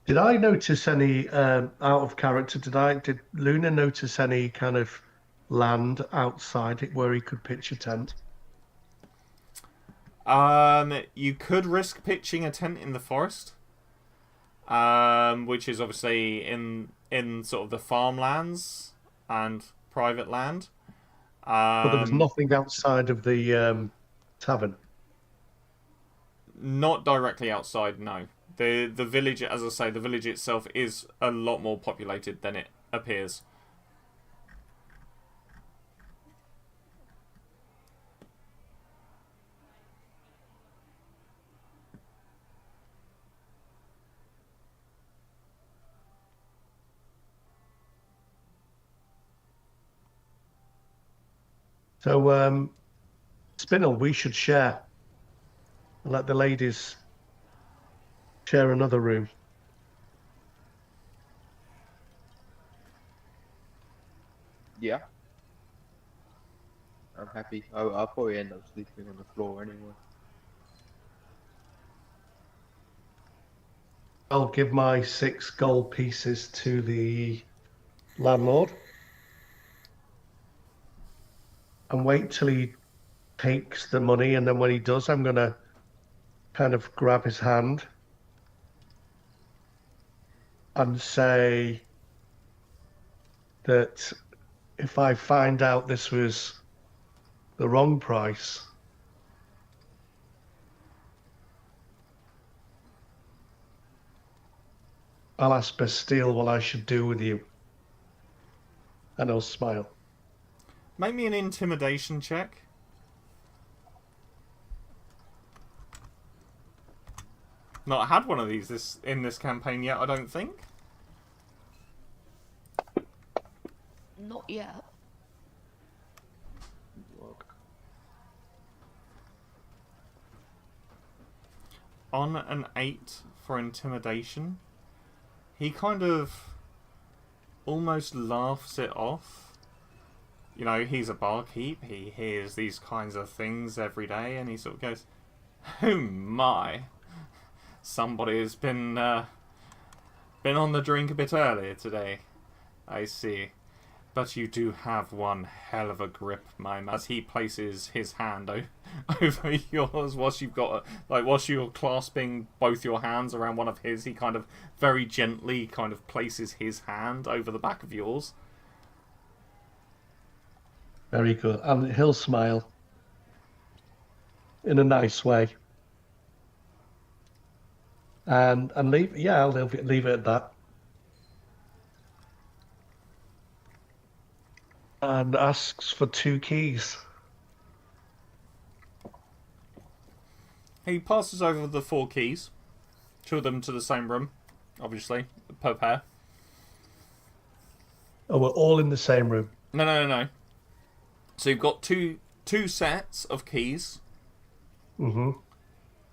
Did I notice any out of character? Did Luna notice any kind of land outside it where he could pitch a tent? You could risk pitching a tent in the forest, which is obviously in sort of the farmlands and private land. But there was nothing outside of the tavern. Not directly outside, no. The village, as I say, the village itself is a lot more populated than it appears. So, Spinel, we should share. Let the ladies share another room. Yeah. I'm happy. I'll probably end up sleeping on the floor anyway. I'll give my 6 gold pieces to the landlord and wait till he takes the money, and then when he does, I'm going to kind of grab his hand and say that if I find out this was the wrong price, I'll ask Bastille what I should do with you. And he'll smile. Make me an intimidation check. Not had one of these in this campaign yet, I don't think. Not yet. On an 8 for intimidation, he kind of almost laughs it off. You know, he's a barkeep, he hears these kinds of things every day, and he sort of goes, "Oh my, somebody's been on the drink a bit earlier today. I see. But you do have one hell of a grip, my man." As he places his hand over yours, whilst you're clasping both your hands around one of his, he kind of very gently kind of places his hand over the back of yours. Very good. And he'll smile in a nice way. And leave, yeah, I'll leave it at that. And asks for 2 keys. He passes over the 4 keys, 2 of them to the same room, obviously, per pair. Oh, we're all in the same room. No. So you've got two sets of keys, Mm-hmm.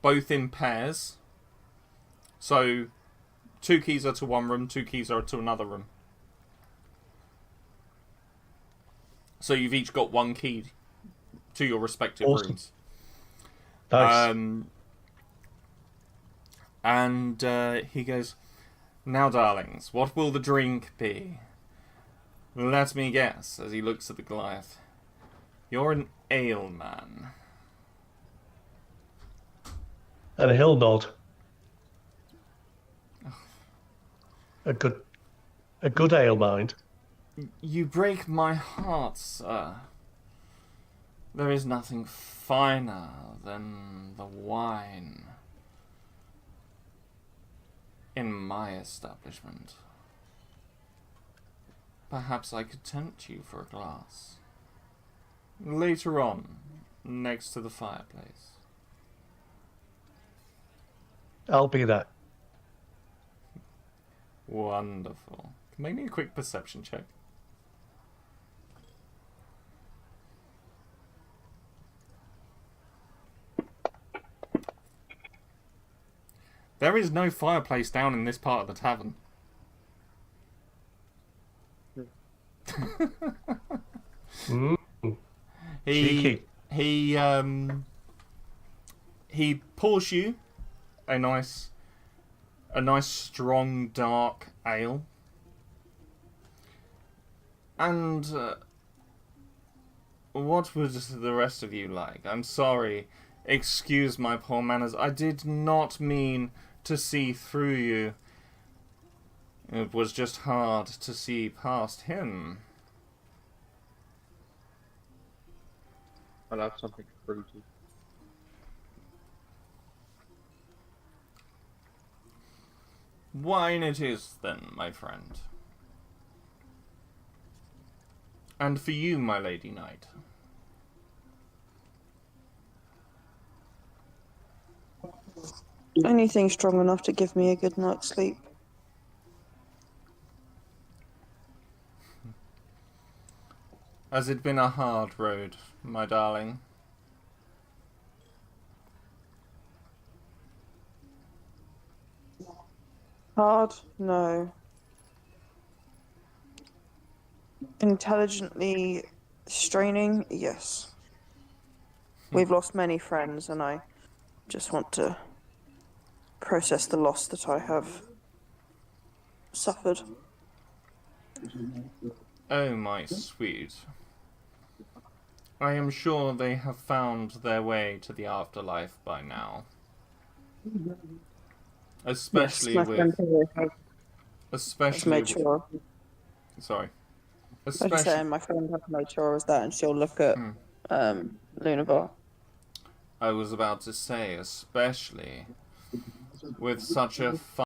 both in pairs. So 2 keys are to one room, 2 keys are to another room. So you've each got 1 key to your respective Awesome. rooms. Nice. And he goes, "Now, darlings, what will the drink be?" "Let me guess," as he looks at the Goliath. "You're an ale man." And a hill nod. A good ale mind. "You break my heart, sir. There is nothing finer than the wine in my establishment. Perhaps I could tempt you for a glass. Later on, next to the fireplace." I'll be there. Wonderful. Make me a quick perception check. There is no fireplace down in this part of the tavern. Mm. He Cheeky. he pours you a nice strong dark ale, and what would the rest of you like? I'm sorry, excuse my poor manners. I did not mean to see through you. It was just hard to see past him. I'll have something fruity. Wine it is, then, my friend. And for you, my lady knight. Anything strong enough to give me a good night's sleep. Has it been a hard road, my darling? Hard? No. Intelligently straining? Yes. We've lost many friends, and I just want to process the loss that I have suffered. Oh, my sweet. I am sure they have found their way to the afterlife by now. Especially yes, my friend with... here has Especially made with... sure. Sorry. I was Especially... just saying, my friend has made sure of that, and she'll look at Lunabar. I was about to say, especially with such a